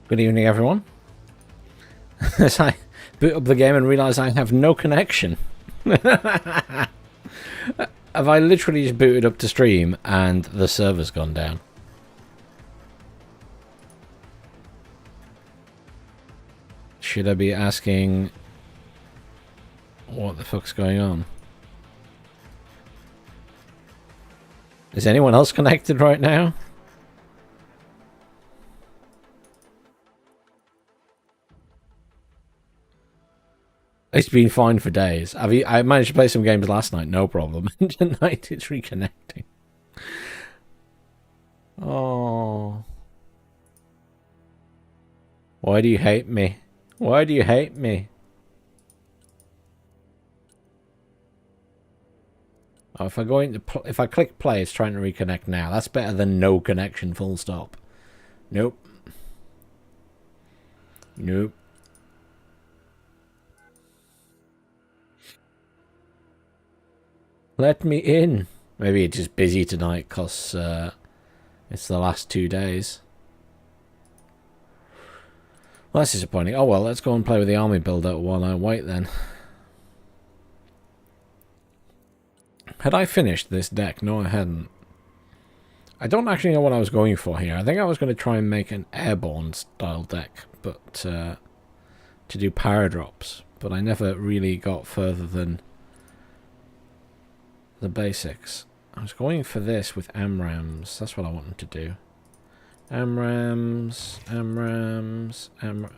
Good evening, everyone. As I boot up the game and realise I have no connection. Have I literally just booted up to stream and the server's gone down? Should I be asking what the fuck's going on? Is anyone else connected right now? It's been fine for days. I managed to play some games last night, no problem. Tonight it's reconnecting. Oh. Why do you hate me? Why do you hate me? Oh, if I click play, it's trying to reconnect now. That's better than no connection, full stop. Nope. Nope. Let me in. Maybe it's just busy tonight because it's the last 2 days. Well, that's disappointing. Oh well, let's go and play with the army builder while I wait then. Had I finished this deck? No, I hadn't. I don't actually know what I was going for here. I think I was going to try and make an airborne style deck, but to do power drops. But I never really got further than the basics. I was going for this with AMRAAMs. That's what I wanted to do. AMRAAMs,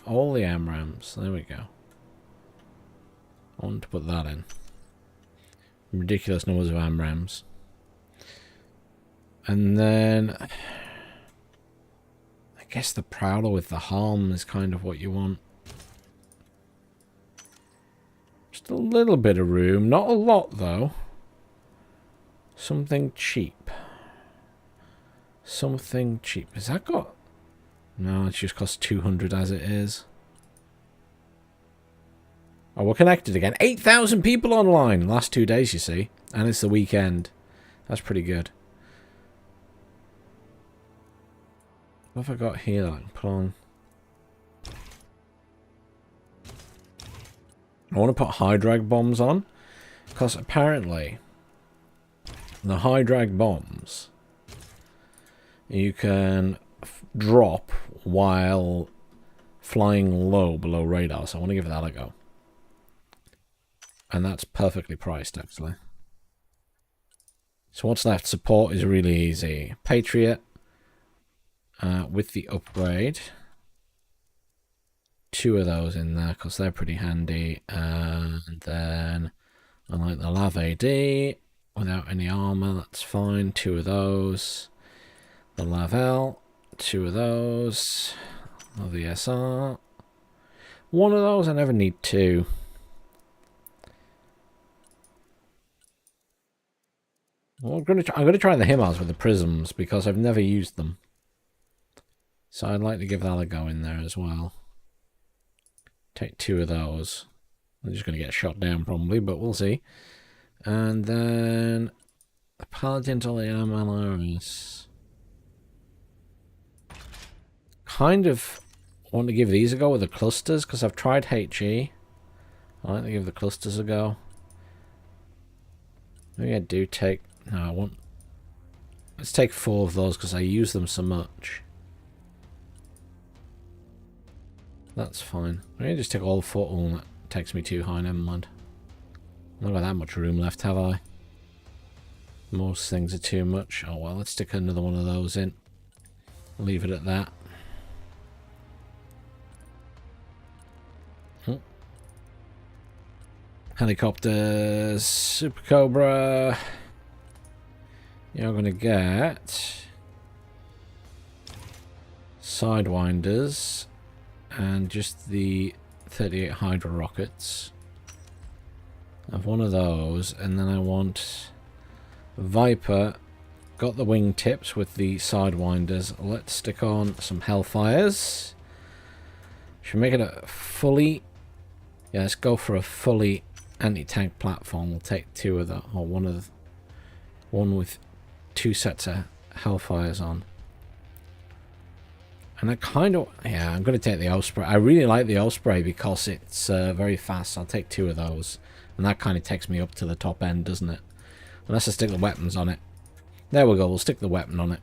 all the AMRAAMs. There we go. I want to put that in. Ridiculous numbers of AMRAAMs. And then I guess the Prowler with the harm is kind of what you want. Just a little bit of room. Not a lot though. Something cheap. Something cheap. Has that got... No, it just costs 200 as it is. Oh, we're connected again. 8,000 people online. Last 2 days, you see. And it's the weekend. That's pretty good. What have I got here that I can put on? I want to put high drag bombs on. Because apparently... the high drag bombs you can drop while flying low below radar, so I want to give that a go. And that's perfectly priced, actually. So what's left? Support is really easy. Patriot with the upgrade. 2 of those in there because they're pretty handy. And then I like the Lav AD. Without any armor, that's fine. 2 of those. The Lavelle. 2 of those. Of the SR. 1 of those. I never need 2. Well, I'm gonna try the HIMARS with the prisms because I've never used them. So I'd like to give that a go in there as well. Take 2 of those. I'm just gonna get shot down probably, but we'll see. And then the Paladin to the MLRS. Kind of want to give these a go with the clusters because I've tried HE. I like to give the clusters a go. Maybe I do take... No, I want... Let's take 4 of those because I use them so much. That's fine. Maybe just take all 4. Oh, that takes me too high, never mind. Not got that much room left, have I? Most things are too much. Oh well, let's stick another one of those in. Leave it at that. Helicopters, Super Cobra. You're gonna get Sidewinders and just the 38 Hydra rockets. I have 1 of those, and then I want Viper. Got the wing tips with the Sidewinders. Let's stick on some Hellfires. Should make it a fully... Yeah, let's go for a fully anti-tank platform. We'll take 2 of the... Or one with 2 sets of Hellfires on. And I kind of... Yeah, I'm going to take the Osprey. I really like the Osprey because it's very fast. I'll take 2 of those. And that kind of takes me up to the top end, doesn't it? Unless I stick the weapons on it. There we go. We'll stick the weapon on it.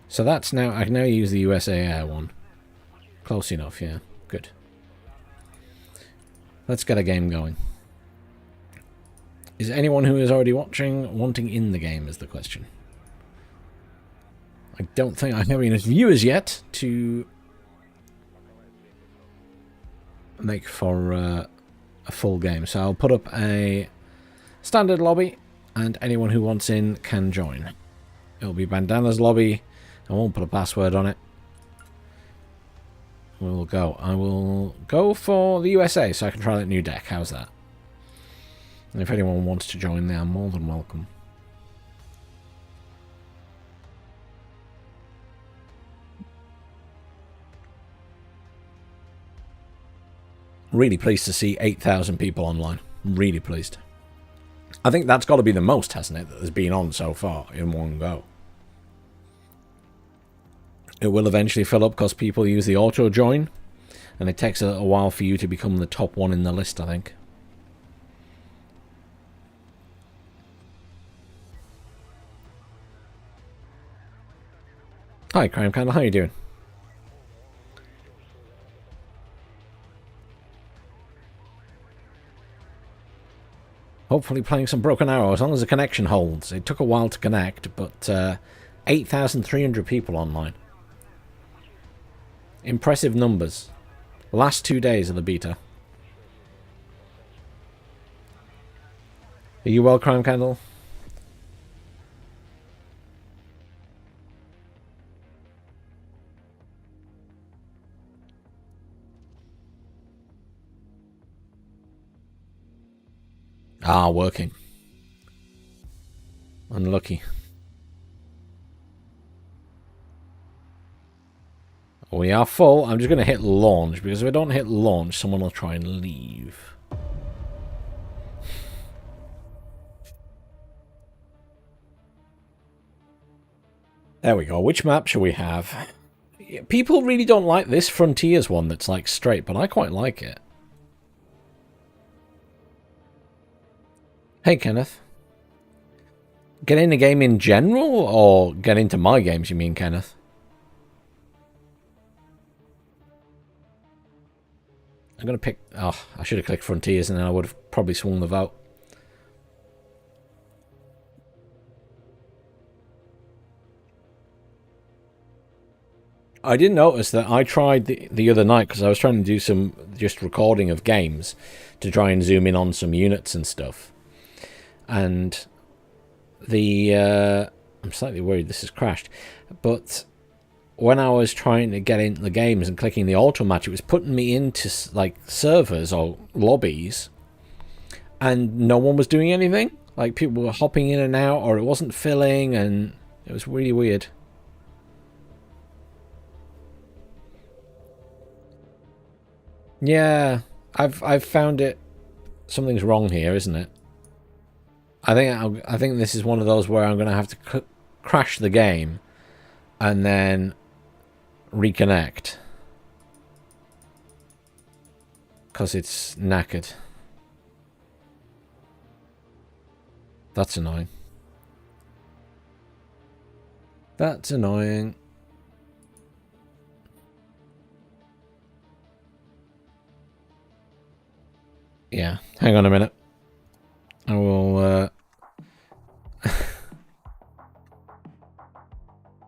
So that's now... I can now use the USA Air one. Close enough, yeah. Good. Let's get a game going. Is anyone who is already watching wanting in the game is the question. I don't think I have enough viewers yet to make for a full game. So I'll put up a standard lobby and anyone who wants in can join. It'll be Bandana's lobby. I won't put a password on it. We'll go. I will go for the USA so I can try that new deck. How's that? And if anyone wants to join, they are more than welcome. Really pleased to see 8,000 people online. Really pleased. I think that's got to be the most, hasn't it, that has been on so far in one go. It will eventually fill up because people use the auto join, and it takes a little while for you to become the top one in the list, I think. Hi, Crime Candle. How are you doing? Hopefully playing some Broken Arrow, as long as the connection holds. It took a while to connect, but 8,300 people online. Impressive numbers. Last 2 days of the beta. Are you well, Crime Candle? Ah, working. Unlucky. We are full. I'm just going to hit launch, because if I don't hit launch, someone will try and leave. There we go. Which map shall we have? People really don't like this Frontiers one that's like straight, but I quite like it. Hey, Kenneth. Get in a game in general, or get into my games, you mean, Kenneth? I'm going to pick... Oh, I should have clicked Frontiers and then I would have probably swung the vote. I did notice that I tried the other night, because I was trying to do some just recording of games to try and zoom in on some units and stuff. And the... I'm slightly worried this has crashed. But when I was trying to get into the games and clicking the auto match, it was putting me into like servers or lobbies, and no one was doing anything. Like people were hopping in and out, or it wasn't filling, and it was really weird. Yeah, I've found it. Something's wrong here, isn't it? I think this is one of those where I'm going to have to crash the game and then reconnect, because it's knackered. That's annoying. That's annoying. Yeah, hang on a minute. I will...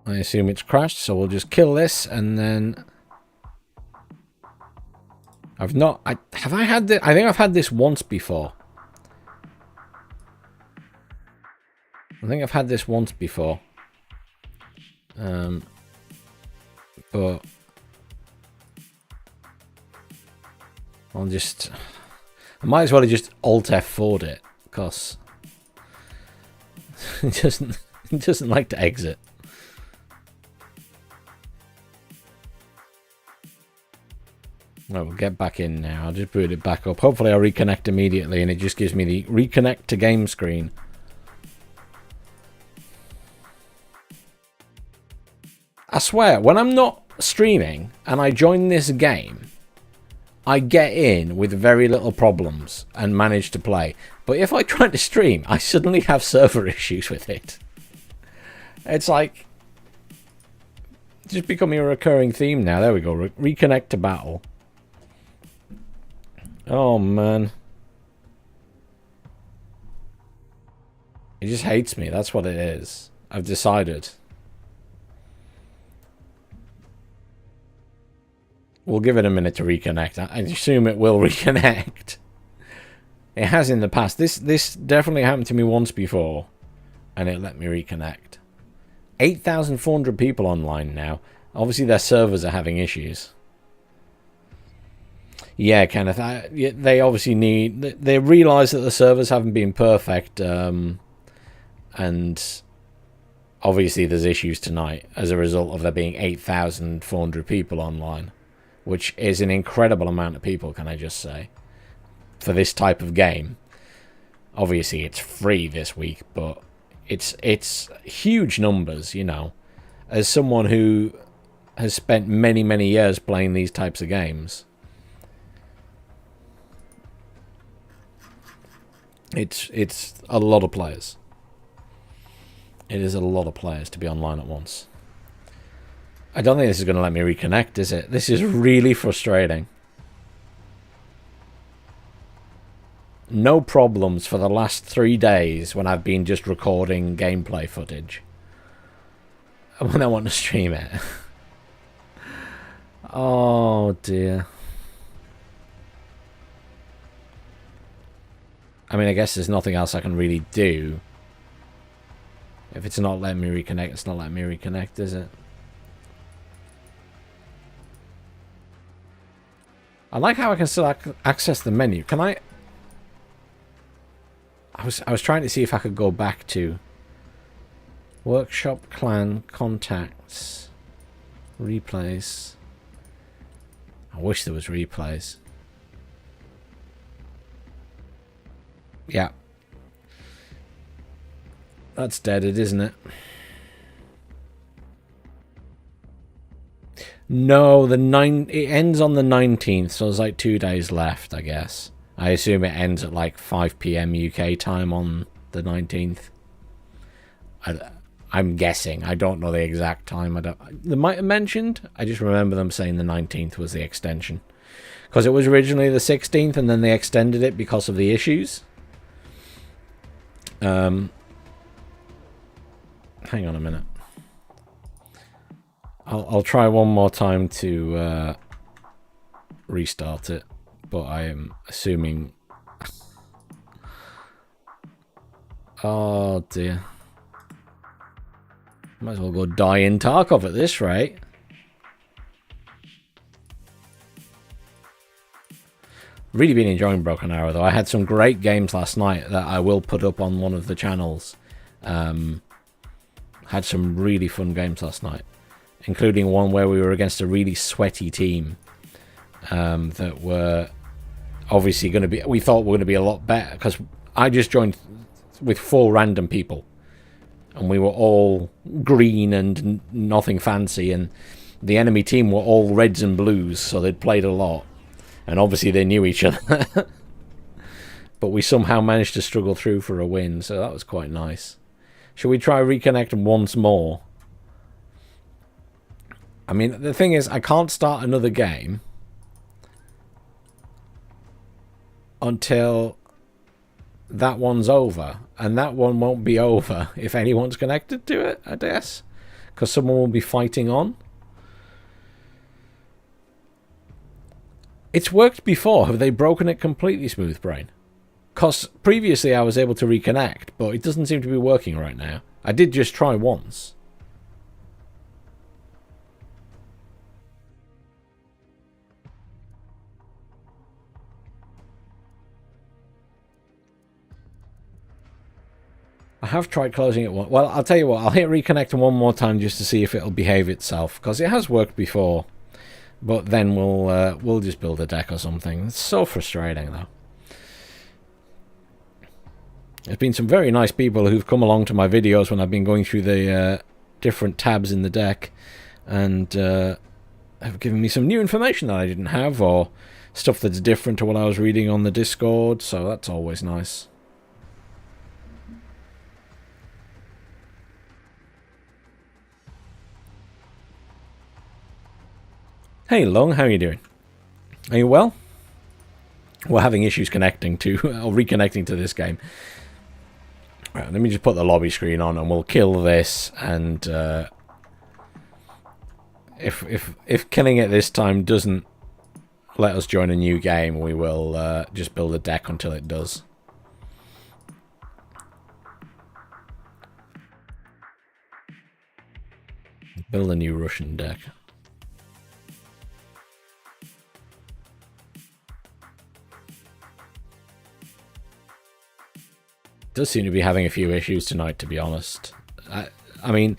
I assume it's crashed, so we'll just kill this, and then... I've not... Have I had this? I think I've had this once before. I think I've had this once before. But... I'll just... I might as well have just Alt F4'd it, because... it doesn't like to exit. Right, we'll get back in now. I'll just boot it back up. Hopefully I'll reconnect immediately and it just gives me the reconnect to game screen. I swear, when I'm not streaming and I join this game, I get in with very little problems and manage to play. But if I try to stream, I suddenly have server issues with it. It's like just becoming a recurring theme now. There we go. Reconnect to battle. Oh, man. He just hates me. That's what it is. I've decided. We'll give it a minute to reconnect. I assume it will reconnect. It has in the past. This definitely happened to me once before, and it let me reconnect. 8,400 people online now. Obviously, their servers are having issues. Yeah, Kenneth. They obviously need... They realise that the servers haven't been perfect, and obviously there's issues tonight as a result of there being 8,400 people online, which is an incredible amount of people, can I just say, for this type of game. Obviously, it's free this week, but it's huge numbers, you know. As someone who has spent many, many years playing these types of games, it's a lot of players. It is a lot of players to be online at once. I don't think this is going to let me reconnect, is it? This is really frustrating. No problems for the last 3 days when I've been just recording gameplay footage. When I want to stream it. Oh, dear. I mean, I guess there's nothing else I can really do. If it's not letting me reconnect, it's not letting me reconnect, is it? I like how I can still access the menu. Can I... I was trying to see if I could go back to Workshop, Clan, Contacts, Replays. I wish there was replays. Yeah. That's deaded, isn't it? No, it ends on the 19th, so there's like 2 days left, I guess. I assume it ends at like 5 PM UK time on the 19th. I'm guessing. I don't know the exact time. They might have mentioned. I just remember them saying the 19th was the extension. Because it was originally the 16th and then they extended it because of the issues. Hang on a minute. I'll try one more time to restart it, but I am assuming... Oh dear. Might as well go die in Tarkov at this rate. Really been enjoying Broken Arrow though. I had some great games last night that I will put up on one of the channels. Had some really fun games last night, including one where we were against a really sweaty team that were obviously going to be... We thought were going to be a lot better because I just joined with 4 random people. And we were all green and nothing fancy, and the enemy team were all reds and blues, so they'd played a lot. And obviously they knew each other. But we somehow managed to struggle through for a win, so that was quite nice. Shall we try reconnecting once more? I mean, the thing is, I can't start another game until that one's over, and that one won't be over if anyone's connected to it, I guess, because someone will be fighting on. It's worked before. Have they broken it completely, Smooth Brain? Because previously I was able to reconnect, but it doesn't seem to be working right now. I did just try once. I have tried closing it one. Well, I'll tell you what. I'll hit reconnect one more time just to see if it'll behave itself, because it has worked before. But then we'll just build a deck or something. It's so frustrating, though. There's been some very nice people who've come along to my videos when I've been going through the different tabs in the deck. and have given me some new information that I didn't have, or stuff that's different to what I was reading on the Discord, so that's always nice. Hey Long, how are you doing? Are you well? We're having issues connecting to, or reconnecting to this game. Right, let me just put the lobby screen on and we'll kill this, and if killing it this time doesn't let us join a new game, we will just build a deck until it does. Build a new Russian deck. Does seem to be having a few issues tonight, to be honest. I mean,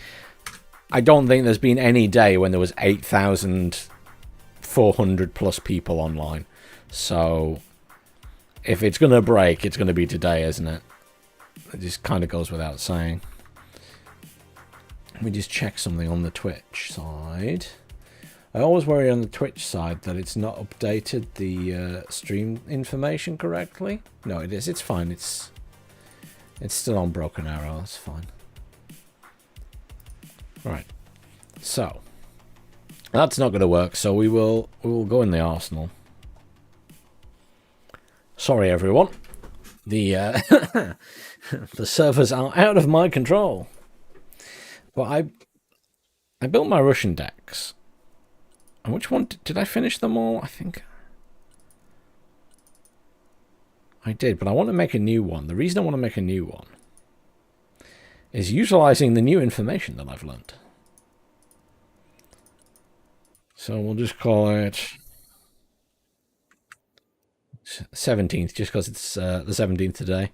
I don't think there's been any day when there was 8,400 plus people online. So, if it's going to break, it's going to be today, isn't it? It just kind of goes without saying. Let me just check something on the Twitch side. I always worry on the Twitch side that it's not updated the stream information correctly. No, it is. It's fine. It's still on Broken Arrow. That's fine. Right. So that's not going to work. So we will go in the arsenal. Sorry, everyone. The the servers are out of my control. But I built my Russian decks. And which one did I finish them all? I think I did, but I want to make a new one. The reason I want to make a new one is utilizing the new information that I've learned. So we'll just call it 17th, just because it's the 17th today.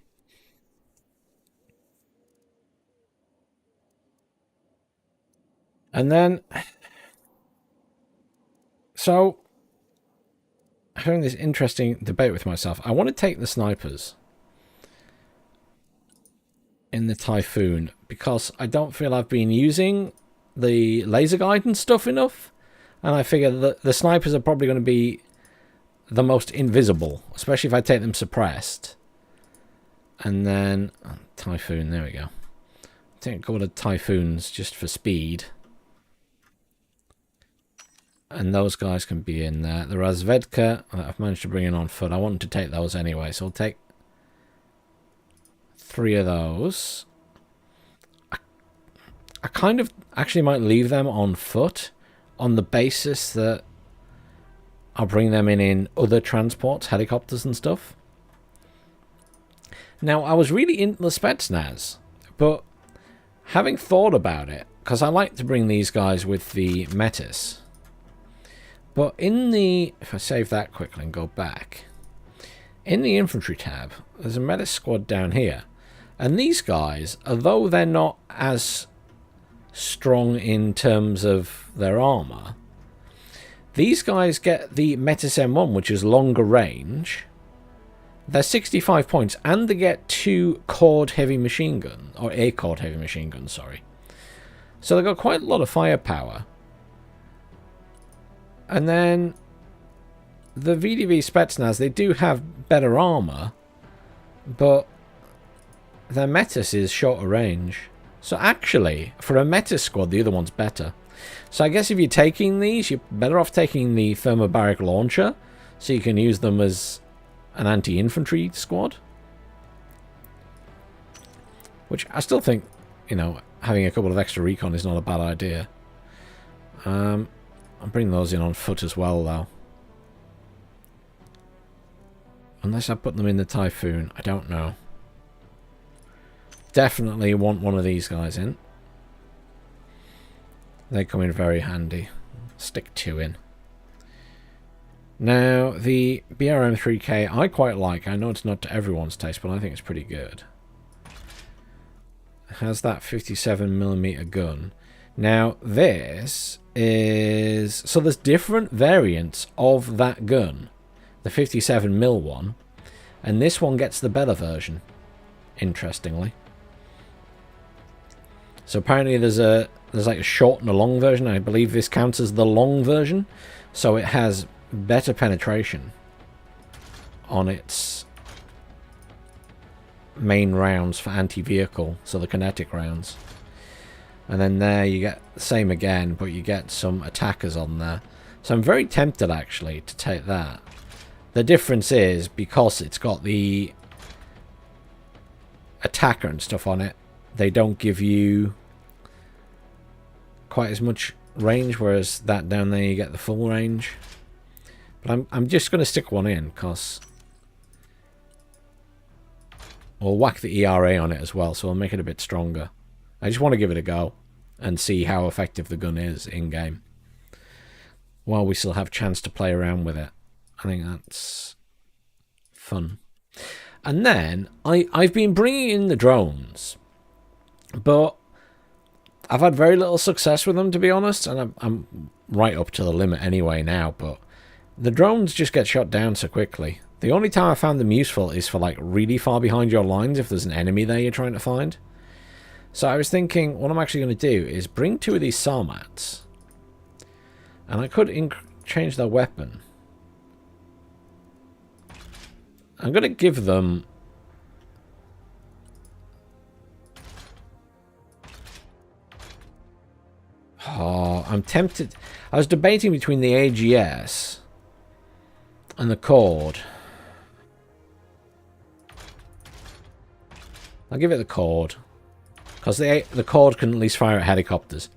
And then, so, having this interesting debate with myself. I want to take the snipers in the Typhoon because I don't feel I've been using the laser guidance stuff enough, and I figure that the snipers are probably going to be the most invisible, especially if I take them suppressed. And then Typhoon, there we go. I think I'll go to Typhoons just for speed. And those guys can be in there. The Razvedka, I've managed to bring in on foot. I wanted to take those anyway, so I'll take 3 of those. I kind of actually might leave them on foot on the basis that I'll bring them in other transports, helicopters and stuff. Now, I was really into the Spetsnaz, but having thought about it, because I like to bring these guys with the Metis. But in the, if I save that quickly and go back, in the infantry tab, there's a Metis squad down here. And these guys, although they're not as strong in terms of their armor, these guys get the Metis M1, which is longer range. They're 65 points, and they get 2 cord heavy machine gun, or a cord heavy machine gun, sorry. So they've got quite a lot of firepower. And then the VDV Spetsnaz, they do have better armor, but their Metis is shorter range. So actually, for a Metis squad, the other one's better. So I guess if you're taking these, you're better off taking the thermobaric launcher, so you can use them as an anti-infantry squad. Which I still think, you know, having a couple of extra recon is not a bad idea. I'll bring those in on foot as well, though. Unless I put them in the Typhoon, I don't know. Definitely want one of these guys in. They come in very handy. Stick 2 in. Now, the BRM3K I quite like. I know it's not to everyone's taste, but I think it's pretty good. It has that 57mm gun. Now, this is... So there's different variants of that gun. The 57mm one. And this one gets the better version. Interestingly. So apparently there's a there's like a short and a long version. I believe this counts as the long version, so it has better penetration on its main rounds for anti-vehicle, so the kinetic rounds. And then there you get the same again, but you get some attackers on there. So I'm very tempted actually to take that. The difference is, because it's got the attacker and stuff on it, they don't give you quite as much range, whereas that down there you get the full range. But I'm just going to stick one in, because we'll whack the ERA on it as well, so we'll make it a bit stronger. I just want to give it a go and see how effective the gun is in-game, while we still have a chance to play around with it. I think that's fun. And then I've been bringing in the drones, but I've had very little success with them, to be honest, and I'm right up to the limit anyway now, but the drones just get shot down so quickly. The only time I found them useful is for like really far behind your lines, if there's an enemy there you're trying to find. So I was thinking, what I'm actually going to do is bring 2 of these Sarmats, and I could change their weapon. I'm going to give them... Oh, I'm tempted. I was debating between the AGS and the Cord. I'll give it the Cord, because the Cord can at least fire at helicopters.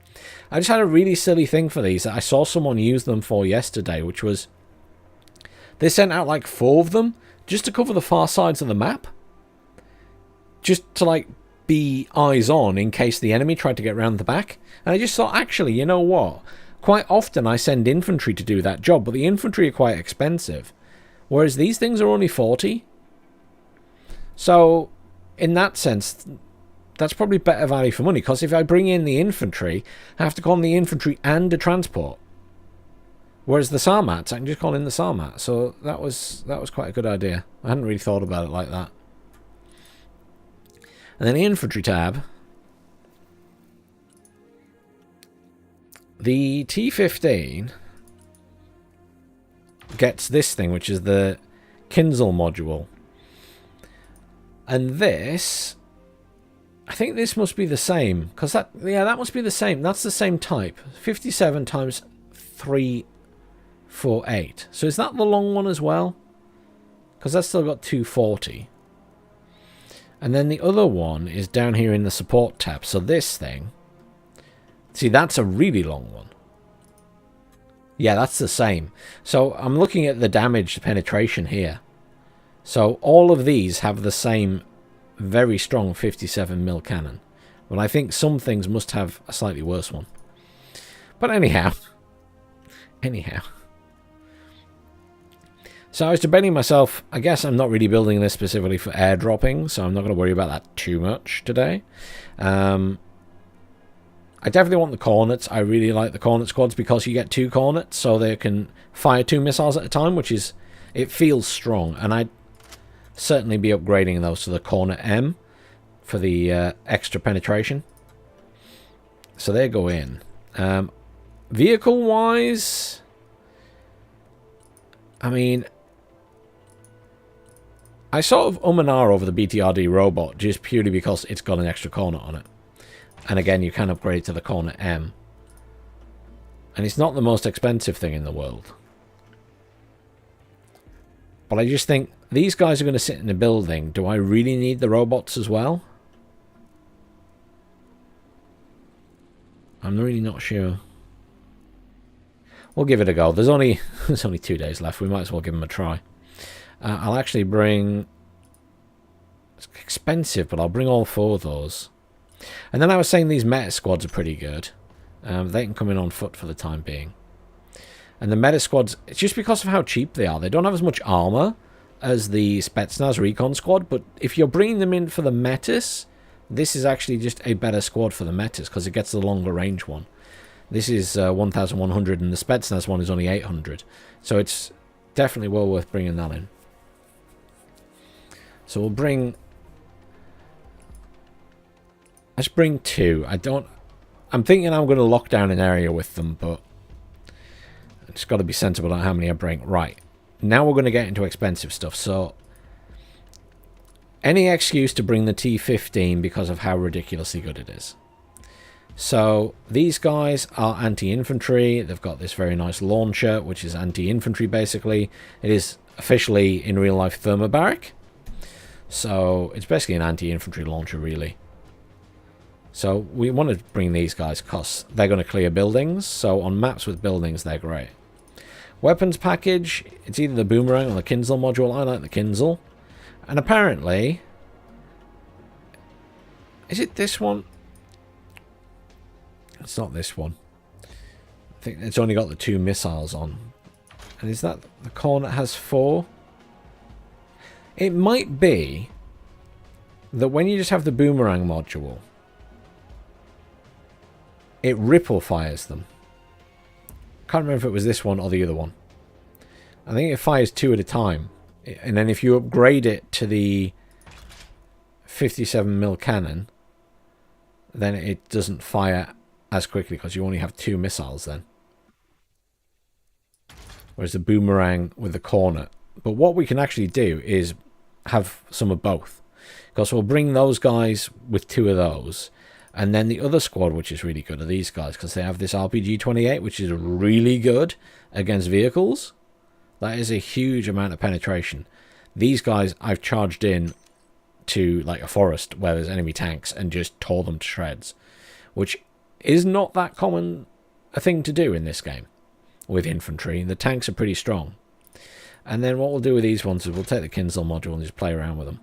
I just had a really silly thing for these that I saw someone use them for yesterday, which was they sent out like 4 of them just to cover the far sides of the map. Just to like be eyes on in case the enemy tried to get round the back. And I just thought, actually, you know what? Quite often I send infantry to do that job, but the infantry are quite expensive. Whereas these things are only 40. So, in that sense, that's probably better value for money, because if I bring in the infantry, I have to call in the infantry and a transport. Whereas the Sarmats, I can just call in the Sarmat. So that was quite a good idea. I hadn't really thought about it like that. And then the infantry tab. The T-15 gets this thing, which is the Kinzel module. And this, I think this must be the same, because that must be the same. That's the same type. 57 times 348. So is that the long one as well? Because that's still got 240. And then the other one is down here in the support tab. So this thing, see, that's a really long one. Yeah, that's the same. So I'm looking at the damage penetration here. So all of these have the same very strong 57mm cannon. But I think some things must have a slightly worse one. But anyhow. So I was debating myself, I guess I'm not really building this specifically for airdropping, so I'm not going to worry about that too much today. I definitely want the Cornets. I really like the Cornet squads because you get 2 Cornets, so they can fire 2 missiles at a time, which is, it feels strong. And I'd certainly be upgrading those to the Cornet M for the extra penetration. So they go in. Vehicle-wise, I mean, I sort of and ah over the BTRD robot just purely because it's got an extra Cornet on it. And again, you can upgrade to the Cornet M. And it's not the most expensive thing in the world. But I just think, these guys are going to sit in a building. Do I really need the robots as well? I'm really not sure. We'll give it a go. There's only 2 days left. We might as well give them a try. I'll actually bring... It's expensive, but I'll bring all 4 of those. And then I was saying these meta squads are pretty good. They can come in on foot for the time being. And the meta squads, it's just because of how cheap they are. They don't have as much armor as the Spetsnaz Recon squad, but if you're bringing them in for the metas, this is actually just a better squad for the metas because it gets the longer range one. This is 1,100 and the Spetsnaz one is only 800. So it's definitely well worth bringing that in. So we'll bring... Let's bring 2. I'm thinking I'm going to lock down an area with them, but it's got to be sensible on how many I bring. Right. Now we're going to get into expensive stuff. So, any excuse to bring the T-15 because of how ridiculously good it is. So, these guys are anti-infantry. They've got this very nice launcher, which is anti-infantry, basically. It is officially, in real life, thermobaric. So, it's basically an anti-infantry launcher, really. So we want to bring these guys because they're going to clear buildings. So on maps with buildings, they're great. Weapons package, it's either the boomerang or the Kinzel module. I like the Kinzel. And apparently, is it this one? It's not this one. I think it's only got the 2 missiles on. And is that the Cornet has 4? It might be that when you just have the boomerang module, it ripple fires them. Can't remember if it was this one or the other one. I think it fires 2 at a time. And then if you upgrade it to the 57mm cannon, then it doesn't fire as quickly because you only have 2 missiles then. Whereas the boomerang with the Cornet. But what we can actually do is have some of both. Because we'll bring those guys with 2 of those. And then the other squad, which is really good, are these guys. Because they have this RPG-28, which is really good against vehicles. That is a huge amount of penetration. These guys I've charged in to like a forest where there's enemy tanks and just tore them to shreds. Which is not that common a thing to do in this game with infantry. The tanks are pretty strong. And then what we'll do with these ones is we'll take the Kinzel module and just play around with them.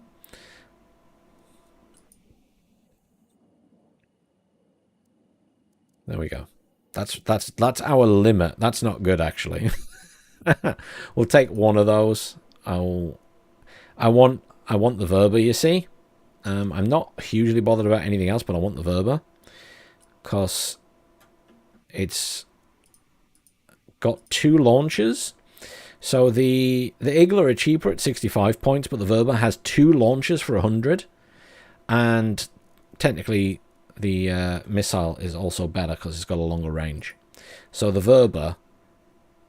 There we go. That's our limit. That's not good, actually. We'll take one of those. I want the Verba, you see. I'm not hugely bothered about anything else, but I want the Verba because it's got 2 launchers. So the Igla are cheaper at 65 points, but the Verba has 2 launchers for 100, and technically the missile is also better because it's got a longer range. So the Verba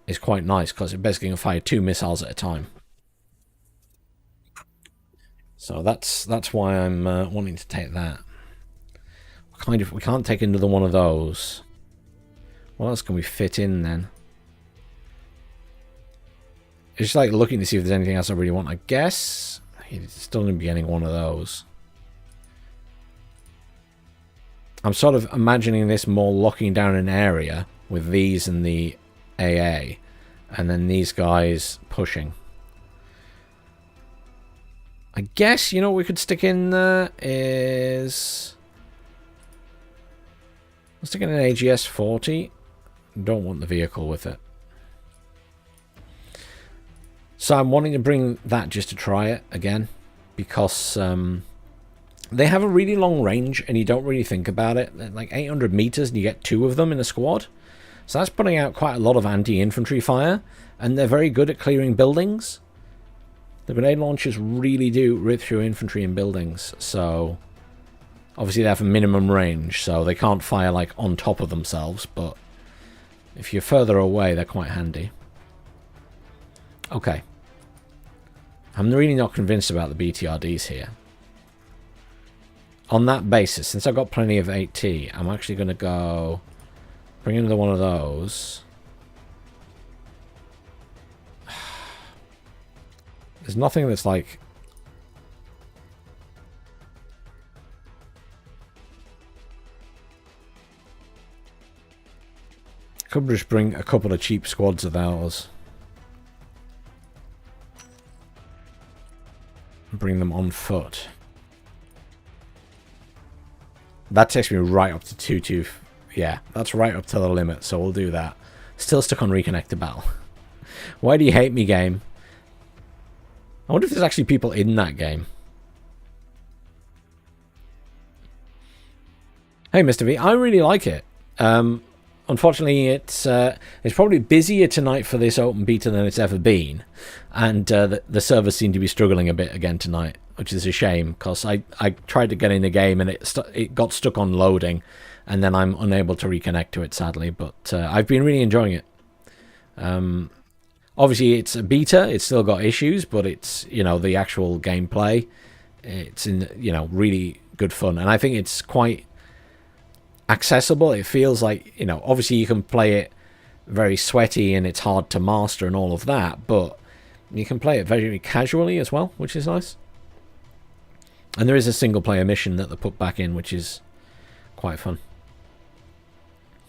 is quite nice because it basically can fire 2 missiles at a time. So that's why I'm wanting to take that. We can't take another one of those. What else can we fit in then? It's just like looking to see if there's anything else I really want. I guess you're still going to be getting one of those. I'm sort of imagining this more locking down an area with these and the AA, and then these guys pushing. I guess, you know what we could stick in there is... Let's stick in an AGS 40. Don't want the vehicle with it. So I'm wanting to bring that just to try it again, because they have a really long range and you don't really think about it. They're like 800 meters and you get 2 of them in a squad. So that's putting out quite a lot of anti-infantry fire, and they're very good at clearing buildings. The grenade launchers really do rip through infantry and buildings, so obviously they have a minimum range, so they can't fire like on top of themselves, but if you're further away, they're quite handy. Okay. I'm really not convinced about the BTRDs here. On that basis, since I've got plenty of 8T, I'm actually going to go bring another one of those. There's nothing that's like... Could just bring a couple of cheap squads of ours. Bring them on foot. That takes me right up to 2-2. Yeah, that's right up to the limit, so we'll do that. Still stuck on Reconnect to Battle. Why do you hate me, game? I wonder if there's actually people in that game. Hey, Mr. V, I really like it. unfortunately, it's probably busier tonight for this open beta than it's ever been, and the servers seem to be struggling a bit again tonight, which is a shame because I tried to get in the game and it got stuck on loading, and then I'm unable to reconnect to it sadly. But I've been really enjoying it. Obviously, it's a beta; it's still got issues, but it's the actual gameplay, it's in really good fun, and I think it's quite accessible. It feels like, obviously you can play it very sweaty and it's hard to master and all of that, but you can play it very casually as well, which is nice. And there is a single player mission that they put back in, which is quite fun.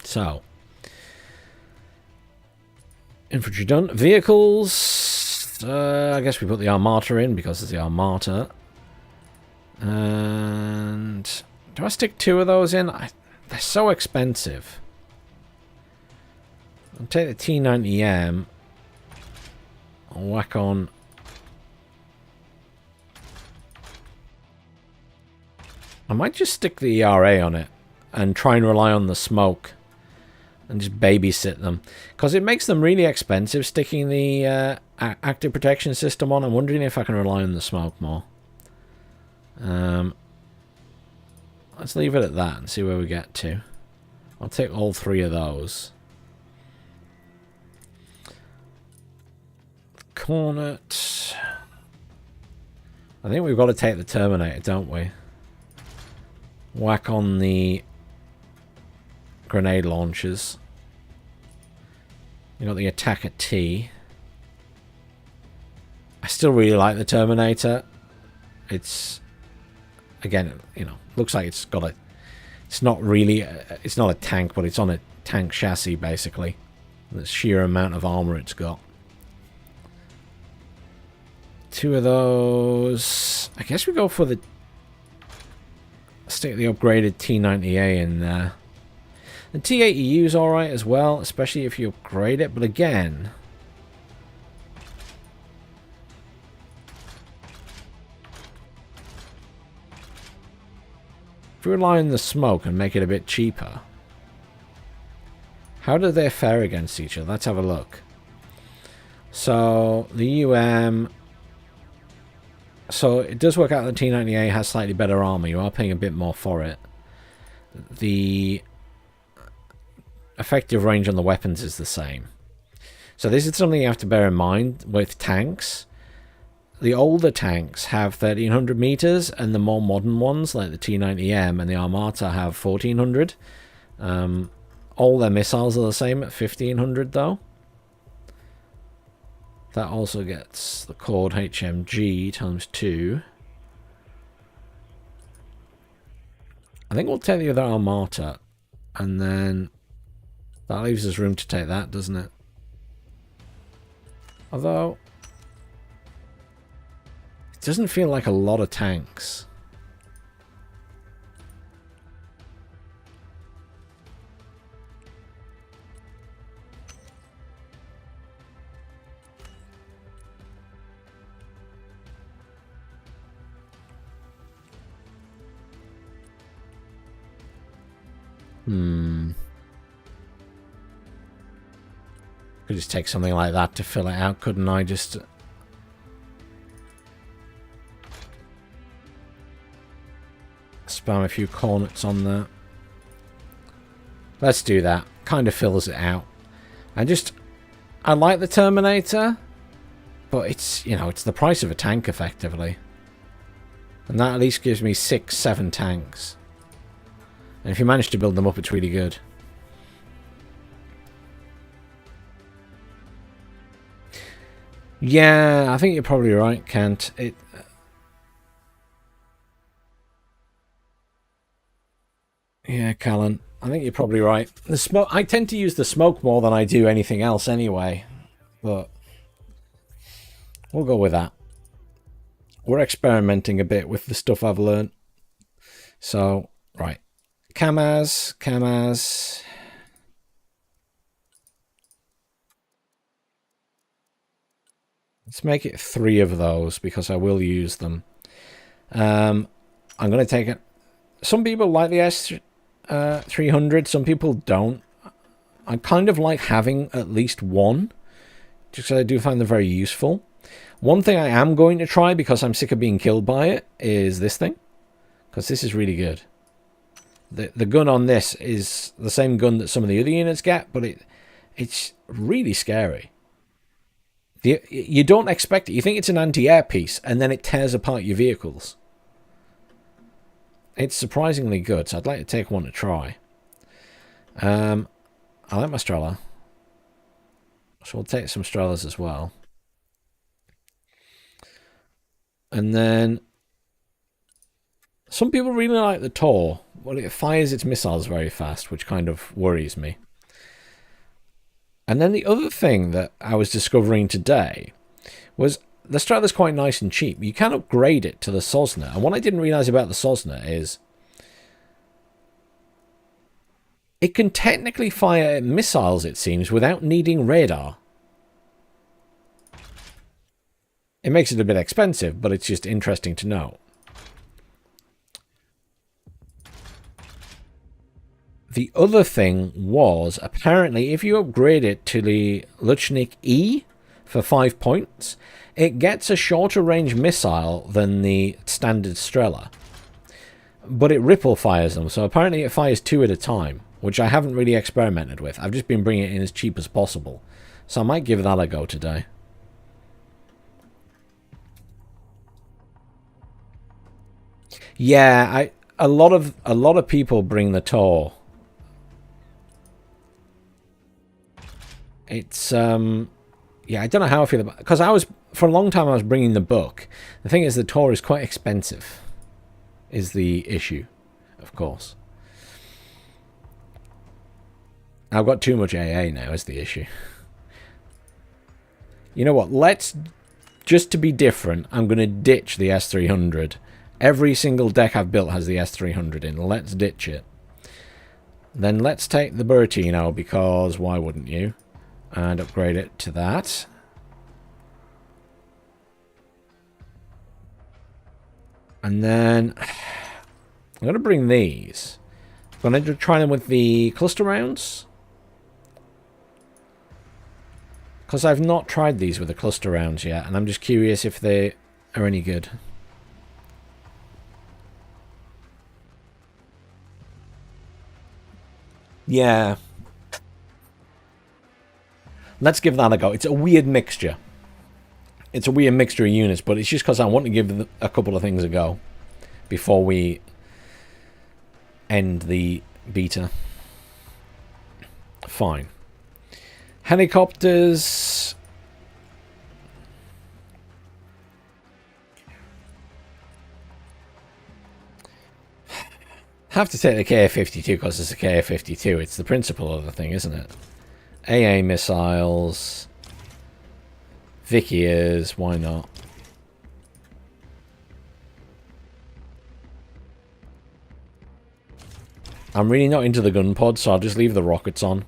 So, infantry done. Vehicles, I guess we put the Armata in because it's the Armata. And do I stick 2 of those in? They're so expensive. I'll take the T90M. I'll whack on. I might just stick the ERA on it and try and rely on the smoke and just babysit them, because it makes them really expensive sticking the active protection system on. I'm wondering if I can rely on the smoke more. Let's leave it at that and see where we get to. I'll take all 3 of those. Cornet. I think we've got to take the Terminator, don't we? Whack on the grenade launchers. You got the Attacker T. I still really like the Terminator. It's, again, looks like it's got a... It's not really... it's not a tank, but it's on a tank chassis, basically. The sheer amount of armor it's got. 2 of those... I guess we go for the... Stick the upgraded T90A in there. The T80U is alright as well, especially if you upgrade it, but again... If we rely on the smoke and make it a bit cheaper, how do they fare against each other? Let's have a look. So, the UM... So, it does work out that the T90A has slightly better armor. You are paying a bit more for it. The effective range on the weapons is the same. So, this is something you have to bear in mind with tanks. The older tanks have 1300 meters, and the more modern ones, like the T90M and the Armata, have 1400. All their missiles are the same at 1500, though. That also gets the Cord HMG times 2. I think we'll take the other Armata, and then that leaves us room to take that, doesn't it? Although... doesn't feel like a lot of tanks. Could just take something like that to fill it out, couldn't I? Just... spam a few cornets on there. Let's do that. Kind of fills it out. I like the Terminator, but it's, it's the price of a tank effectively. And that at least gives me 6, 7 tanks. And if you manage to build them up, it's really good. Yeah, I think you're probably right, Kent. Yeah, Callan, I think you're probably right. The smoke. I tend to use the smoke more than I do anything else anyway. But we'll go with that. We're experimenting a bit with the stuff I've learned. So, right. Kamaz. Let's make it 3 of those because I will use them. I'm going to take it. Some people like the S300, some people don't. I kind of like having at least one, just because I do find them very useful. One thing I am going to try, because I'm sick of being killed by it, is this thing. Because this is really good. The gun on this is the same gun that some of the other units get, but it's really scary. You don't expect it. You think it's an anti-air piece, and then it tears apart your vehicles. It's surprisingly good, so I'd like to take one to try. I like my Strela. So we'll take some Strelas as well. And then some people really like the Tor. Well, it fires its missiles very fast, which kind of worries me. And then the other thing that I was discovering today was the Strela's quite nice and cheap. You can upgrade it to the Sosna. And what I didn't realize about the Sosna is it can technically fire missiles, it seems, without needing radar. It makes it a bit expensive, but it's just interesting to know. The other thing was, apparently, if you upgrade it to the Luchnik E for 5 points, it gets a shorter range missile than the standard Strela. But it ripple fires them, so apparently it fires 2 at a time, which I haven't really experimented with. I've just been bringing it in as cheap as possible. So I might give that a go today. Yeah, a lot of people bring the Tor. It's yeah, I don't know how I feel about it, because for a long time I was bringing the book. The thing is, the Tor is quite expensive, is the issue, of course. I've got too much AA now, is the issue. You know what? Let's, just to be different, I'm going to ditch the S300. Every single deck I've built has the S300 in. Let's ditch it. Then let's take the Buratino, because why wouldn't you? And upgrade it to that. And then I'm going to bring these. I'm going to try them with the cluster rounds, because I've not tried these with the cluster rounds yet, and I'm just curious if they are any good. Yeah. Let's give that a go. It's a weird mixture. It's a weird mixture of units, but it's just because I want to give a couple of things a go before we end the beta. Fine. Helicopters. Have to take the KA-52 because it's a KA-52. It's the principle of the thing, isn't it? AA missiles. Vickers, why not? I'm really not into the gun pod, so I'll just leave the rockets on.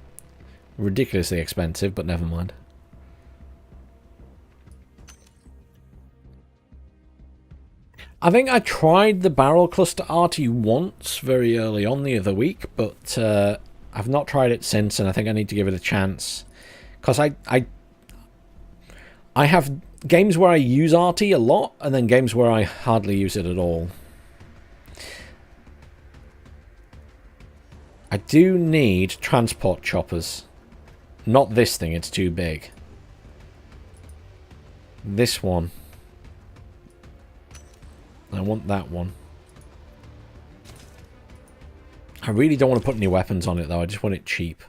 Ridiculously expensive, but never mind. I think I tried the barrel cluster arty once very early on the other week, but I've not tried it since, and I think I need to give it a chance. Because I have games where I use arty a lot, and then games where I hardly use it at all. I do need transport choppers. Not this thing, it's too big. This one. I want that one. I really don't want to put any weapons on it, though. I just want it cheap.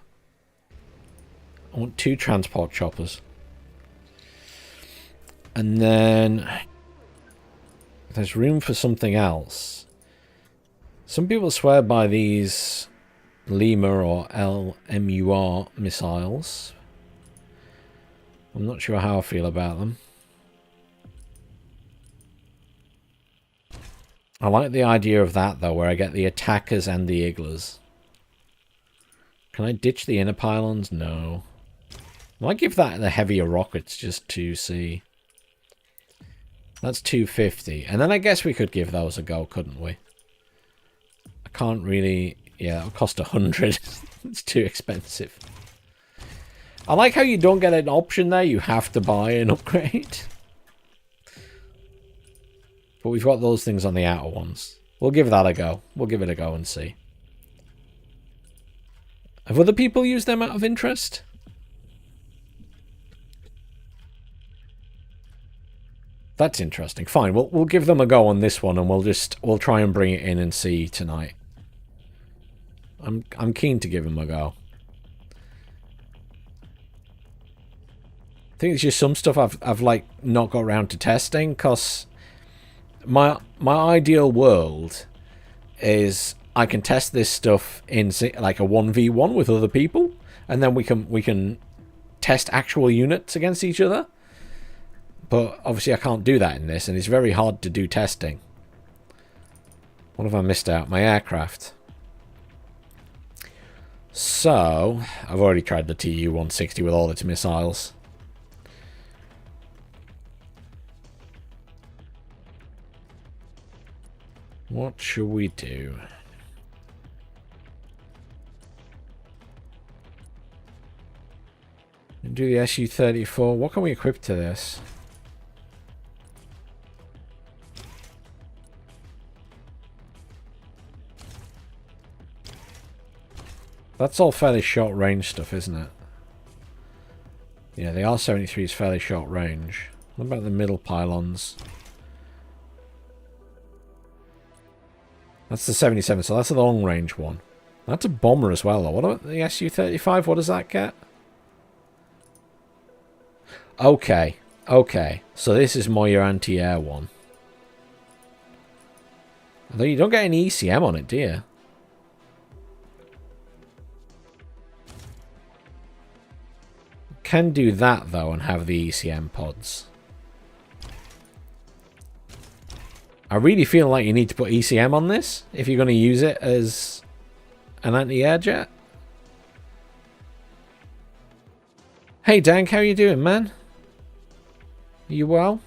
I want 2 transport choppers. And then there's room for something else. Some people swear by these Lima or LMUR missiles. I'm not sure how I feel about them. I like the idea of that, though, where I get the attackers and the igglers. Can I ditch the inner pylons? No. I might give that the heavier rockets just to see. That's 250. And then I guess we could give those a go, couldn't we? I can't really... Yeah, it'll cost 100. It's too expensive. I like how you don't get an option there. You have to buy an upgrade. But we've got those things on the outer ones. We'll give that a go. We'll give it a go and see. Have other people used them out of interest? That's interesting. Fine, we'll give them a go on this one, and we'll try and bring it in and see tonight. I'm keen to give them a go. I think there's just some stuff I've like not got around to testing, because my ideal world is I can test this stuff in like a 1v1 with other people, and then we can test actual units against each other. But obviously I can't do that in this, and it's very hard to do testing. What have I missed out? My aircraft. So, I've already tried the Tu-160 with all its missiles. What should we do? Do the Su-34. What can we equip to this? That's all fairly short range stuff, isn't it? Yeah, the R-73 is fairly short range. What about the middle pylons? That's the 77, so that's the long range one. That's a bomber as well, though. What about the Su-35? What does that get? Okay, okay. So this is more your anti-air one. Although you don't get any ECM on it, do you? Can do that, though, and have the ECM pods. I really feel like you need to put ECM on this if you're going to use it as an anti-air jet. Hey, Dank, how you doing, man? Are you well?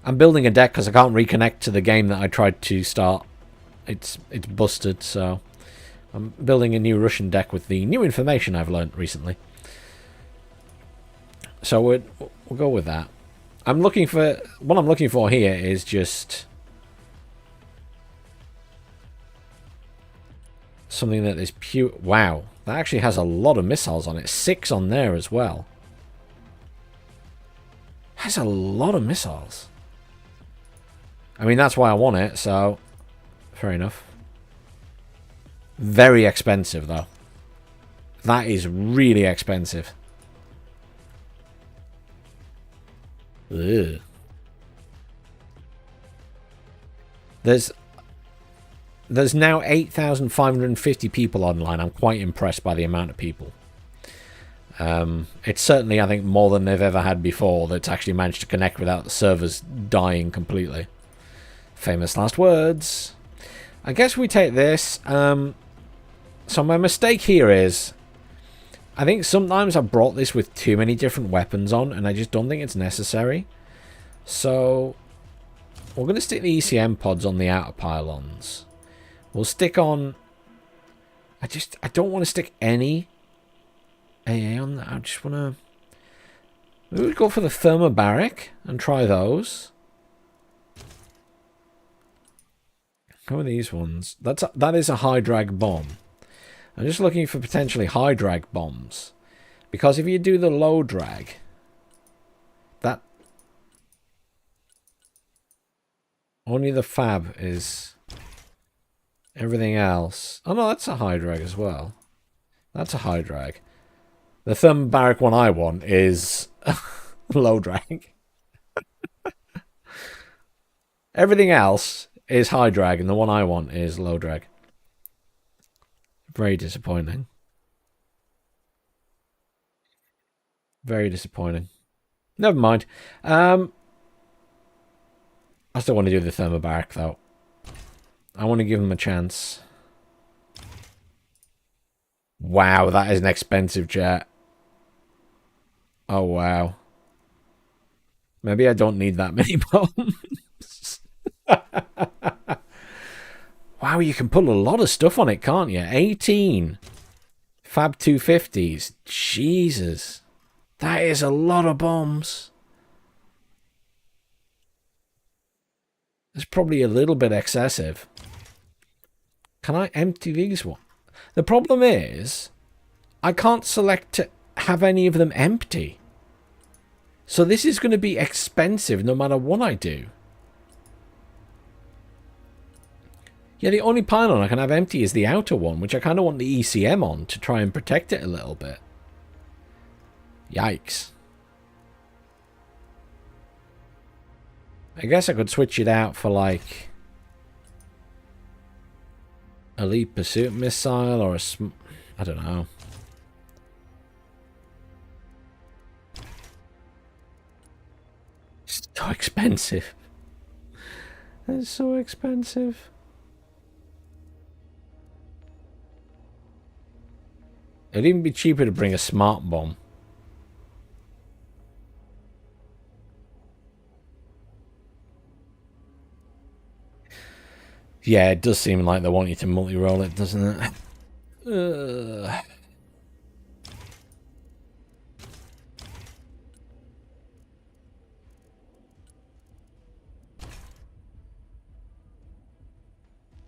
I'm building a deck because I can't reconnect to the game that I tried to start. It's busted, so I'm building a new Russian deck with the new information I've learned recently. So we'll go with that. What I'm looking for here is just something that is pure. Wow, that actually has a lot of missiles on it. 6 on there as well. Has a lot of missiles. I mean, that's why I want it, so fair enough. Very expensive, though. That is really expensive. Ugh. There's now 8,550 people online. I'm quite impressed by the amount of people. It's certainly, I think, more than they've ever had before that's actually managed to connect without the servers dying completely. Famous last words. I guess we take this. So my mistake here is, I think sometimes I brought this with too many different weapons on, and I just don't think it's necessary. So we're going to stick the ECM pods on the outer pylons. We'll stick on... I don't want to stick any AA on that. I just want to... Maybe we'll go for the thermobaric and try those. How are these ones? That is a high drag bomb. I'm just looking for potentially high drag bombs. Because if you do the low drag, that... Only the fab is... Everything else... Oh no, that's a high drag as well. That's a high drag. The thermobaric one I want is low drag. Everything else is high drag, and the one I want is low drag. Very disappointing. Very disappointing. Never mind. I still want to do the thermobaric, though. I want to give them a chance. Wow, that is an expensive jet. Oh, wow. Maybe I don't need that many bombs. Wow, you can put a lot of stuff on it, can't you? 18. Fab 250s. Jesus. That is a lot of bombs. It's probably a little bit excessive. Can I empty these one? The problem is, I can't select to have any of them empty. So this is going to be expensive no matter what I do. Yeah, the only pylon I can have empty is the outer one, which I kind of want the ECM on to try and protect it a little bit. Yikes. I guess I could switch it out for, like, elite pursuit missile or a I don't know. It's so expensive. It's so expensive. It'd even be cheaper to bring a smart bomb. Yeah, it does seem like they want you to multi-roll it, doesn't it? That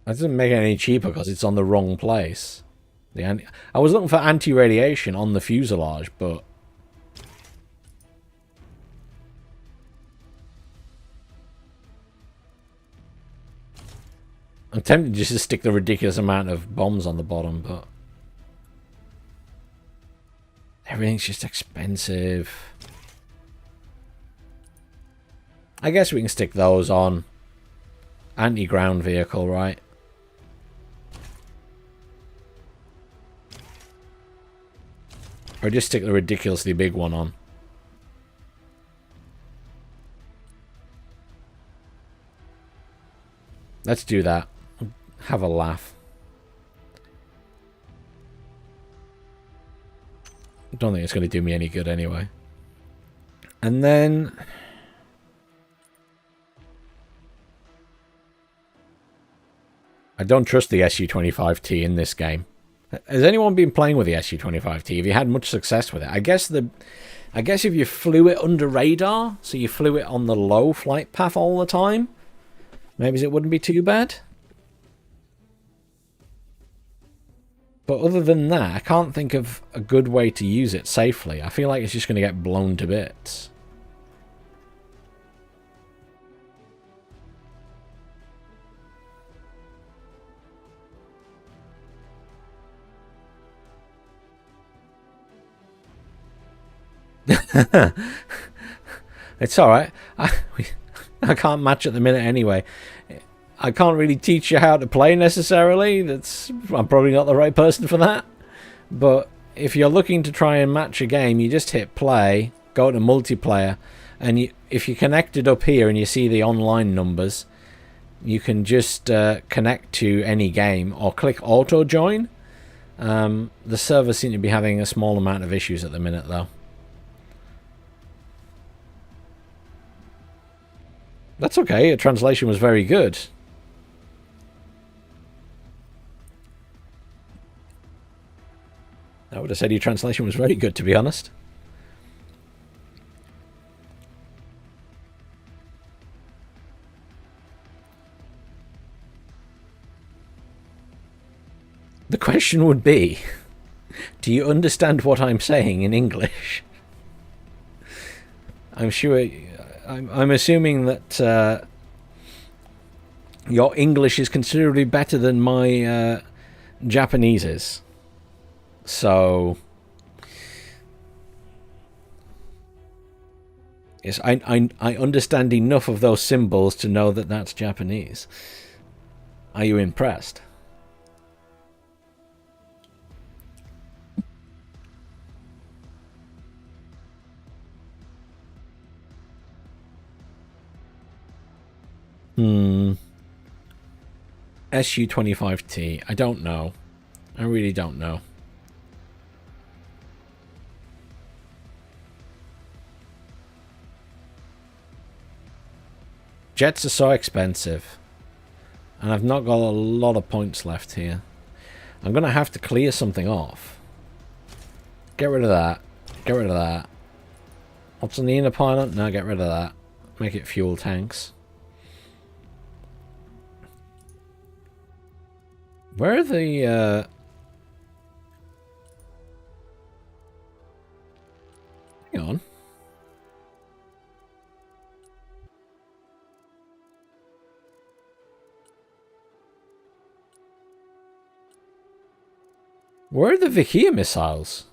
doesn't make it any cheaper because it's on the wrong place. I was looking for anti-radiation on the fuselage, but I'm tempted just to stick the ridiculous amount of bombs on the bottom, but everything's just expensive. I guess we can stick those on. Anti-ground vehicle, right? Or just stick the ridiculously big one on. Let's do that. Have a laugh. Don't think it's going to do me any good anyway. And then I don't trust the SU-25T in this game. Has anyone been playing with the SU-25T? Have you had much success with it? I guess if you flew it under radar, so you flew it on the low flight path all the time, maybe it wouldn't be too bad. But other than that, I can't think of a good way to use it safely. I feel like it's just going to get blown to bits. It's alright. I can't match at the minute anyway. I can't really teach you how to play necessarily. I'm probably not the right person for that. But if you're looking to try and match a game, you just hit play, go to multiplayer, and if you connect it up here and you see the online numbers, you can just connect to any game or click auto join. The servers seem to be having a small amount of issues at the minute though. That's okay, your translation was very good. I would have said your translation was very good, to be honest. The question would be, do you understand what I'm saying in English? I'm sure... I'm assuming that your English is considerably better than my Japanese is. So, yes, I understand enough of those symbols to know that that's Japanese. Are you impressed? SU-25T. I don't know. I really don't know. Jets are so expensive. And I've not got a lot of points left here. I'm going to have to clear something off. Get rid of that. Get rid of that. What's on the inner pylon? No, get rid of that. Make it fuel tanks. Where are the... Hang on. Where are the Vikia missiles?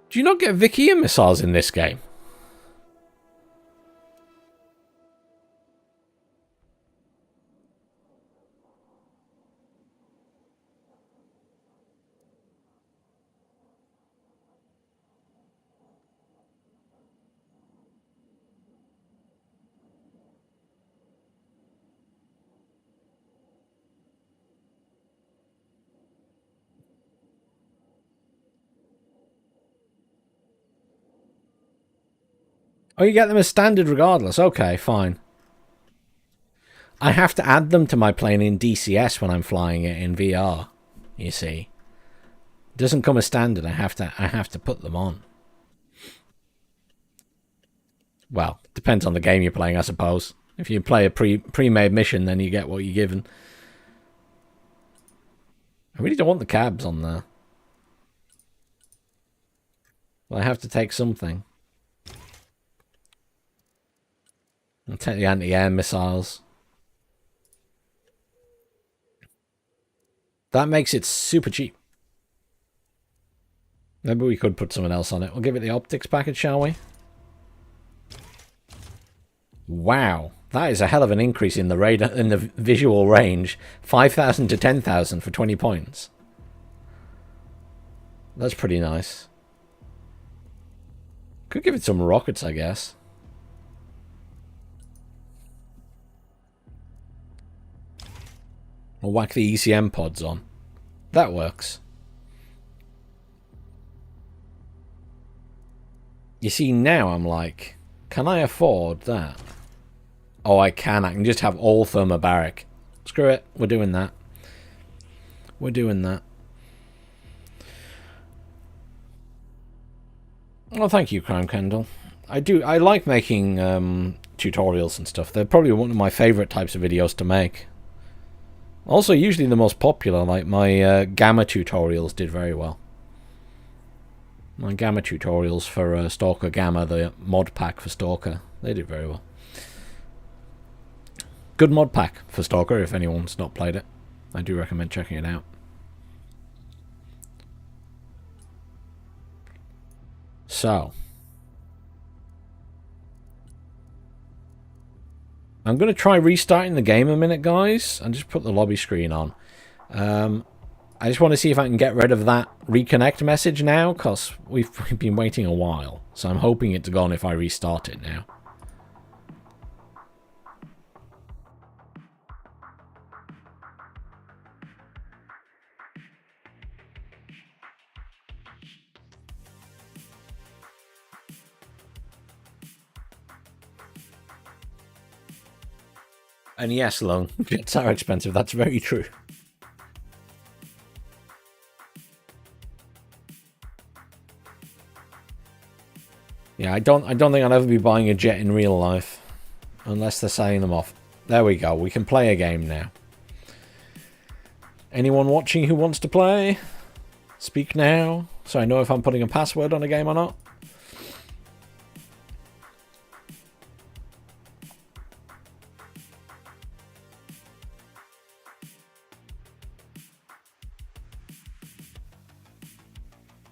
Do you not get Vikia missiles in this game? Oh, you get them as standard regardless. Okay, fine. I have to add them to my plane in DCS when I'm flying it in VR. You see, it doesn't come as standard. I have to put them on. Well, depends on the game you're playing, I suppose. If you play a pre-made mission, then you get what you're given. I really don't want the cabs on there. Well, I have to take something. I'll take the anti-air missiles. That makes it super cheap. Maybe we could put someone else on it. We'll give it the optics package, shall we? Wow, that is a hell of an increase in the radar, in the visual range. 5,000 to 10,000 for 20 points. That's pretty nice. Could give it some rockets, I guess. Or whack the ECM pods on. That works. You see, now I'm like, can I afford that? Oh, I can. I can just have all thermobaric. Screw it. We're doing that. We're doing that. Well, thank you, Crime Candle. I like making tutorials and stuff. They're probably one of my favourite types of videos to make. Also, usually the most popular, like my Gamma tutorials did very well. My Gamma tutorials for Stalker Gamma, the mod pack for Stalker, they did very well. Good mod pack for Stalker, if anyone's not played it. I do recommend checking it out. So, I'm going to try restarting the game a minute, guys, and just put the lobby screen on. I just want to see if I can get rid of that reconnect message now, because we've been waiting a while. So I'm hoping it's gone if I restart it now. And yes, Lung, jets are expensive. That's very true. Yeah, I don't think I'll ever be buying a jet in real life, unless they're selling them off. There we go. We can play a game now. Anyone watching who wants to play? Speak now, so I know if I'm putting a password on a game or not.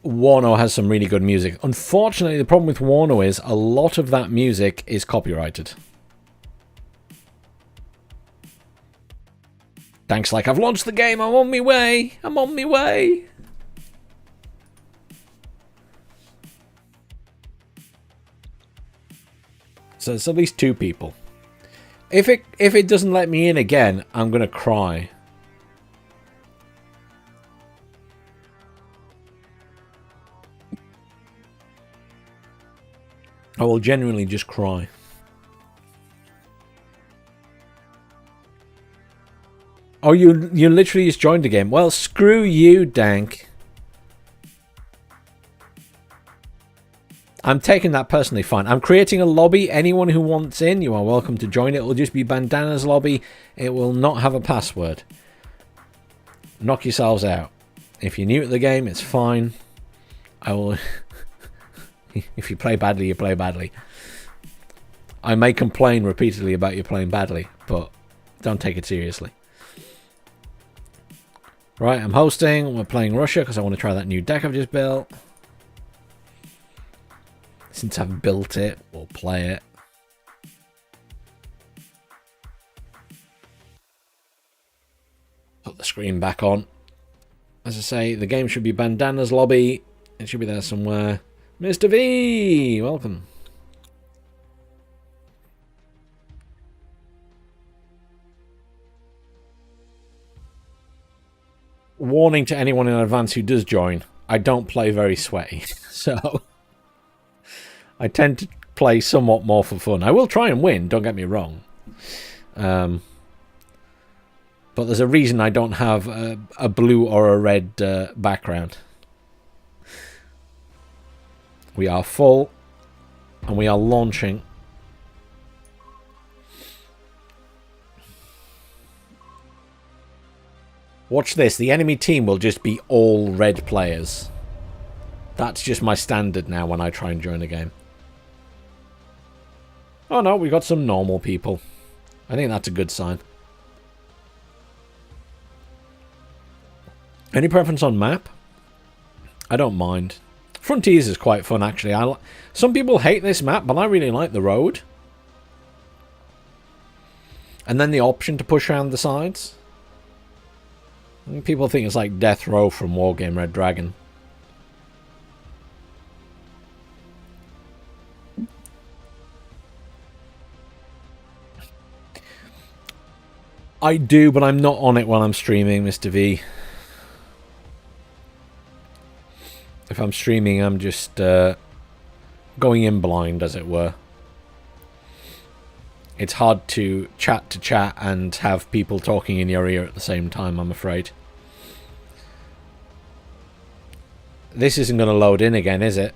Warno has some really good music. Unfortunately, the problem with Warno is a lot of that music is copyrighted. Thanks, like I've launched the game. I'm on my way. I'm on my way. So it's at least 2 people. If it doesn't let me in again, I'm gonna cry. I will genuinely just cry. Oh, you literally just joined the game. Well, screw you, Dank. I'm taking that personally fine. I'm creating a lobby. Anyone who wants in, you are welcome to join it. It will just be Bandana's lobby. It will not have a password. Knock yourselves out. If you're new to the game, it's fine. I will... If you play badly, you play badly. I may complain repeatedly about you playing badly, but don't take it seriously. Right, I'm hosting. We're playing Russia because I want to try that new deck I've just built. Since I've built it, we'll play it. Put the screen back on. As I say, the game should be Bandana's lobby. It should be there somewhere. Mr. V, welcome. Warning to anyone in advance who does join, I don't play very sweaty, so I tend to play somewhat more for fun. I will try and win, don't get me wrong. But there's a reason I don't have a blue or a red background. We are full, and we are launching. Watch this, the enemy team will just be all red players. That's just my standard now when I try and join a game. Oh no, we got some normal people. I think that's a good sign. Any preference on map? I don't mind. Frontiers is quite fun, actually. Some people hate this map, but I really like the road. And then the option to push around the sides. People think it's like Death Row from Wargame Red Dragon. I do, but I'm not on it while I'm streaming, Mr. V. If I'm streaming, I'm just going in blind, as it were. It's hard to chat and have people talking in your ear at the same time, I'm afraid. This isn't going to load in again, is it?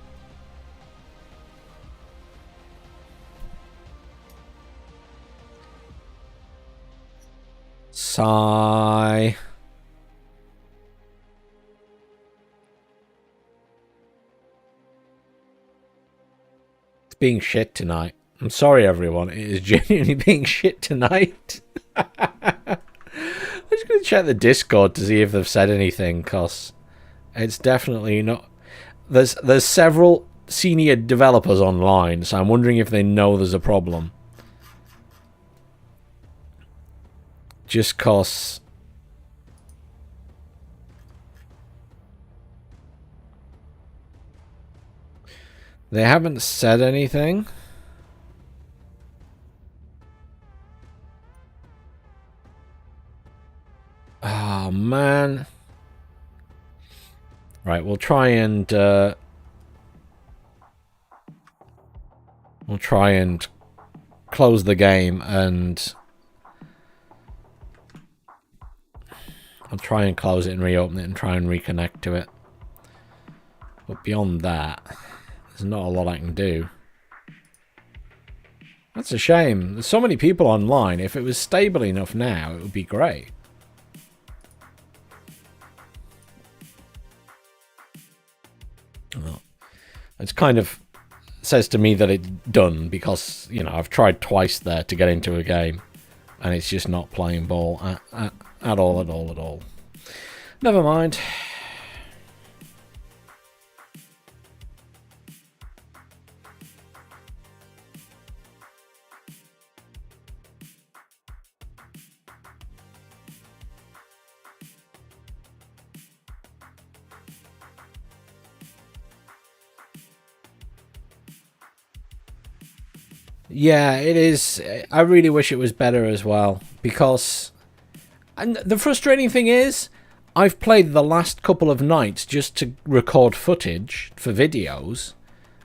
Sigh. Being shit tonight. I'm sorry, everyone. It is genuinely being shit tonight. I'm just going to check the Discord to see if they've said anything, because it's definitely not... There's several senior developers online, so I'm wondering if they know there's a problem. Just because... They haven't said anything. Oh, man. Right, we'll try and... we'll try and close the game and... I'll try and close it and reopen it and try and reconnect to it. But beyond that... There's not a lot I can do. That's a shame. There's so many people online. If it was stable enough now, it would be great. Well, it's kind of says to me that it's done because, you know, I've tried twice there to get into a game and it's just not playing ball at all. Never mind. Yeah, it is. I really wish it was better as well, because... And the frustrating thing is, I've played the last couple of nights just to record footage for videos,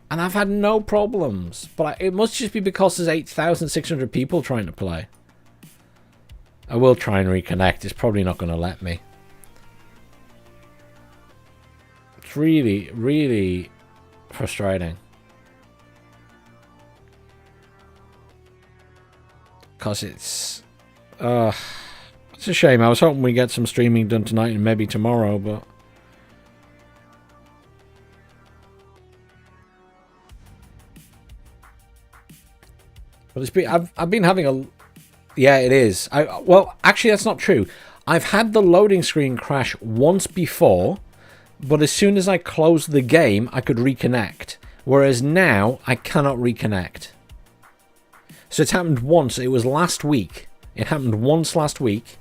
and I've had no problems. But it must just be because there's 8,600 people trying to play. I will try and reconnect. It's probably not going to let me. It's really, really frustrating. Because it's a shame. I was hoping we get some streaming done tonight and maybe tomorrow, but... But it's been, I've been having a... Yeah, it is. Well, actually, that's not true. I've had the loading screen crash once before, but as soon as I closed the game, I could reconnect. Whereas now, I cannot reconnect. So it's happened once. It was last week. It happened once last week,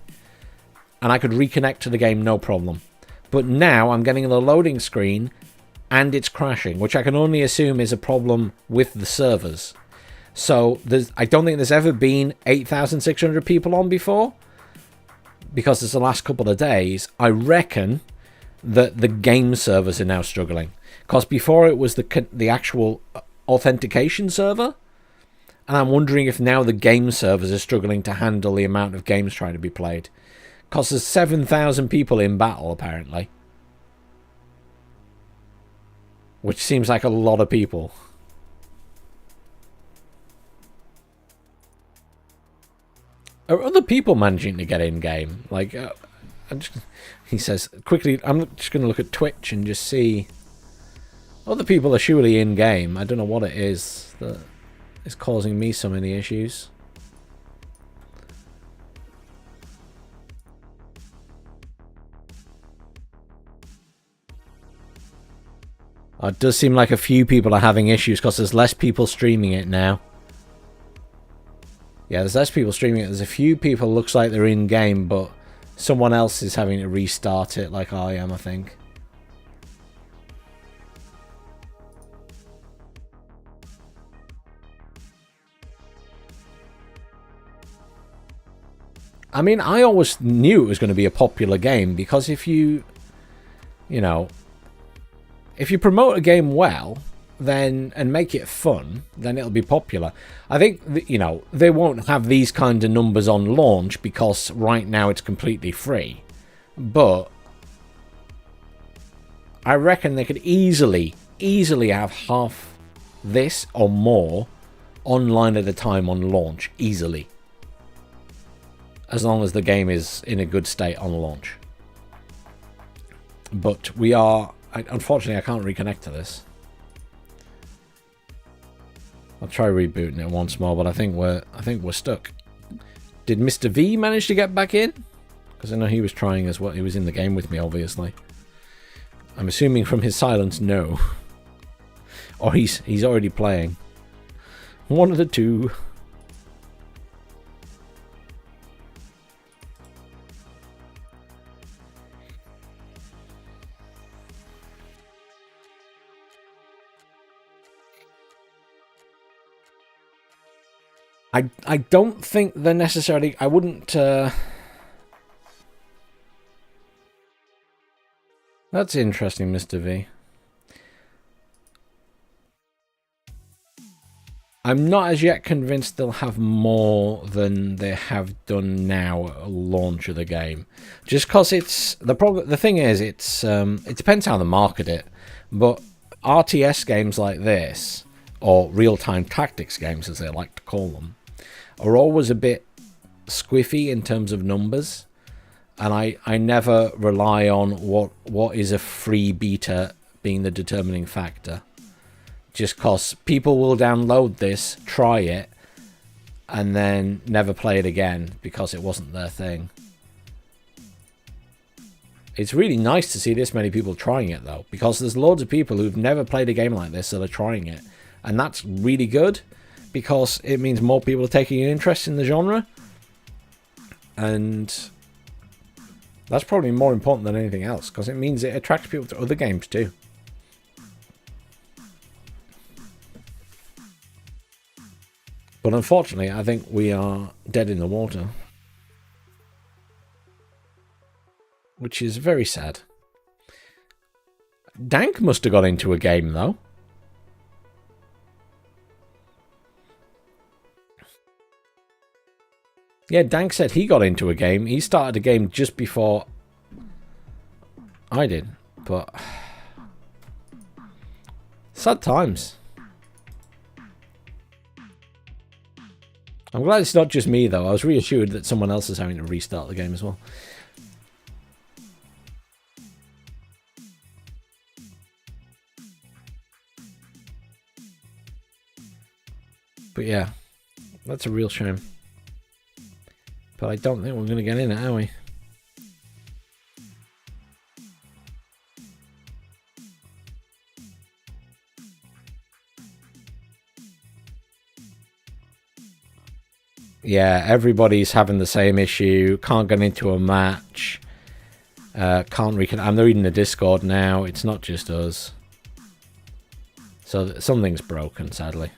and I could reconnect to the game, no problem. But now, I'm getting the loading screen, and it's crashing, which I can only assume is a problem with the servers. So I don't think there's ever been 8,600 people on before, because it's the last couple of days. I reckon that the game servers are now struggling, because before it was the actual authentication server, and I'm wondering if now the game servers are struggling to handle the amount of games trying to be played, because there's 7,000 people in battle apparently, which seems like a lot of people. Are other people managing to get in game? Like, he says quickly. I'm just going to look at Twitch and just see. Other people are surely in game. I don't know what it is that is causing me so many issues. It does seem like a few people are having issues because there's less people streaming it now. Yeah, there's less people streaming it. There's a few people, looks like they're in game, but someone else is having to restart it like I am, I think. I mean, I always knew it was going to be a popular game, because if you know, if you promote a game well, then and make it fun, then it'll be popular. I think, you know, they won't have these kind of numbers on launch because right now it's completely free. But I reckon they could easily have half this or more online at a time on launch, easily. As long as the game is in a good state on launch. But we are... unfortunately, I can't reconnect to this. I'll try rebooting it once more, but I think we're stuck. Did Mr. V manage to get back in? Because I know he was trying as well. He was in the game with me, obviously. I'm assuming from his silence, no. Or he's already playing. One of the two. I don't think they're necessarily... I wouldn't... That's interesting, Mr. V. I'm not as yet convinced they'll have more than they have done now at launch of the game. Just because it's... The thing is, it's it depends how they market it. But RTS games like this, or real-time tactics games as they like to call them, are always a bit squiffy in terms of numbers, and I never rely on what is a free beta being the determining factor, just because people will download this, try it, and then never play it again because it wasn't their thing. It's really nice to see this many people trying it though, because there's loads of people who've never played a game like this that are trying it, and that's really good. Because it means more people are taking an interest in the genre. And that's probably more important than anything else. Because it means it attracts people to other games too. But unfortunately, I think we are dead in the water. Which is very sad. Dank must have got into a game though. Yeah, Dank said he got into a game. He started a game just before I did, but sad times. I'm glad it's not just me, though. I was reassured that someone else is having to restart the game as well. But yeah, that's a real shame. But I don't think we're going to get in it, are we? Yeah, everybody's having the same issue. Can't get into a match. Can't reconnect. I'm reading the Discord now. It's not just us. So something's broken, sadly.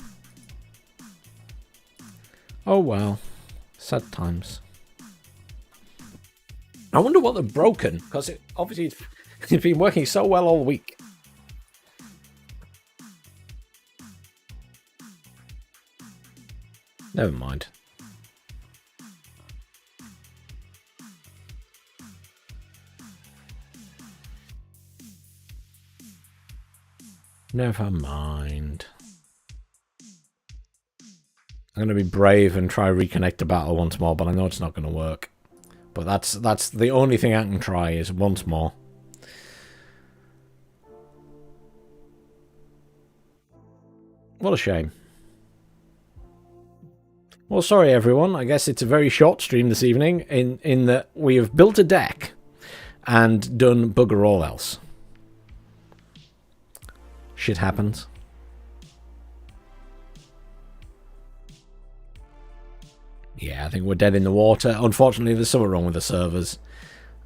Oh well. Sad times. I wonder what they've broken, because obviously it's been working so well all week. Never mind. Never mind. I'm going to be brave and try reconnect the battle once more, but I know it's not going to work. But that's the only thing I can try is once more. What a shame. Well, sorry everyone. I guess it's a very short stream this evening in that we have built a deck and done bugger all else. Shit happens. Yeah, I think we're dead in the water. Unfortunately, there's something wrong with the servers.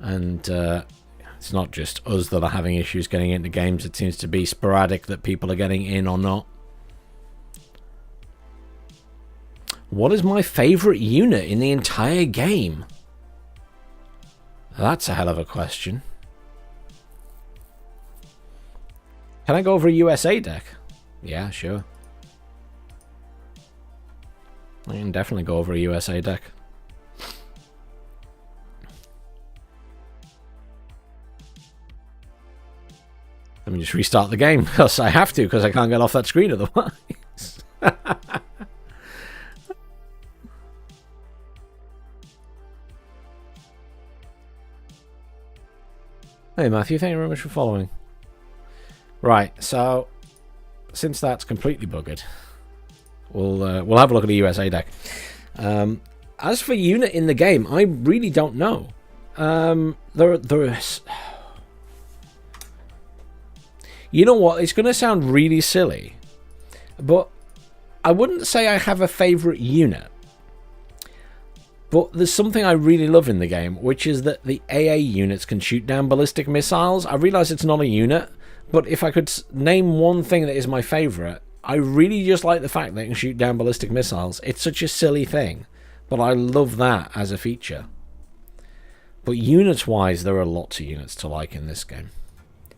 And it's not just us that are having issues getting into games. It seems to be sporadic that people are getting in or not. What is my favourite unit in the entire game? That's a hell of a question. Can I go over a USA deck? Yeah, sure. I can definitely go over a USA deck. Let me just restart the game, because I have to, because I can't get off that screen otherwise. Hey Matthew, thank you very much for following. Right, so since that's completely buggered, we'll have a look at the USA deck. As for unit in the game, I really don't know. There is. You know what? It's going to sound really silly, but I wouldn't say I have a favorite unit. But there's something I really love in the game, which is that the AA units can shoot down ballistic missiles. I realize it's not a unit, but if I could name one thing that is my favorite, I really just like the fact that it can shoot down ballistic missiles. It's such a silly thing, but I love that as a feature. But units-wise, there are lots of units to like in this game.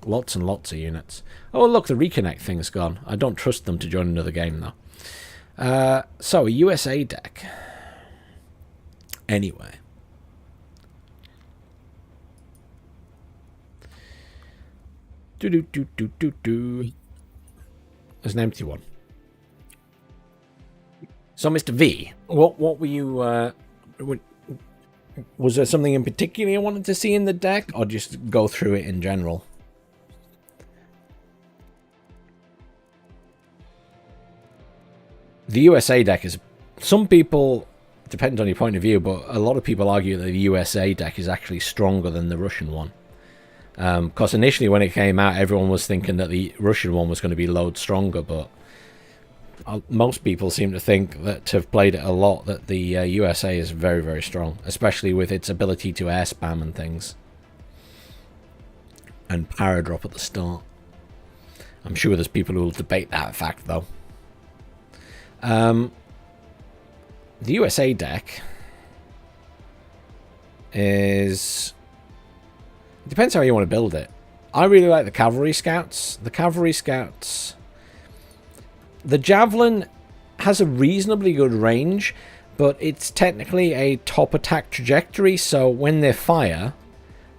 Lots and lots of units. Oh, look, the reconnect thing's gone. I don't trust them to join another game, though. So, a USA deck. Anyway. There's an empty one. So, Mr. V, what were you... was there something in particular you wanted to see in the deck, or just go through it in general? The USA deck is... Some people... Depends on your point of view, but a lot of people argue that the USA deck is actually stronger than the Russian one. Because initially when it came out, everyone was thinking that the Russian one was going to be loads stronger, but most people seem to think that have played it a lot, that the USA is very, very strong, especially with its ability to air spam and things. And power drop at the start. I'm sure there's people who will debate that fact, though. The USA deck is... It depends how you want to build it. I really like the Cavalry Scouts. The Cavalry Scouts... The Javelin has a reasonably good range, but it's technically a top attack trajectory, so when they fire,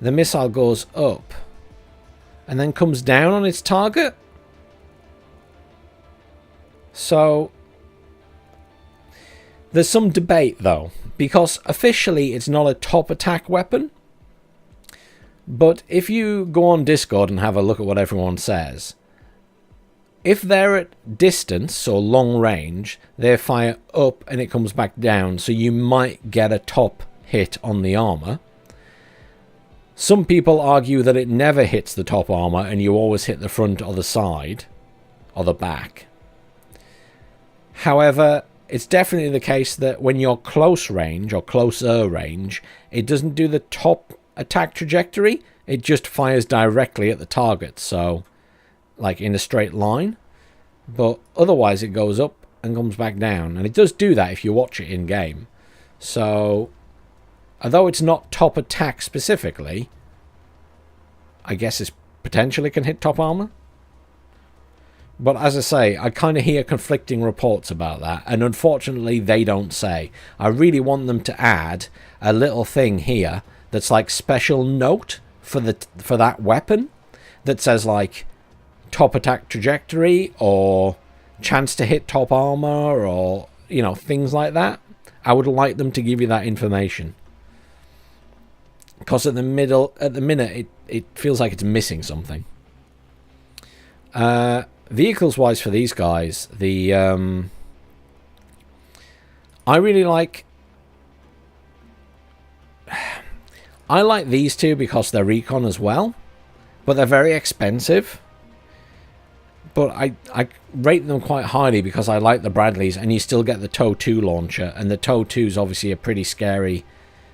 the missile goes up and then comes down on its target. So there's some debate though, because officially it's not a top attack weapon. But if you go on Discord and have a look at what everyone says, if they're at distance or long range, they fire up and it comes back down, so you might get a top hit on the armor. Some people argue that it never hits the top armor and you always hit the front or the side or the back. However, it's definitely the case that when you're close range or closer range, it doesn't do the top attack trajectory. It just fires directly at the target, so like in a straight line. But otherwise it goes up and comes back down, and it does do that if you watch it in game. So although it's not top attack specifically, I guess it potentially can hit top armor. But as I say, I kind of hear conflicting reports about that, and unfortunately they don't say. I really want them to add a little thing here that's like special note for that weapon that says like top attack trajectory or chance to hit top armor, or you know, things like that. I would like them to give you that information, because at the minute it feels like it's missing something. Vehicles wise for these guys, the I really like these two because they're recon as well, but they're very expensive. But I rate them quite highly because I like the Bradleys, and you still get the TOW 2 launcher, and the TOW 2s obviously are pretty scary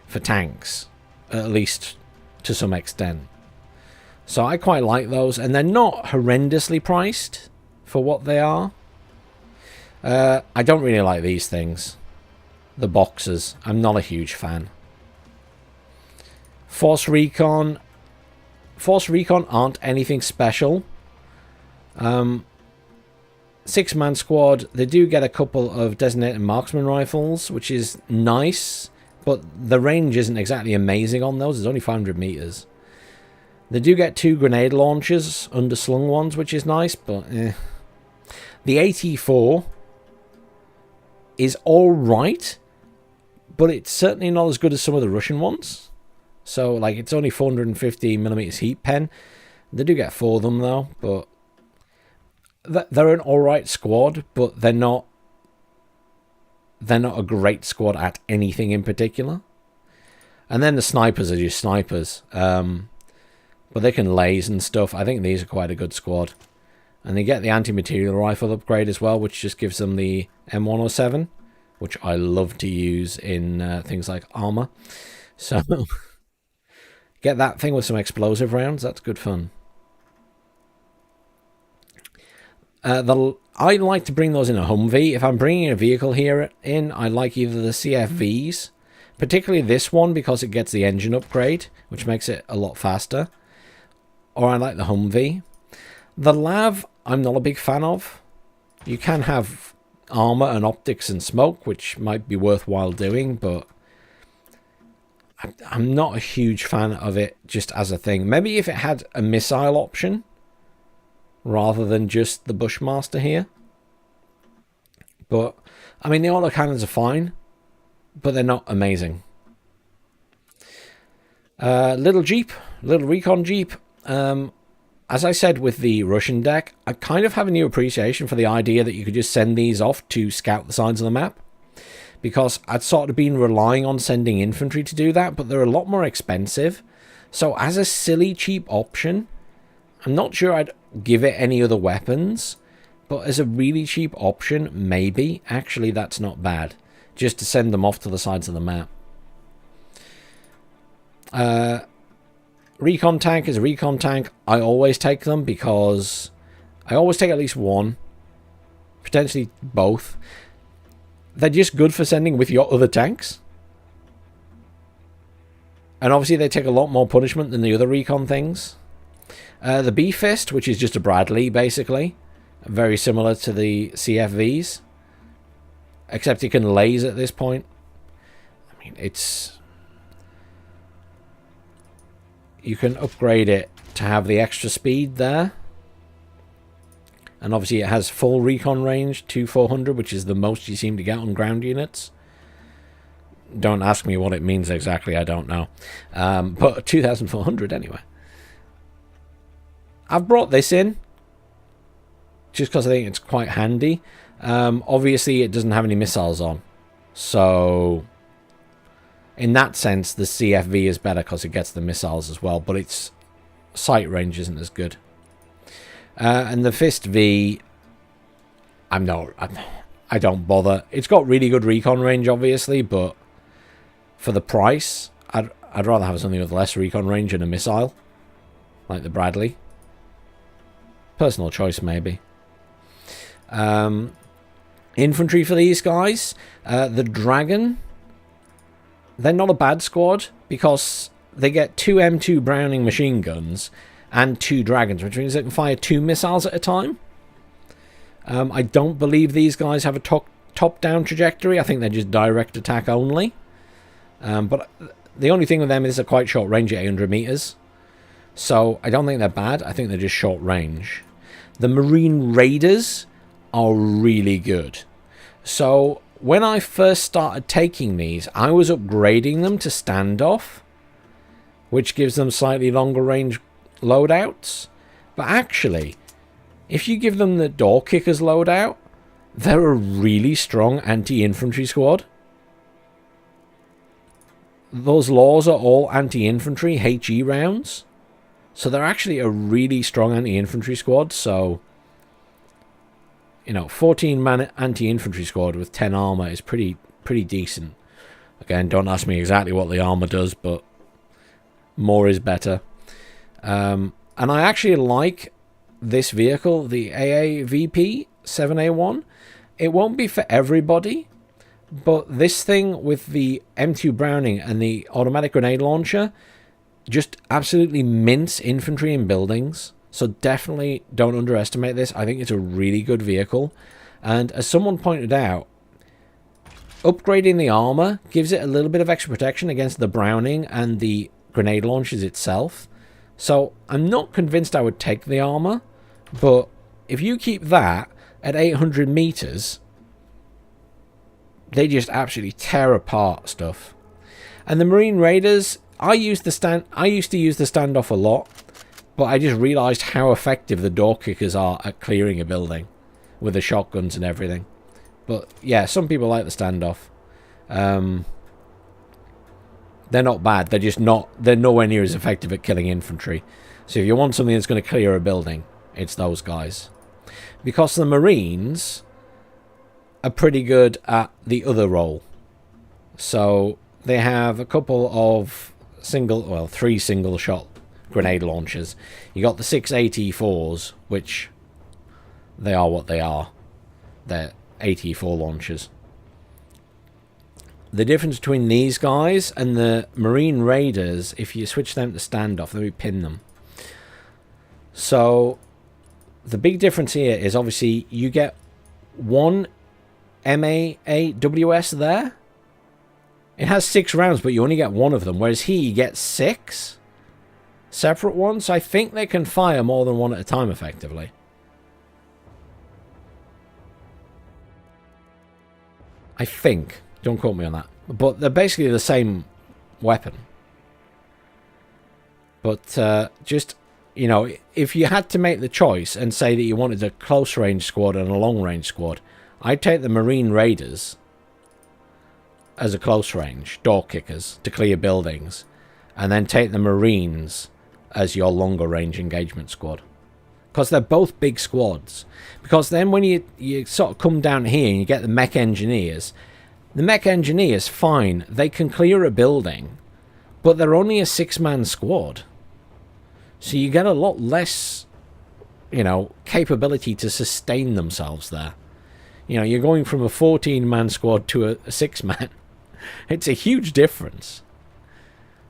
for tanks, at least to some extent. So I quite like those, and they're not horrendously priced for what they are. I don't really like these things. The boxers. I'm not a huge fan. Force Recon aren't anything special. 6-man squad, they do get a couple of designated marksman rifles, which is nice, but the range isn't exactly amazing on those. It's only 500 meters. They do get 2 grenade launchers, underslung ones, which is nice, but The AT4 is alright, but it's certainly not as good as some of the Russian ones. So, like, it's only 450mm heat pen. They do get 4 of them, though, but they're an alright squad, but they're not a great squad at anything in particular. And then the snipers are just snipers. But they can laze and stuff. I think these are quite a good squad. And they get the anti-material rifle upgrade as well, which just gives them the M107, which I love to use in things like armor. So, get that thing with some explosive rounds. That's good fun. I like to bring those in a Humvee. If I'm bringing a vehicle here in, I like either the CFVs, particularly this one because it gets the engine upgrade, which makes it a lot faster, or I like the Humvee. The LAV, I'm not a big fan of. You can have armor and optics and smoke, which might be worthwhile doing, but I'm not a huge fan of it just as a thing. Maybe if it had a missile option rather than just the Bushmaster here. But, I mean, the autocannons are fine, but they're not amazing. Little recon Jeep. As I said with the Russian deck, I kind of have a new appreciation for the idea that you could just send these off to scout the sides of the map. Because I'd sort of been relying on sending infantry to do that, but they're a lot more expensive. So as a silly, cheap option, I'm not sure I'd give it any other weapons, but as a really cheap option, maybe. Actually, that's not bad. Just to send them off to the sides of the map. Recon tank is a recon tank. I always take them because I always take at least one. Potentially both. They're just good for sending with your other tanks. And obviously they take a lot more punishment than the other recon things. The B-Fist, which is just a Bradley, basically. Very similar to the CFVs. Except it can laze at this point. fine. It's... You can upgrade it to have the extra speed there. And obviously it has full recon range to 400, which is the most you seem to get on ground units. Don't ask me what it means exactly, I don't know. But 2,400 anyway. I've brought this in just because I think it's quite handy. Obviously it doesn't have any missiles on. So in that sense, the CFV is better because it gets the missiles as well. But its sight range isn't as good. And the Fist V, I don't bother. It's got really good recon range, obviously, but for the price, I'd rather have something with less recon range and a missile, like the Bradley. Personal choice, maybe. Infantry for these guys, the Dragon. They're not a bad squad because they get 2 M2 Browning machine guns and 2 Dragons, which means they can fire 2 missiles at a time. I don't believe these guys have a top-down trajectory. I think they're just direct attack only. But the only thing with them is they're quite short range at 800 meters. So I don't think they're bad. I think they're just short range. The Marine Raiders are really good. So when I first started taking these, I was upgrading them to standoff, which gives them slightly longer range loadouts. But actually, if you give them the door kickers loadout, they're a really strong anti-infantry squad. Those laws are all anti-infantry HE rounds. So they're actually a really strong anti-infantry squad. So, 14-man anti-infantry squad with 10 armor is pretty decent. Again, don't ask me exactly what the armor does, but more is better. And I actually like this vehicle, the AAVP 7A1. It won't be for everybody, but this thing with the M2 Browning and the automatic grenade launcher just absolutely mince infantry in buildings. So definitely don't underestimate this. I think it's a really good vehicle. And as someone pointed out, upgrading the armor gives it a little bit of extra protection against the Browning and the grenade launchers itself. So I'm not convinced I would take the armor, but if you keep that at 800 meters, they just absolutely tear apart stuff. And the Marine Raiders, I used to use the standoff a lot, but I just realized how effective the door kickers are at clearing a building with the shotguns and everything. But yeah, some people like the standoff. They're not bad. They're nowhere near as effective at killing infantry. So if you want something that's going to clear a building, it's those guys. Because the Marines are pretty good at the other role. So they have a couple of 3 single shot grenade launchers. You got the 6 AT4s, which they are what they are. They're AT4 launchers. The difference between these guys and the Marine Raiders, if you switch them to standoff, let me pin them. So the big difference here is obviously you get 1 MAAWS there. It has 6 rounds, but you only get 1 of them, whereas here you get 6 separate ones. So I think they can fire more than 1 at a time effectively. I think. Don't quote me on that. But they're basically the same weapon. But just, if you had to make the choice and say that you wanted a close range squad and a long range squad, I'd take the Marine Raiders as a close range, door kickers to clear buildings, and then take the Marines as your longer range engagement squad. Because they're both big squads. Because then when you sort of come down here and you get the mech engineers, the mech engineers, fine, they can clear a building, but they're only a 6-man squad. So you get a lot less, capability to sustain themselves there. You're going from a 14-man squad to a 6-man. It's a huge difference.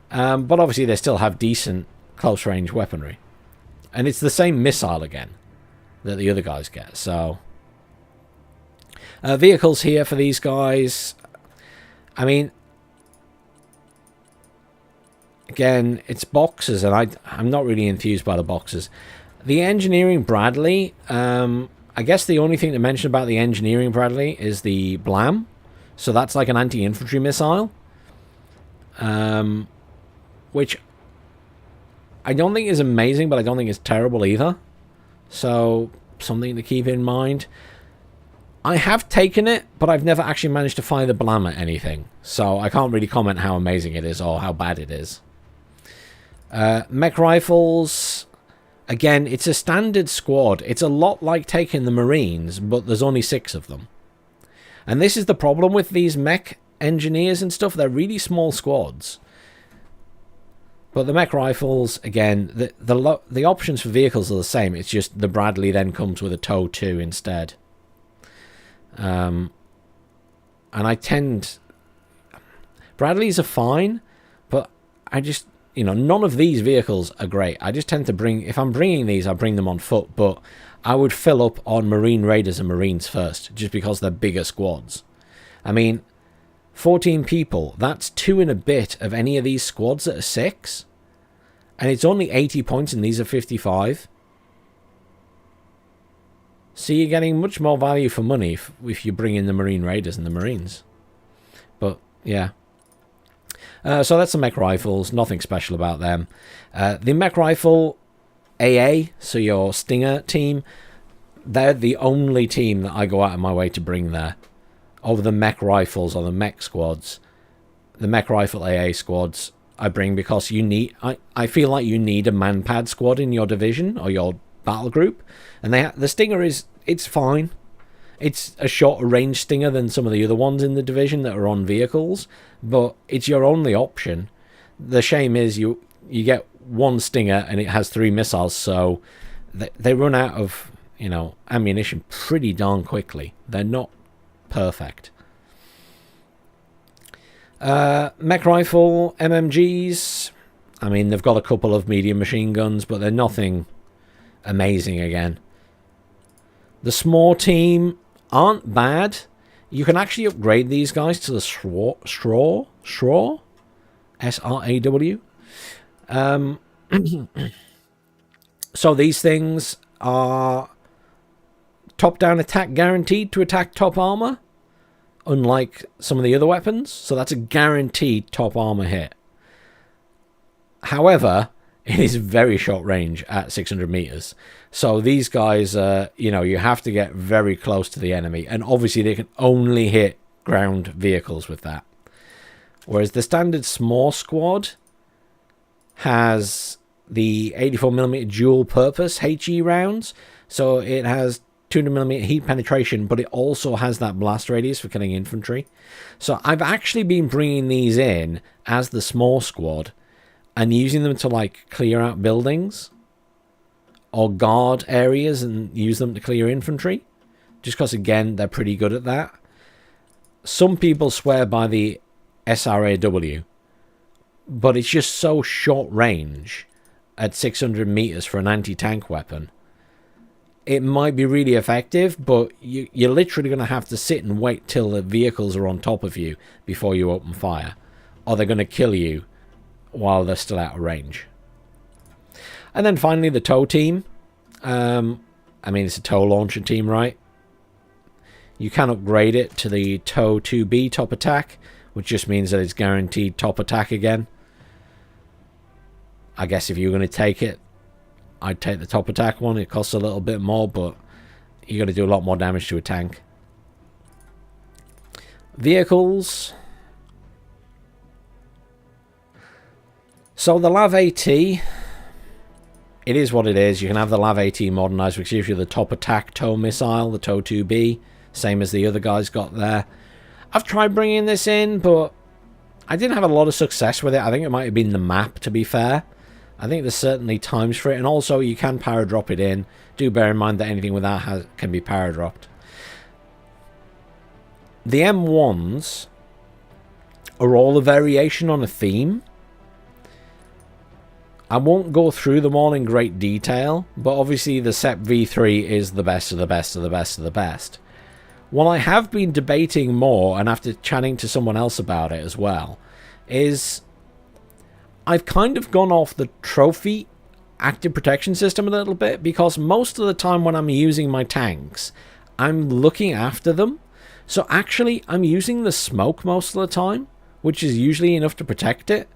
But obviously they still have decent close-range weaponry. And it's the same missile again that the other guys get. So vehicles here for these guys. I mean, again, it's boxes, and I'm not really enthused by the boxes. The engineering Bradley, I guess the only thing to mention about the engineering Bradley is the Blam. So that's like an anti-infantry missile. Which I don't think is amazing, but I don't think it's terrible either. So, something to keep in mind. I have taken it, but I've never actually managed to fire the Blam at anything. So, I can't really comment how amazing it is or how bad it is. Mech rifles. Again, it's a standard squad. It's a lot like taking the Marines, but there's only 6 of them. And this is the problem with these mech engineers and stuff. They're really small squads. But the mech rifles, again, the options for vehicles are the same. It's just the Bradley then comes with a TOW 2 instead. And I tend... Bradleys are fine, but I just... You know, none of these vehicles are great. I just tend to bring... If I'm bringing these, I bring them on foot. But I would fill up on Marine Raiders and Marines first, just because they're bigger squads. I mean... 14 people, that's 2 and a bit of any of these squads that are 6. And it's only 80 points and these are 55. So you're getting much more value for money if you bring in the Marine Raiders and the Marines. But, yeah. So that's the mech rifles, nothing special about them. The mech rifle AA, so your Stinger team, they're the only team that I go out of my way to bring there. Over the mech rifles or the mech squads, the mech rifle AA squads I bring because you need. I feel like you need a manpad squad in your division or your battle group, and the Stinger it's fine. It's a shorter range Stinger than some of the other ones in the division that are on vehicles, but it's your only option. The shame is you get one Stinger and it has 3 missiles, so they run out of ammunition pretty darn quickly. They're not perfect. Mech rifle, MMGs. I mean, they've got a couple of medium machine guns, but they're nothing amazing again. The small team aren't bad. You can actually upgrade these guys to the Straw? S-R-A-W. So these things are top-down attack guaranteed to attack top armor, unlike some of the other weapons. So that's a guaranteed top armor hit. However, it is very short range at 600 meters. So these guys, you have to get very close to the enemy. And obviously they can only hit ground vehicles with that. Whereas the standard small squad has the 84mm dual purpose HE rounds. So it has 200mm heat penetration, but it also has that blast radius for killing infantry. So I've actually been bringing these in as the small squad and using them to like clear out buildings or guard areas and use them to clear infantry, just because again they're pretty good at that. Some people swear by the SRAW, but it's just so short range at 600 meters for an anti-tank weapon. It might be really effective, but you're literally going to have to sit and wait till the vehicles are on top of you before you open fire, or they're going to kill you while they're still out of range. And then finally the TOW team. I mean, it's a TOW launcher team, right? You can upgrade it to the TOW 2B top attack, which just means that it's guaranteed top attack again. I guess if you're going to take it, I'd take the top attack one. It costs a little bit more, but you're going to do a lot more damage to a tank. Vehicles. So the LAV AT, it is what it is. You can have the LAV AT modernized, which gives you the top attack TOW missile, the TOW 2B, same as the other guys got there. I've tried bringing this in, but I didn't have a lot of success with it. I think it might have been the map, to be fair. I think there's certainly times for it, and also you can power drop it in. Do bear in mind that anything with that can be power dropped. The M1s are all a variation on a theme. I won't go through them all in great detail, but obviously the SEP V3 is the best of the best of the best of the best. What I have been debating more, and after chatting to someone else about it as well, is I've kind of gone off the trophy active protection system a little bit, because most of the time when I'm using my tanks, I'm looking after them. So actually, I'm using the smoke most of the time, which is usually enough to protect it.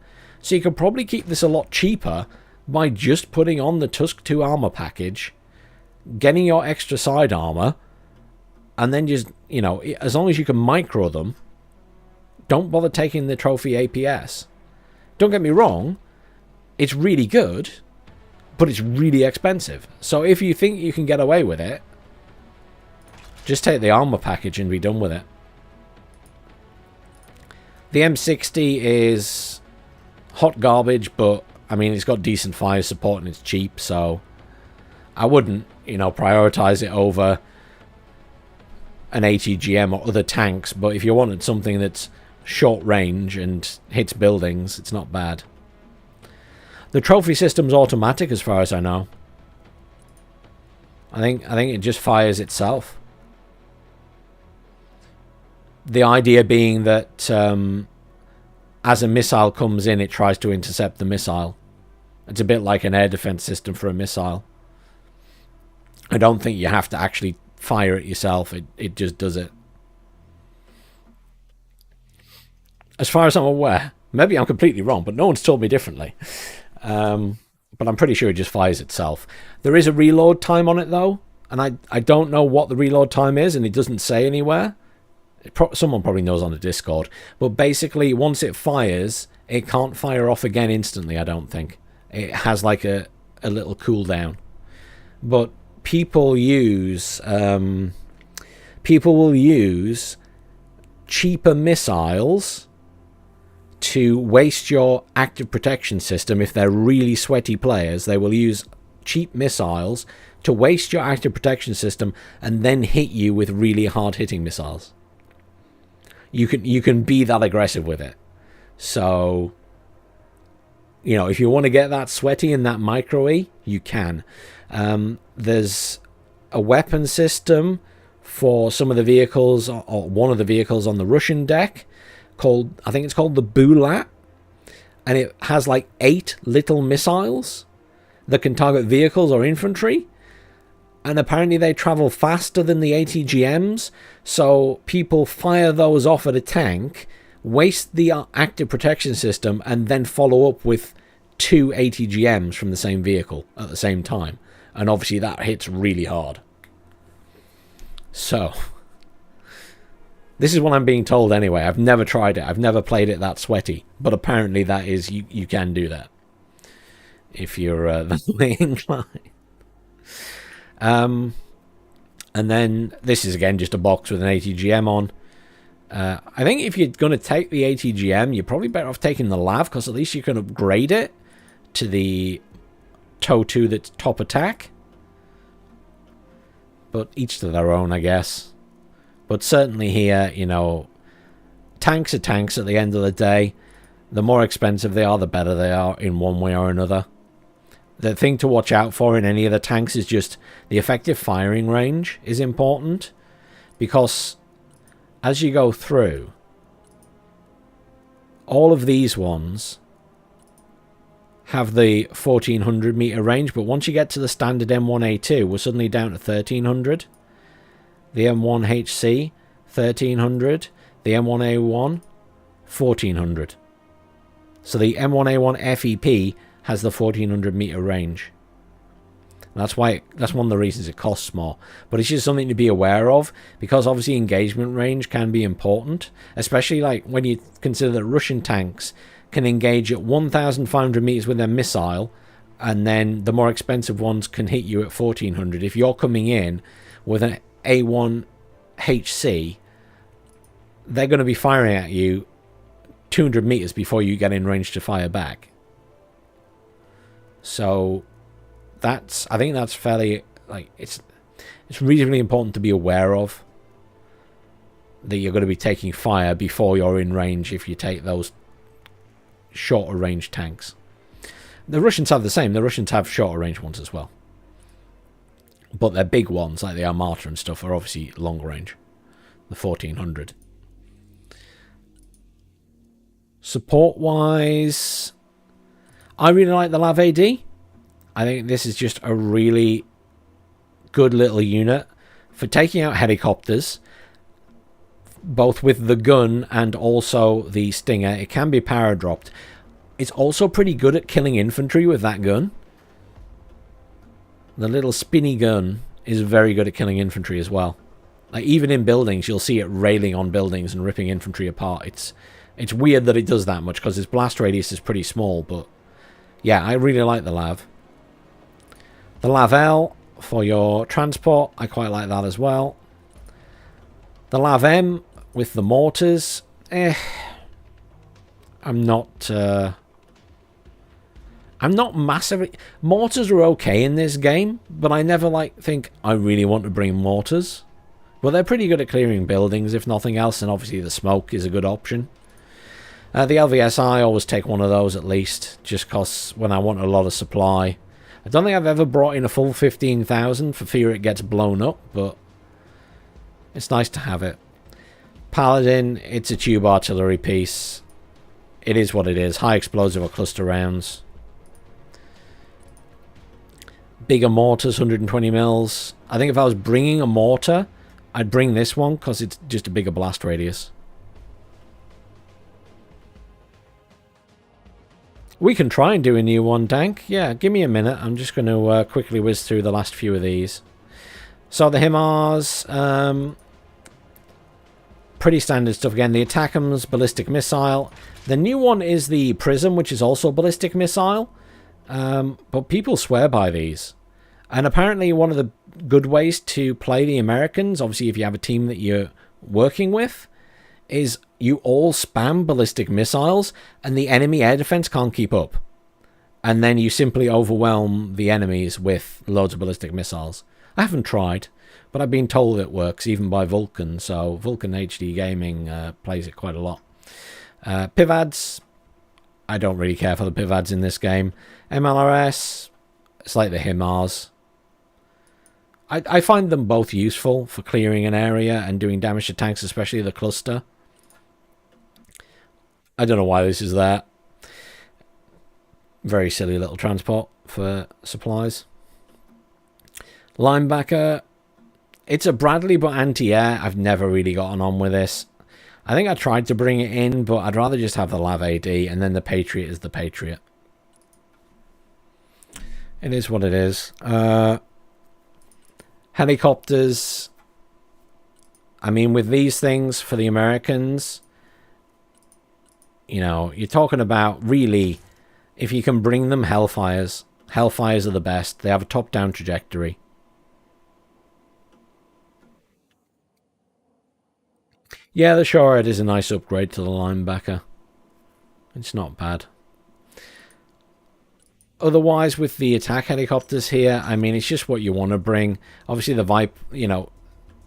So you could probably keep this a lot cheaper by just putting on the Tusk 2 armor package, getting your extra side armor, and then just, you know, as long as you can micro them, don't bother taking the trophy APS. Don't get me wrong, it's really good, but it's really expensive. So if you think you can get away with it, just take the armor package and be done with it. The M60 is hot garbage, but I mean, it's got decent fire support and it's cheap, so I wouldn't, you know, prioritize it over an ATGM or other tanks. But if you wanted something that's short range and hits buildings, it's not bad. The trophy system's automatic as far as I know. I think it just fires itself. The idea being that as a missile comes in, it tries to intercept the missile. It's a bit like an air defense system for a missile. I don't think you have to actually fire it yourself. It just does it. As far as I'm aware, maybe I'm completely wrong, but no one's told me differently. But I'm pretty sure it just fires itself. There is a reload time on it, though, and I don't know what the reload time is, and it doesn't say anywhere. Someone probably knows on the Discord. But basically, once it fires, it can't fire off again instantly, I don't think. It has like a little cooldown. But people will use cheaper missiles to waste your active protection system. If they're really sweaty players, they will use cheap missiles to waste your active protection system and then hit you with really hard-hitting missiles. You can be that aggressive with it. So, you know, if you want to get that sweaty and that micro-y, you can. There's a weapon system for some of the vehicles, or one of the vehicles on the Russian deck, I think it's called the Bulat, and it has like 8 little missiles that can target vehicles or infantry. And apparently they travel faster than the ATGMs, so people fire those off at a tank, waste the active protection system, and then follow up with 2 ATGMs from the same vehicle at the same time. And obviously that hits really hard. So, this is what I'm being told anyway. I've never tried it. I've never played it that sweaty. But apparently that is, you can do that. If you're that way inclined. And then this is again just a box with an ATGM on. I think if you're going to take the ATGM, you're probably better off taking the LAV, because at least you can upgrade it to the TOW 2 that's top attack. But each to their own, I guess. But certainly here, you know, tanks are tanks at the end of the day. The more expensive they are, the better they are in one way or another. The thing to watch out for in any of the tanks is just the effective firing range is important, because as you go through, all of these ones have the 1400 meter range, but once you get to the standard M1A2, we're suddenly down to 1300. The M1HC, 1300. The M1A1, 1400. So the M1A1 FEP has the 1400 meter range. That's why that's one of the reasons it costs more. But it's just something to be aware of, because obviously engagement range can be important, especially like when you consider that Russian tanks can engage at 1500 meters with their missile, and then the more expensive ones can hit you at 1400. If you're coming in with an A1HC, they're going to be firing at you 200 meters before you get in range to fire back. So I think that's fairly, like, it's reasonably important to be aware of, that you're going to be taking fire before you're in range if you take those shorter range tanks. The Russians have the same. The Russians have shorter range ones as well. But their big ones, like the Armata and stuff, are obviously longer range. The 1400. Support-wise, I really like the Lav AD. I think this is just a really good little unit for taking out helicopters, both with the gun and also the Stinger. It can be power dropped. It's also pretty good at killing infantry with that gun. The little spinny gun is very good at killing infantry as well. Like, even in buildings, you'll see it railing on buildings and ripping infantry apart. It's weird that it does that much because its blast radius is pretty small, but yeah, I really like the Lav. The Lav L for your transport, I quite like that as well. The Lav M with the mortars, I'm not massively... Mortars are okay in this game, but I never think I really want to bring mortars. Well, they're pretty good at clearing buildings, if nothing else, and obviously the smoke is a good option. The LVSI, I always take one of those at least, just because when I want a lot of supply. I don't think I've ever brought in a full 15,000 for fear it gets blown up, but it's nice to have it. Paladin, it's a tube artillery piece. It is what it is. High explosive or cluster rounds. Bigger mortars, 120 mils. I think if I was bringing a mortar, I'd bring this one because it's just a bigger blast radius. We can try and do a new one, Dank. Yeah, give me a minute. I'm just going to quickly whiz through the last few of these. So the HIMARS, pretty standard stuff again. The ATACMS, ballistic missile. The new one is the Prism, which is also ballistic missile. But people swear by these. And apparently one of the good ways to play the Americans, obviously if you have a team that you're working with, is you all spam ballistic missiles and the enemy air defense can't keep up. And then you simply overwhelm the enemies with loads of ballistic missiles. I haven't tried, but I've been told it works even by Vulcan, so Vulcan HD Gaming plays it quite a lot. PIVADs, I don't really care for the PIVADs in this game. MLRS, it's like the HIMARS. I find them both useful for clearing an area and doing damage to tanks, especially the cluster. I don't know why this is there. Very silly little transport for supplies. Linebacker. It's a Bradley but anti-air. I've never really gotten on with this. I think I tried to bring it in, but I'd rather just have the Lav AD, and then the Patriot is the Patriot. It is what it is. Helicopters. I mean, with these things for the Americans, you know, you're talking about really, if you can bring them Hellfires. Hellfires are the best. They have a top-down trajectory. Yeah, the Shorehead is a nice upgrade to the Linebacker. It's not bad. Otherwise, with the attack helicopters here, I mean, it's just what you want to bring. Obviously, the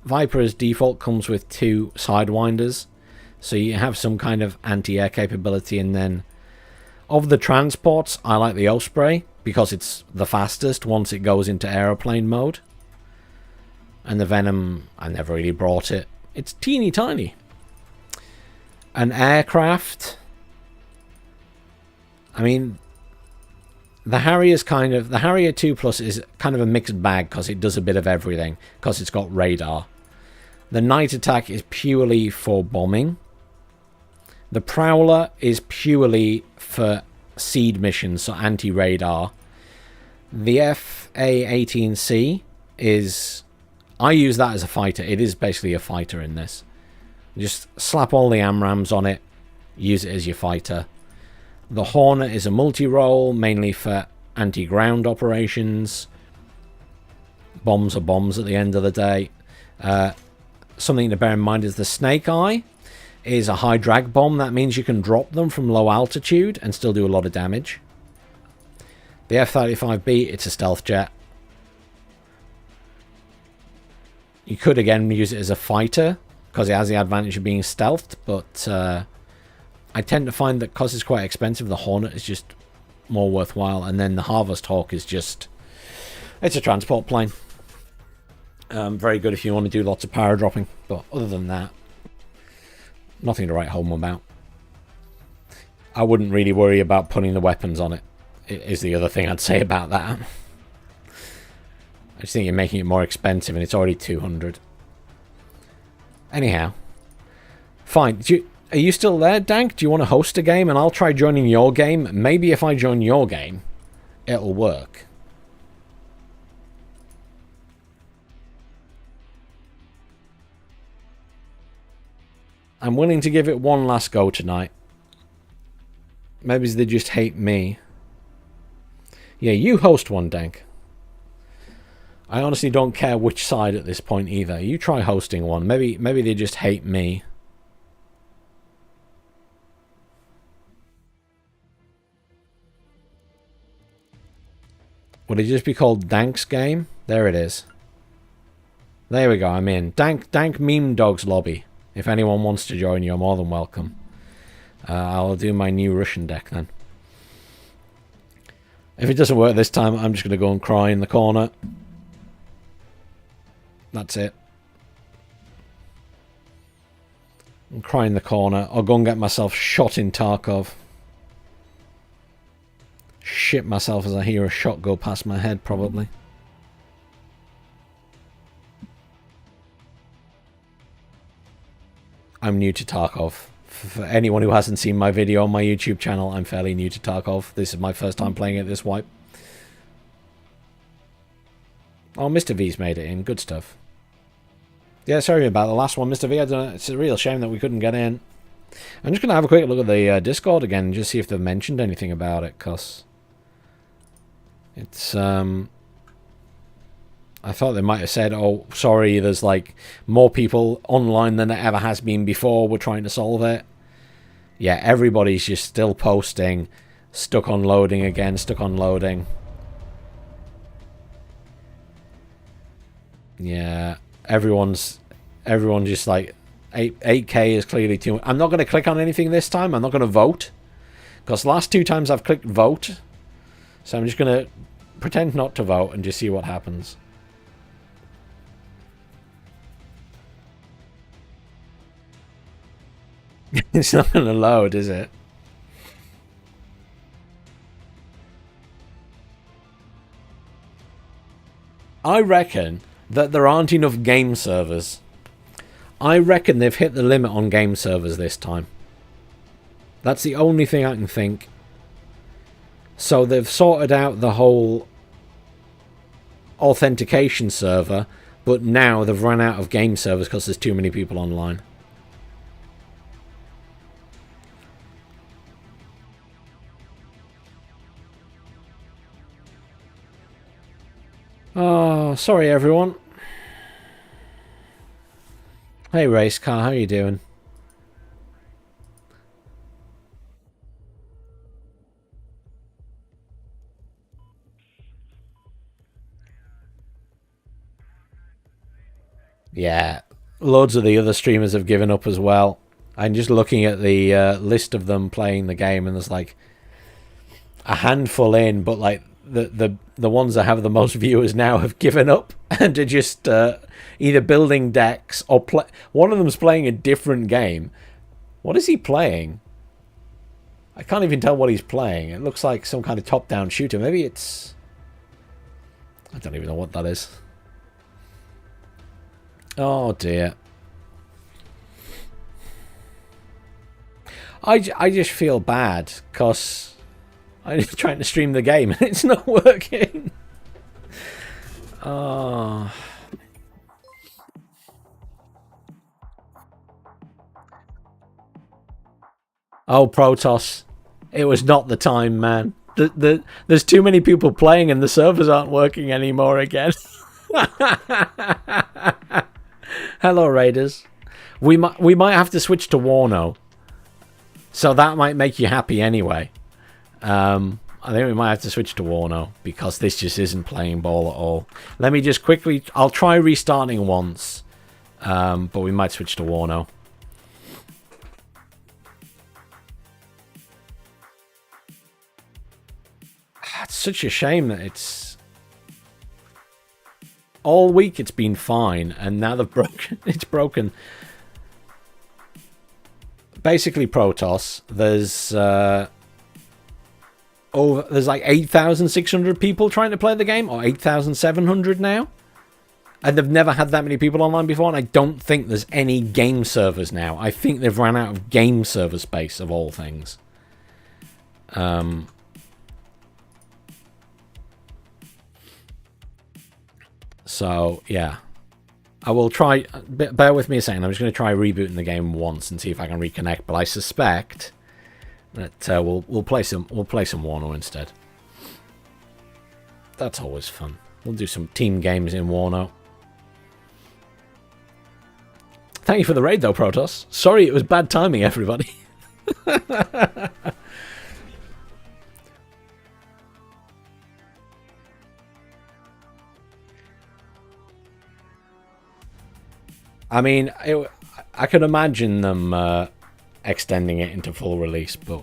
Viper as default comes with 2 Sidewinders. So you have some kind of anti-air capability, and then of the transports, I like the Osprey because it's the fastest once it goes into aeroplane mode. And the Venom, I never really brought it. It's teeny tiny. An aircraft, I mean, the Harrier 2 Plus is kind of a mixed bag because it does a bit of everything because it's got radar. The Night Attack is purely for bombing. The Prowler is purely for seed missions, so anti-radar. The FA-18C is... I use that as a fighter. It is basically a fighter in this. Just slap all the AMRAAMs on it, use it as your fighter. The Hornet is a multi-role, mainly for anti-ground operations. Bombs are bombs at the end of the day. Something to bear in mind is the Snake Eye is a high drag bomb. That means you can drop them from low altitude and still do a lot of damage. The F-35B, it's a stealth jet. You could again use it as a fighter because it has the advantage of being stealthed, but I tend to find that because it's quite expensive, the Hornet is just more worthwhile, and then the Harvest Hawk is just... it's a transport plane. Very good if you want to do lots of power dropping, but other than that, nothing to write home about. I wouldn't really worry about putting the weapons on it. is the other thing I'd say about that. I just think you're making it more expensive, and it's already 200. Anyhow. Fine. Are you still there, Dank? Do you want to host a game? And I'll try joining your game. Maybe if I join your game, it'll work. I'm willing to give it one last go tonight. Maybe they just hate me. Yeah, you host one, Dank. I honestly don't care which side at this point either. You try hosting one. Maybe they just hate me. Would it just be called Dank's game? There it is. There we go, I'm in. Dank Meme Dogs Lobby. If anyone wants to join, you're more than welcome. I'll do my new Russian deck then. If it doesn't work this time, I'm just going to go and cry in the corner. That's it. And cry in the corner. I'll go and get myself shot in Tarkov. Shit myself as I hear a shot go past my head, probably. I'm new to Tarkov. For anyone who hasn't seen my video on my YouTube channel, I'm fairly new to Tarkov. This is my first time playing it this wipe. Oh, Mr. V's made it in. Good stuff. Yeah, sorry about the last one, Mr. V. I don't know. It's a real shame that we couldn't get in. I'm just going to have a quick look at the Discord again and just see if they've mentioned anything about it, because it's... I thought they might have said, oh, sorry, there's like more people online than there ever has been before. We're trying to solve it. Yeah, everybody's just still posting. Stuck on loading again, stuck on loading. Yeah, everyone's just like 8K is clearly too much. I'm not going to click on anything this time. I'm not going to vote, because last 2 times I've clicked vote. So I'm just going to pretend not to vote and just see what happens. It's not going to load, is it? I reckon that there aren't enough game servers. I reckon they've hit the limit on game servers this time. That's the only thing I can think. So they've sorted out the whole authentication server, but now they've run out of game servers because there's too many people online. Oh, sorry everyone. Hey race car, how you doing? Yeah, loads of the other streamers have given up as well. I'm just looking at the list of them playing the game, and there's like a handful in, but like the ones that have the most viewers now have given up and are just either building decks or play. One of them's playing a different game. What is he playing? I can't even tell what he's playing. It looks like some kind of top-down shooter. Maybe it's... I don't even know what that is. Oh dear. I just feel bad because I'm just trying to stream the game and it's not working. Oh. Oh, Protoss. It was not the time, man. There's too many people playing and the servers aren't working anymore again. Hello, Raiders. We might have to switch to Warno. So that might make you happy anyway. I think we might have to switch to Warno because this just isn't playing ball at all. Let me just quickly... I'll try restarting once. But we might switch to Warno. It's such a shame that it's... All week it's been fine, and now they've broken... It's broken. Basically, Protoss, there's... there's like 8,600 people trying to play the game, or 8,700 now. And they've never had that many people online before, and I don't think there's any game servers now. I think they've run out of game server space, of all things. So, yeah. I will try... Bear with me a second. I'm just going to try rebooting the game once and see if I can reconnect. But I suspect that we'll play some Warno instead. That's always fun. We'll do some team games in Warno. Thank you for the raid, though, Protoss. Sorry it was bad timing, everybody. I mean, I could imagine them extending it into full release, but...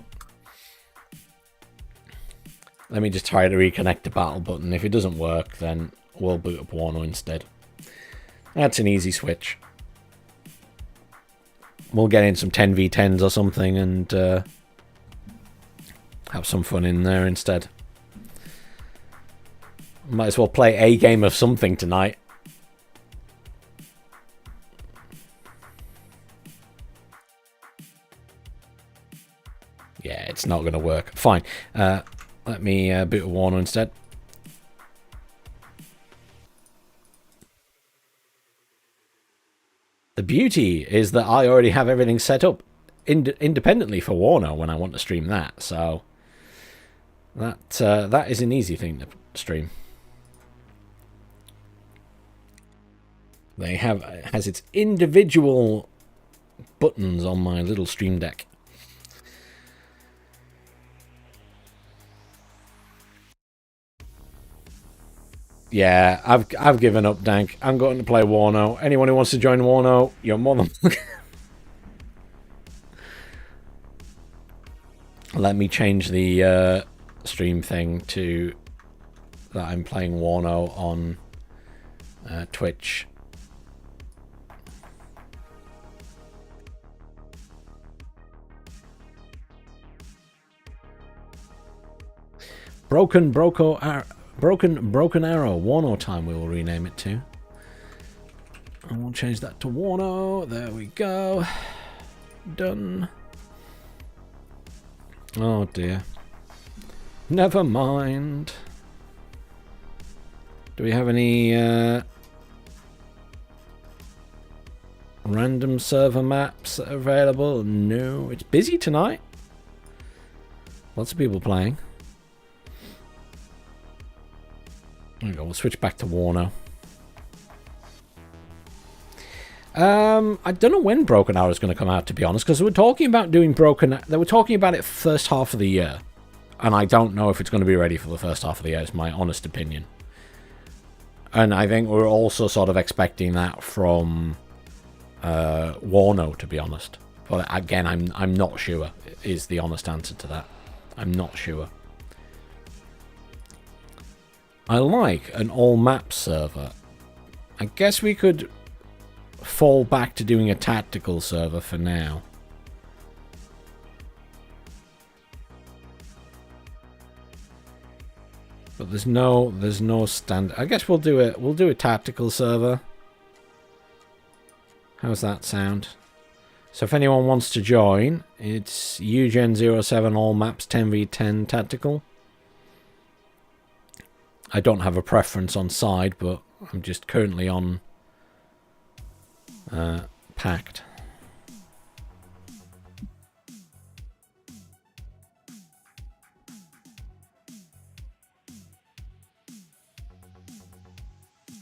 Let me just try to reconnect the battle button. If it doesn't work, then we'll boot up Warno instead. That's an easy switch. We'll get in some 10v10s or something and have some fun in there instead. Might as well play a game of something tonight. Yeah, it's not going to work. Fine. Let me boot a Warno instead. The beauty is that I already have everything set up independently for Warno when I want to stream that. So that is an easy thing to stream. It has its individual buttons on my little stream deck. Yeah, I've given up, Dank. I'm going to play Warno. Anyone who wants to join Warno, you're more than welcome. Let me change the stream thing to that I'm playing Warno on Twitch. Broken Arrow, Warno time we will rename it to. And we'll change that to Warno. There we go. Done. Oh dear. Never mind. Do we have any random server maps available? No. It's busy tonight. Lots of people playing. There we go, we'll switch back to Warno. I don't know when Broken Arrow is going to come out, to be honest, because they were talking about doing They were talking about it first half of the year, and I don't know if it's going to be ready for the first half of the year. It's my honest opinion. And I think we're also sort of expecting that from Warno, to be honest. But again, I'm not sure. Is the honest answer to that? I'm not sure. I like an all-map server. I guess we could fall back to doing a tactical server for now. But there's no stand. I guess we'll do a tactical server. How's that sound? So if anyone wants to join, it's UGen07 all maps 10v10 tactical. I don't have a preference on side, but I'm just currently on Pact.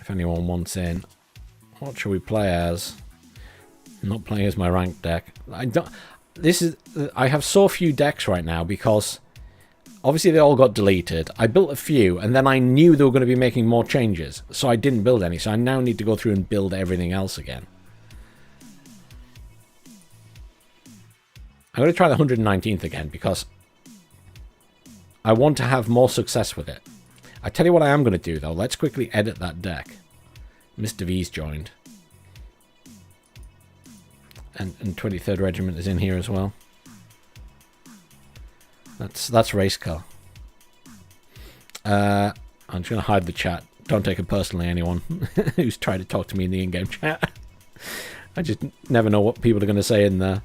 If anyone wants in, what should we play as? I'm not playing as my ranked deck. I have so few decks right now because obviously they all got deleted. I built a few, and then I knew they were going to be making more changes, so I didn't build any. So I now need to go through and build everything else again. I'm going to try the 119th again, because I want to have more success with it. I tell you what I am going to do, though. Let's quickly edit that deck. Mr. V's joined. And 23rd Regiment is in here as well. That's race car. I'm just going to hide the chat. Don't take it personally, anyone who's tried to talk to me in the in-game chat. I just never know what people are going to say in there.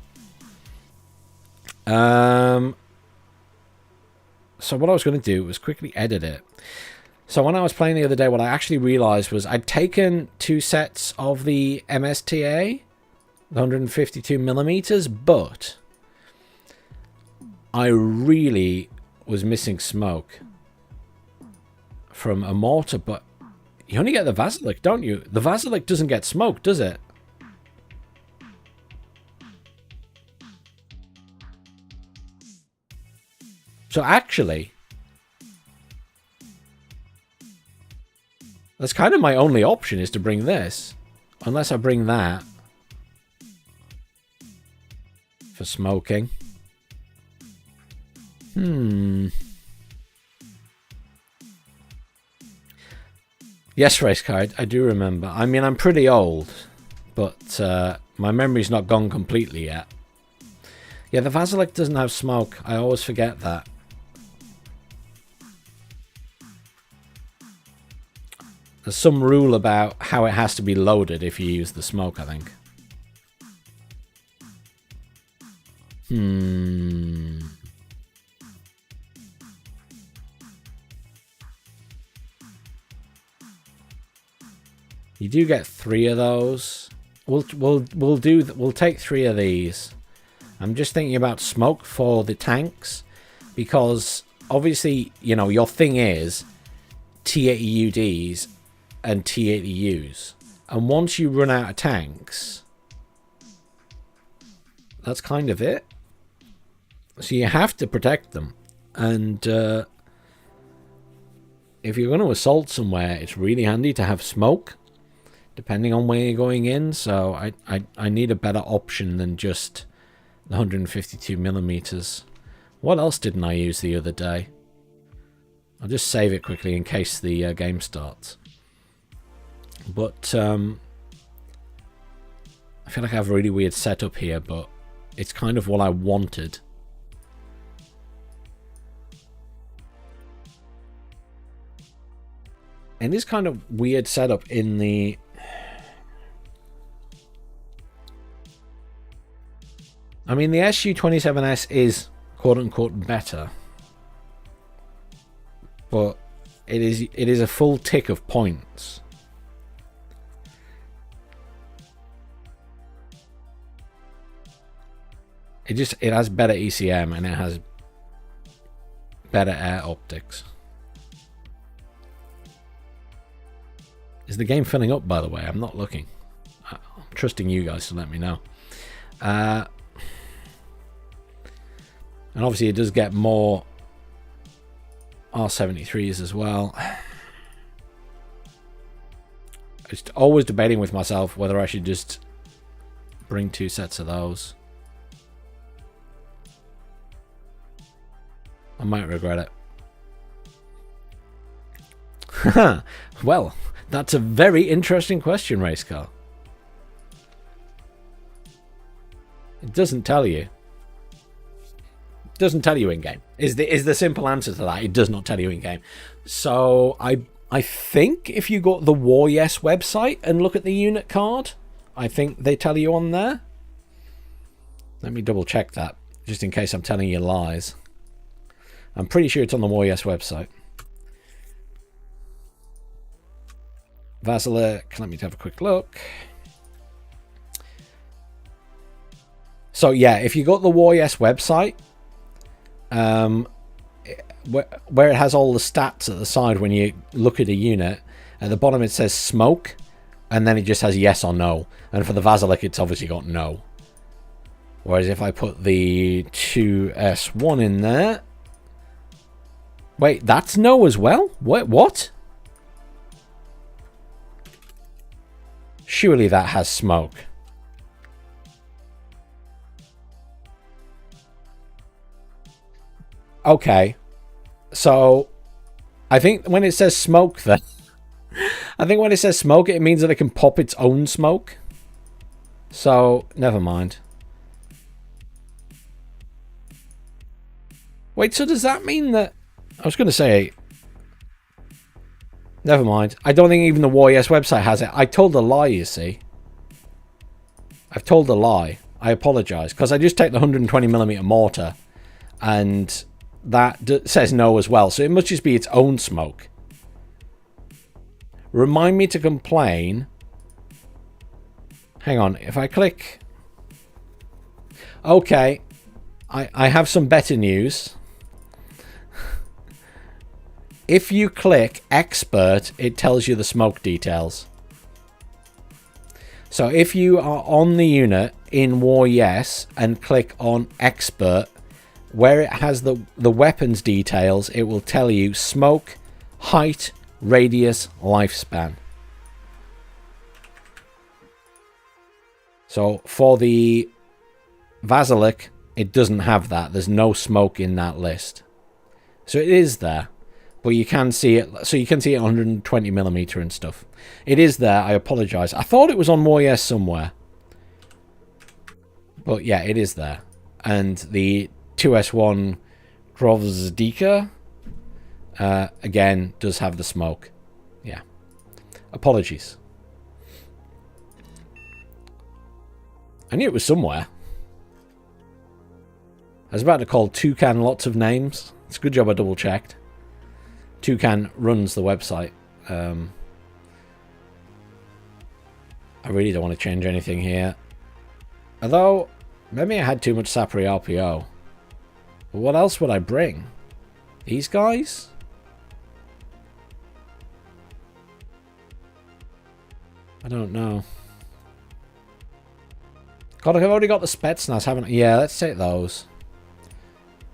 So what I was going to do was quickly edit it. So when I was playing the other day, what I actually realized was I'd taken 2 sets of the MSTA, the 152 millimeters, but I really was missing smoke from a mortar. But you only get the Vasilic, don't you? The Vasilic doesn't get smoke, does it? So actually, that's kind of my only option, is to bring this. Unless I bring that for smoking. Yes, race card, I do remember. I mean, I'm pretty old, but my memory's not gone completely yet. Yeah, the Vasilic doesn't have smoke. I always forget that. There's some rule about how it has to be loaded if you use the smoke, I think. You do get 3 of those. We'll take 3 of these. I'm just thinking about smoke for the tanks, because obviously, you know, your thing is T80UDs and T80Us, and once you run out of tanks, that's kind of it. So you have to protect them, and if you're going to assault somewhere, it's really handy to have smoke, depending on where you're going in. So I need a better option than just the 152 millimeters. What else didn't I use the other day? I'll just save it quickly in case the game starts. But I feel like I have a really weird setup here, but it's kind of what I wanted. And this kind of weird setup in the... I mean, the SU-27S is quote-unquote better, but it is a full tick of points. It has better ECM, and it has better air optics. Is the game filling up, by the way? I'm not looking. I'm trusting you guys to let me know. And obviously it does get more R73s as well. I'm just always debating with myself whether I should just bring 2 sets of those. I might regret it. Well, that's a very interesting question, Racecar. It doesn't tell you. It doesn't tell you in game. Is the simple answer to that? It does not tell you in game. So I think if you go to the War Yes website and look at the unit card, I think they tell you on there. Let me double check that, just in case I'm telling you lies. I'm pretty sure it's on the War Yes website. Vasilic, let me have a quick look. So yeah, if you go to the War Yes website, where it has all the stats at the side when you look at a unit, at the bottom it says smoke, and then it just has yes or no. And for the Vasilic, it's obviously got no. Whereas if I put the 2S1 in there... Wait, that's no as well? Wait, what? Surely that has smoke. Okay. So, I think when it says smoke then... I think when it says smoke, it means that it can pop its own smoke. So, never mind. Wait, so does that mean that... I was going to say... Never mind. I don't think even the WarYes website has it. I told a lie, you see. I've told a lie. I apologise. Because I just take the 120mm mortar. And that says no as well. So it must just be its own smoke. Remind me to complain. Hang on. If I click... Okay. I have some better news. If you click expert, it tells you the smoke details. So if you are on the unit in WarYes and click on expert, where it has the weapons details, it will tell you smoke, height, radius, lifespan. So for the Vasilic, it doesn't have that. There's no smoke in that list. So it is there. But you can see it, so you can see it 120mm and stuff. It is there, I apologise. I thought it was on WarYes somewhere. But yeah, it is there. And the 2S1 Grovzdika, again, does have the smoke. Yeah. Apologies. I knew it was somewhere. I was about to call Toucan lots of names. It's a good job I double checked. Toucan runs the website. I really don't want to change anything here. Although, maybe I had too much Sapri RPO. But what else would I bring? These guys? I don't know. God, I've already got the Spetsnaz, haven't I? Yeah, let's take those.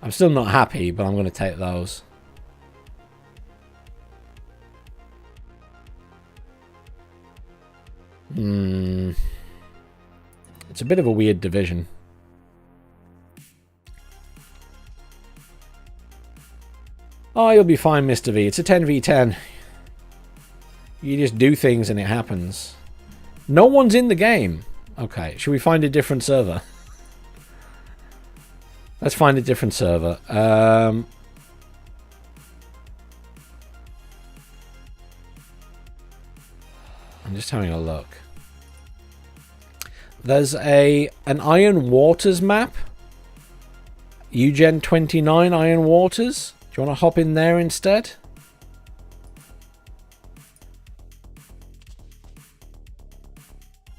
I'm still not happy, but I'm going to take those. It's a bit of a weird division. Oh, you'll be fine, Mr. V. It's a 10v10. You just do things and it happens. No one's in the game. Okay, should we find a different server? Let's find a different server. I'm just having a look. There's an Iron Waters map. Eugen 29 Iron Waters. Do you want to hop in there instead?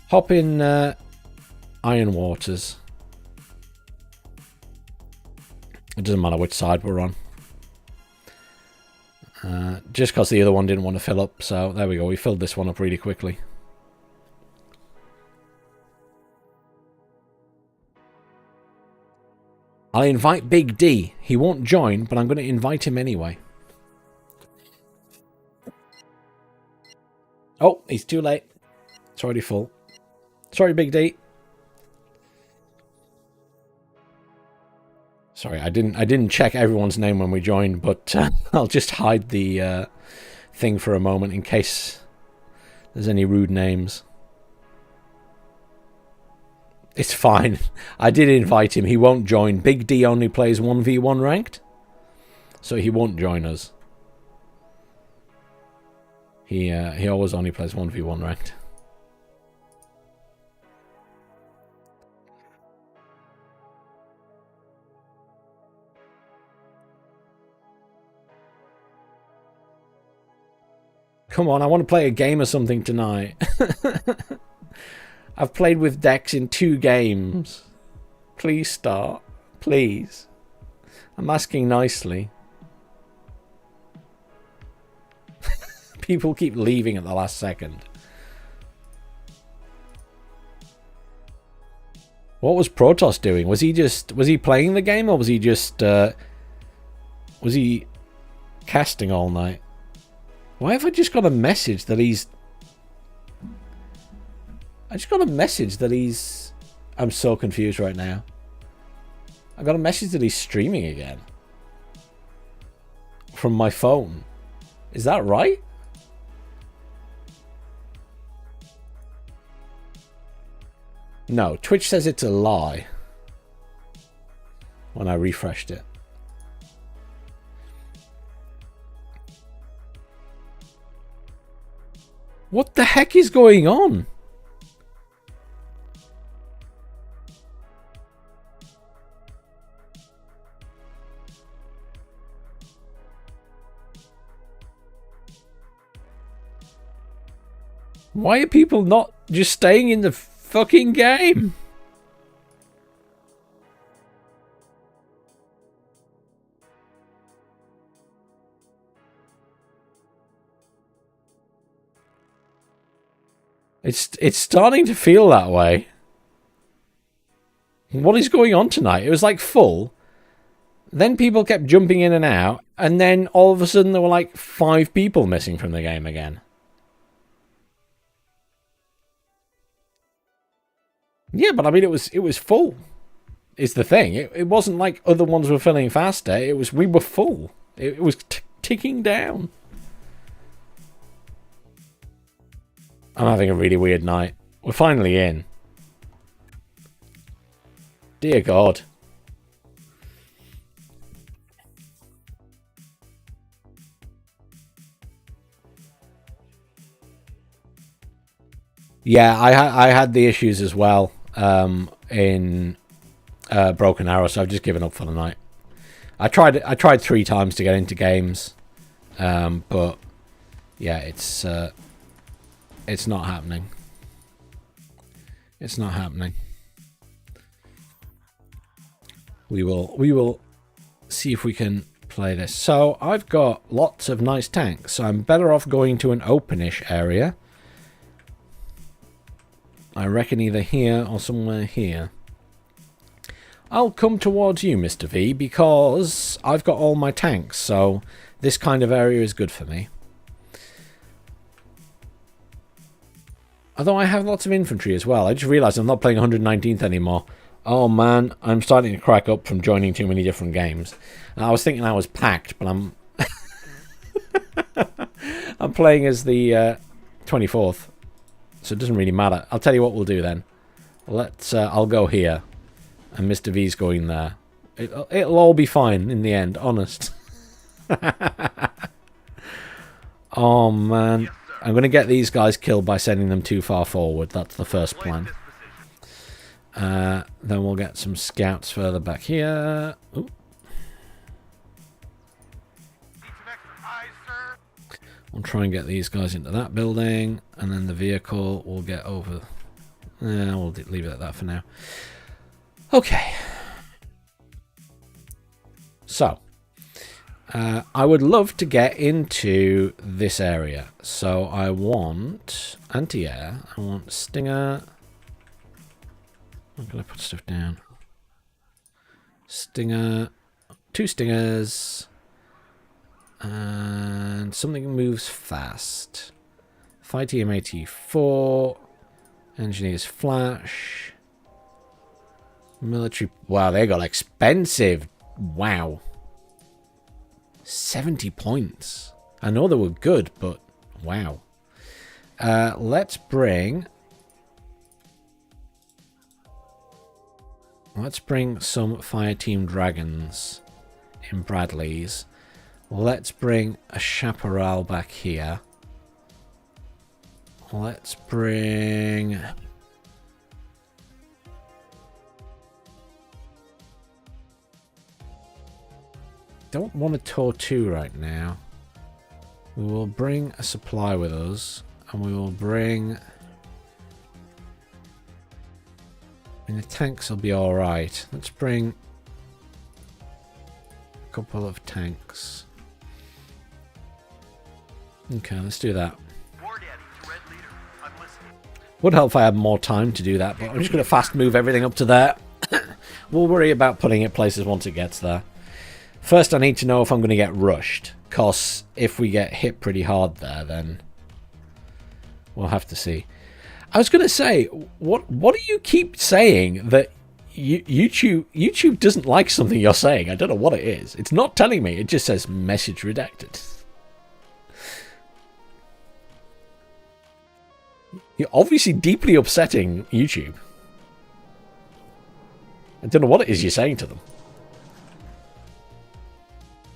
Hop in Iron Waters. It doesn't matter which side we're on. Just because the other one didn't want to fill up. So there we go. We filled this one up really quickly. I'll invite Big D. He won't join, but I'm going to invite him anyway. Oh, he's too late. It's already full. Sorry, Big D. Sorry, I didn't check everyone's name when we joined, but I'll just hide the thing for a moment in case there's any rude names. It's fine. I did invite him. He won't join. Big D only plays 1v1 ranked, so he won't join us. He always only plays 1v1 ranked. Come on, I want to play a game or something tonight. I've played with decks in 2 games. Please start. Please. I'm asking nicely. People keep leaving at the last second. What was Protoss doing? Was he playing the game, or was he just was he casting all night? Why have I just got a message that he's... I just got a message that he's... I'm so confused right now. I got a message that he's streaming again. From my phone. Is that right? No, Twitch says it's a lie. When I refreshed it. What the heck is going on? Why are people not just staying in the fucking game? It's starting to feel that way. What is going on tonight? It was like full. Then people kept jumping in and out. And then all of a sudden there were like 5 people missing from the game again. Yeah, but I mean, it was full. Is the thing. It wasn't like other ones were filling faster. It was we were full. It was ticking down. I'm having a really weird night. We're finally in. Dear God. Yeah, I had the issues as well in Broken Arrow, so I've just given up for the night. I tried 3 times to get into games, but yeah, it's not happening. It's not happening. We will see if we can play this. So I've got lots of nice tanks, so I'm better off going to an openish area. I reckon either here or somewhere here. I'll come towards you, Mr. V, because I've got all my tanks, so this kind of area is good for me. Although I have lots of infantry as well. I just realised I'm not playing 119th anymore. Oh man, I'm starting to crack up from joining too many different games. And I was thinking I was packed, but I'm... I'm playing as the 24th. So it doesn't really matter. I'll tell you what we'll do then. I'll go here. And Mr. V's going there. It'll all be fine in the end, honest. Oh man. I'm going to get these guys killed by sending them too far forward. That's the first plan. Then we'll get some scouts further back here. Ooh. We'll try and get these guys into that building, and then the vehicle will get over. We'll leave it at that for now. Okay. So, I would love to get into this area. So I want anti-air. I want Stinger. I'm going to put stuff down. Stinger. 2 Stingers. And something moves fast. Fight EM-84. Engineers Flash. Military. Wow, they got expensive. Wow. 70 points. I know they were good, but wow. Let's bring some Fireteam Dragons in Bradley's. Let's bring a Chaparral back here. Let's bring... Don't want a Tortu right now. We will bring a supply with us, and we will bring... I mean, the tanks will be alright. Let's bring a couple of tanks. Okay, let's do that. Would help if I had more time to do that, but I'm just going to fast move everything up to there. We'll worry about putting it places once it gets there. First, I need to know if I'm going to get rushed, because if we get hit pretty hard there, then we'll have to see. I was going to say, what do you keep saying that YouTube doesn't like something you're saying? I don't know what it is. It's not telling me. It just says message redacted. You're obviously deeply upsetting YouTube. I don't know what it is you're saying to them.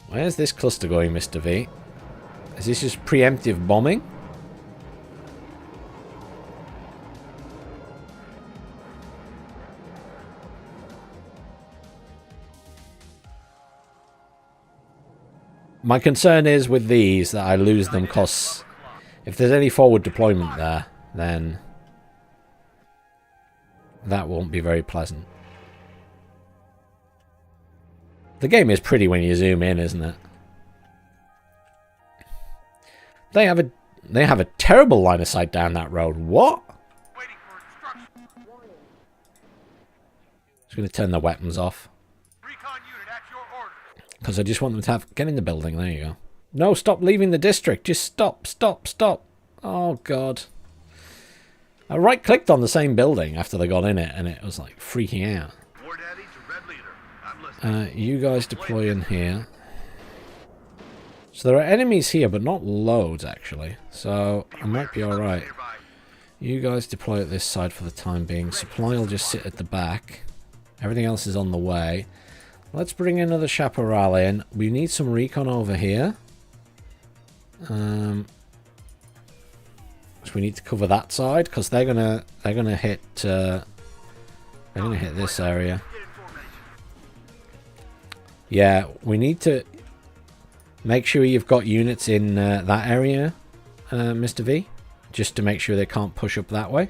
Where's this cluster going, Mr. V? Is this just preemptive bombing? My concern is with these that I lose them because if there's any forward deployment there, then that won't be very pleasant. The game is pretty when you zoom in, isn't it? They have a terrible line of sight down that road. What? Just going to turn the weapons off. Because I just want them to have... Get in the building. There you go. No, stop leaving the district. Just stop, stop, stop. Oh, God. I right-clicked on the same building after they got in it, and it was, like, freaking out. You guys deploy in here. So there are enemies here, but not loads, actually. So I might be alright. You guys deploy at this side for the time being. Supply will just sit at the back. Everything else is on the way. Let's bring another Chaparral in. We need some recon over here. So we need to cover that side because they're gonna hit this area. Yeah, we need to make sure you've got units in that area, Mr. V, just to make sure they can't push up that way.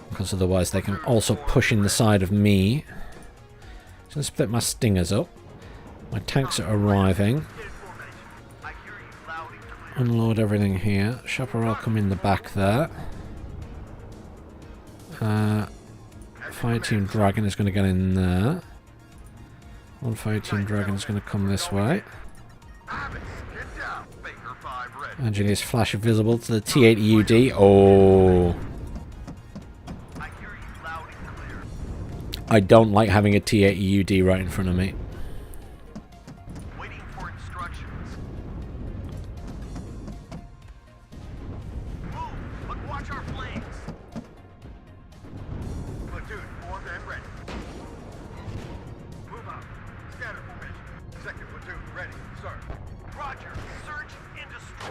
Because otherwise they can also push in the side of me. So let's split my stingers up. My tanks are arriving. Unload everything here. Chaparral come in the back there. Fire Team Dragon is going to get in there. One Fire Team Dragon is going to come this way. Engineer's flash visible to the T-80UD. Oh. I don't like having a T-80UD right in front of me.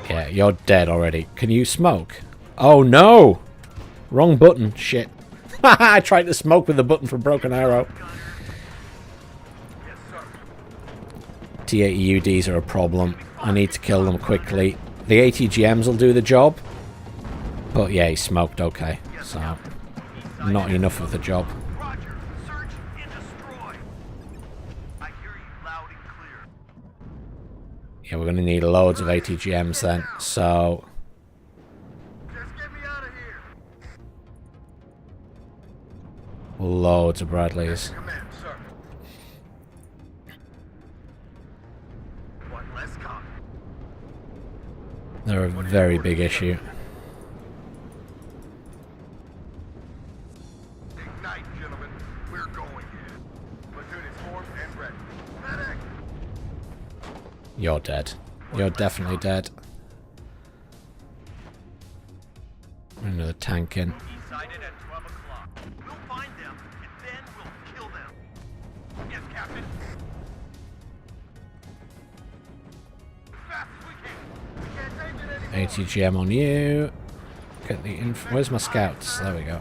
Yeah, you're dead already. Can you smoke? Oh no! Wrong button. Shit. I tried to smoke with the button for Broken Arrow. T-80UDs are a problem. I need to kill them quickly. The ATGMs will do the job. But yeah, he smoked okay. So, not enough of the job. Yeah, we're going to need loads of ATGMs then, so... Loads of Bradleys. They're a very big issue. Ignite, gentlemen. We're going in. Platoon is formed and ready. Medic! You're dead. You're definitely dead. Another tank in. Decided at 12 o'clock. We'll find them, and then we'll kill them. Yes, Captain. As fast as we can. We can't take it anymore. ATGM on you. Get the info. Where's my scouts? There we go.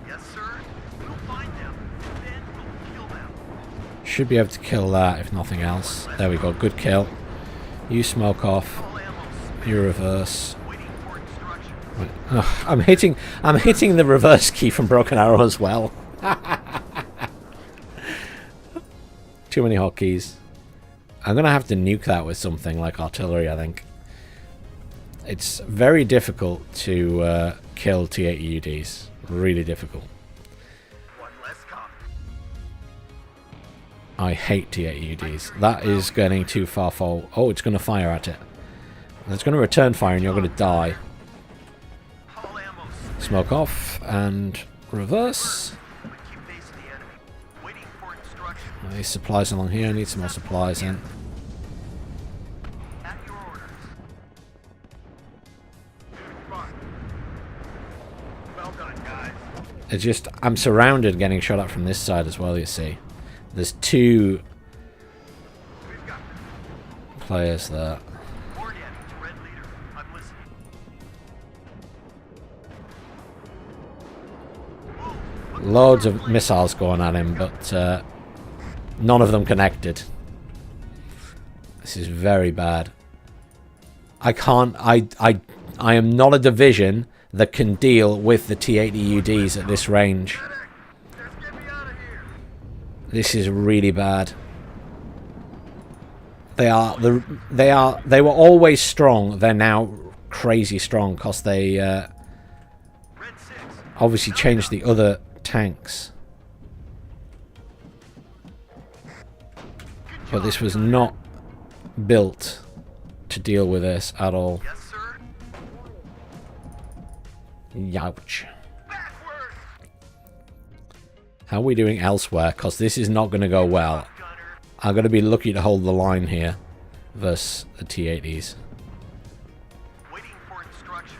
Yes, sir. We'll find them, and then we'll kill them. Should be able to kill that if nothing else. There we go. Good kill. You smoke off. You reverse. Right. Oh, I'm hitting the reverse key from Broken Arrow as well. Too many hotkeys. I'm gonna have to nuke that with something like artillery, I think. It's very difficult to kill T-80UDs. Really difficult. I hate T-80UDs. That is getting too far forward. Oh, it's going to fire at it. It's going to return fire and you're going to die. Smoke off and reverse. These supplies along here. I need some more supplies in. It's just, I'm surrounded getting shot at from this side as well, you see. There's two players there. Loads of missiles going at him, but none of them connected. This is very bad. I can't... I am not a division that can deal with the T-80UDs at this range. This is really bad. They were always strong. They're now crazy strong because they obviously changed the other tanks. But this was not built to deal with this at all. Youch. How are we doing elsewhere? Because this is not going to go well. I'm going to be lucky to hold the line here versus the T-80s. Waiting for instructions.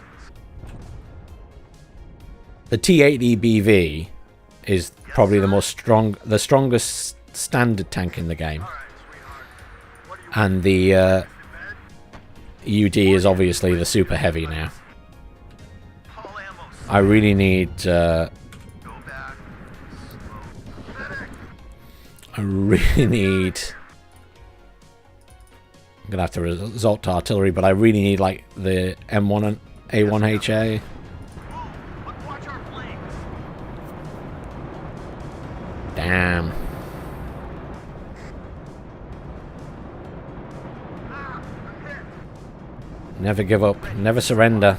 The T-80 BV is probably the strongest standard tank in the game. And the UD is obviously the super heavy now. I really need... I'm going to have to resort to artillery, but I really need, like, the M1 and A1HA. Damn. Never give up. Never surrender.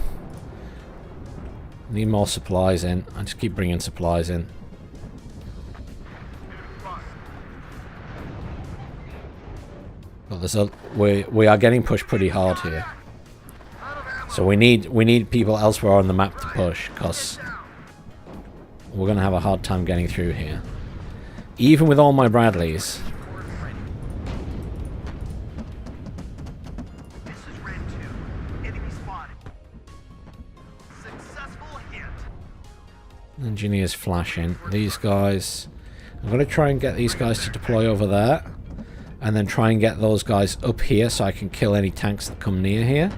Need more supplies in. I just keep bringing supplies in. But there's we are getting pushed pretty hard here. So we need people elsewhere on the map to push, because we're going to have a hard time getting through here. Even with all my Bradleys. Engineers flashing. These guys... I'm going to try and get these guys to deploy over there. And then try and get those guys up here so I can kill any tanks that come near here.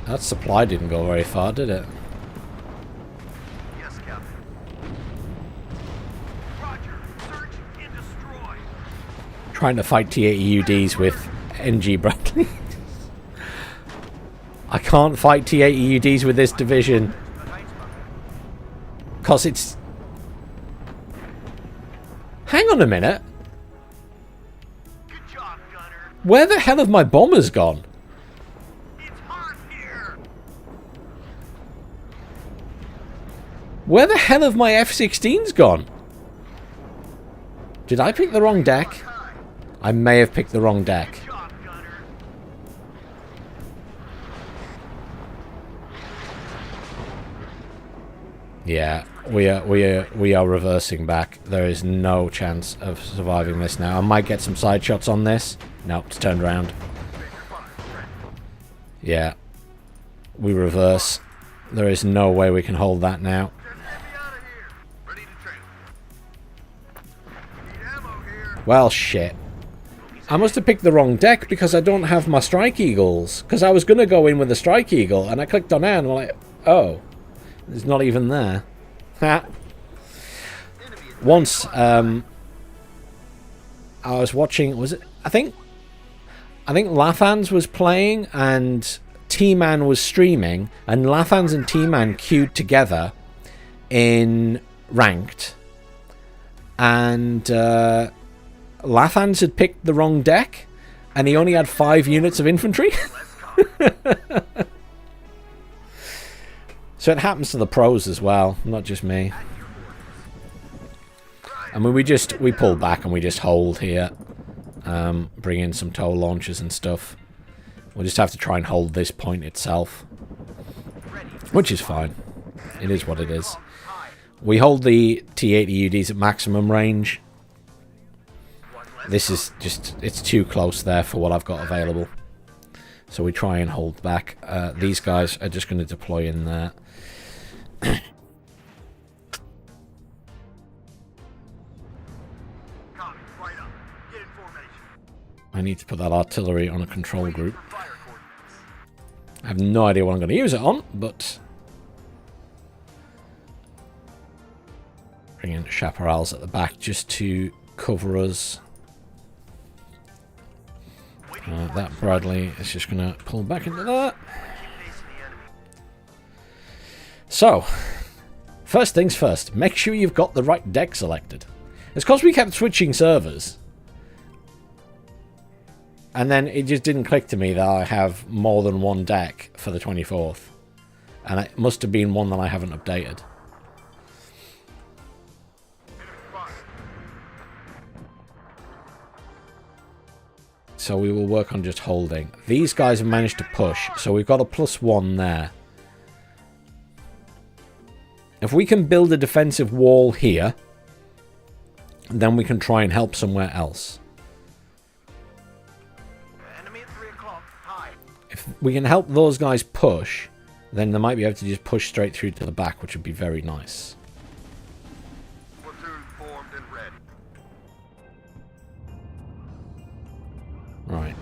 That supply didn't go very far, did it? Yes, Captain. Roger. Search and destroy. Trying to fight T-80UDs with NG Bradley. I can't fight T-80UDs with this division. Because it's... Hang on a minute. Good job, Gunner. Where the hell have my bombers gone? Where the hell have my F-16s gone? Did I pick the wrong deck? I may have picked the wrong deck. Yeah, we are reversing back. There is no chance of surviving this now. I might get some side shots on this. Nope, it's turned around. Yeah. We reverse. There is no way we can hold that now. Well, shit. I must have picked the wrong deck because I don't have my Strike Eagles. Because I was going to go in with the Strike Eagle and I clicked on it and I'm like, oh. It's not even there. Ha. Once, I was watching, was it, I think Lafans was playing and T-Man was streaming, and Lafans and T-Man queued together in Ranked, and Lafans had picked the wrong deck and he only had 5 units of infantry. So it happens to the pros as well, not just me. I mean, we pull back and we just hold here. Bring in some tow launchers and stuff. We'll just have to try and hold this point itself. Which is fine. It is what it is. We hold the T-80UDs at maximum range. this is just, it's too close there for what I've got available. So we try and hold back. These guys are just going to deploy in there. I need to put that artillery on a control group. I have no idea what I'm going to use it on, but... bring in chaparrals at the back just to cover us. That Bradley is just going to pull back into that. So, first things first, make sure you've got the right deck selected. It's because we kept switching servers. And then it just didn't click to me that I have more than one deck for the 24th. And it must have been one that I haven't updated. So we will work on just holding. These guys have managed to push, so we've got a +1 there. If we can build a defensive wall here, then we can try and help somewhere else. Enemy at 3 o'clock. High. If we can help those guys push, then they might be able to just push straight through to the back, which would be very nice. Platoon formed and ready. Right.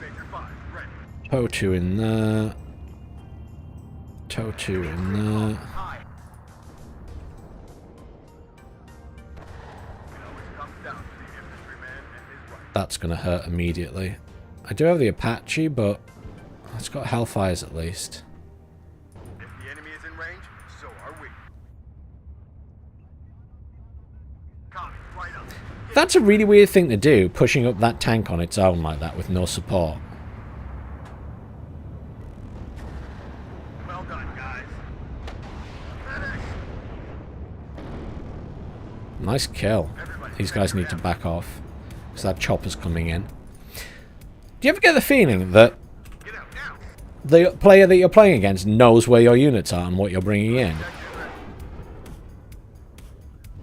Major 5 ready. Toe 2 in there. Toe 2 in there. High. It always comes down to the infantryman and his right. That's going to hurt immediately. I do have the Apache, but it's got Hellfires at least. If the enemy is in range, so are we. Copy, right up. That's a really weird thing to do, pushing up that tank on its own like that with no support. Well done, guys. Finish. Nice kill. These guys need to back off, because that chopper's coming in. Do you ever get the feeling that Get out now. the player that you're playing against knows where your units are and what you're bringing in?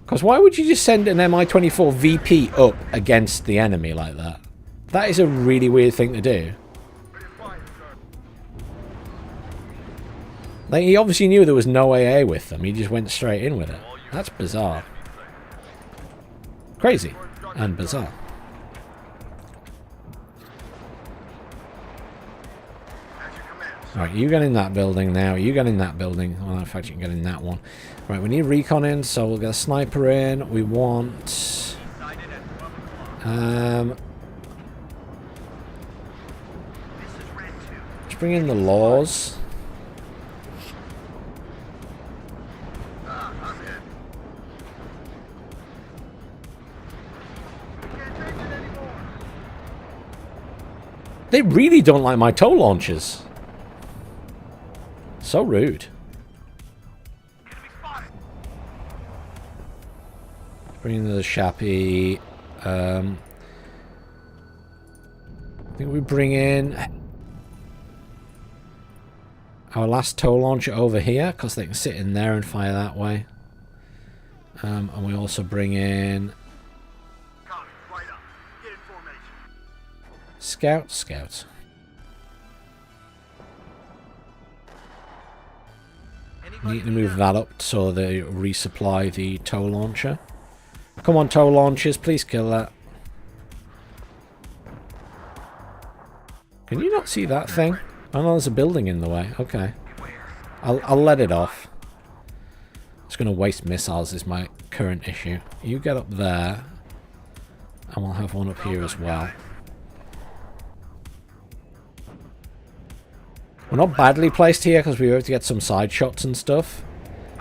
Because why would you just send an Mi-24 VP up against the enemy like that? That is a really weird thing to do. Like, he obviously knew there was no AA with them. He just went straight in with it. That's bizarre. Crazy. And bizarre. Alright, you get in that building now. You get in that building. Well, in fact, you can get in that one. Right, we need recon in, so we'll get a sniper in. We want... let's bring in the laws. They really don't like my tow launchers. So rude. Bring in the Shappy. I think we bring in our last tow launcher over here, because they can sit in there and fire that way. And we also bring in Scouts. Need to move that up so they resupply the tow launcher. Come on, tow launchers, please kill that. Can you not see that thing? Oh no, there's a building in the way. Okay. I'll let it off. It's going to waste missiles is my current issue. You get up there. And we'll have one up here as well. We're not badly placed here because we have to get some side shots and stuff.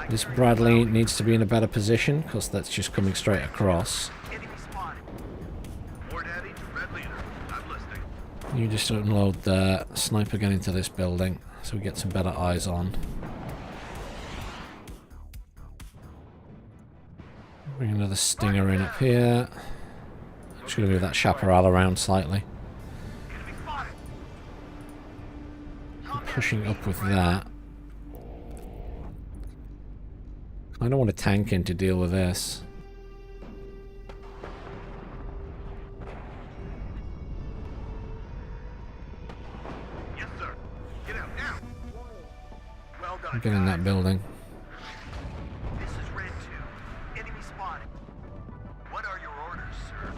This Bradley needs to be in a better position because that's just coming straight across. You just unload the sniper, get into this building so we get some better eyes on. Bring another Stinger in up here. Just going to move that chaparral around slightly. Pushing up with that. I don't want a tank in to deal with this. Get in that building. This is Red 2. Enemy spotted. What are your orders, sir?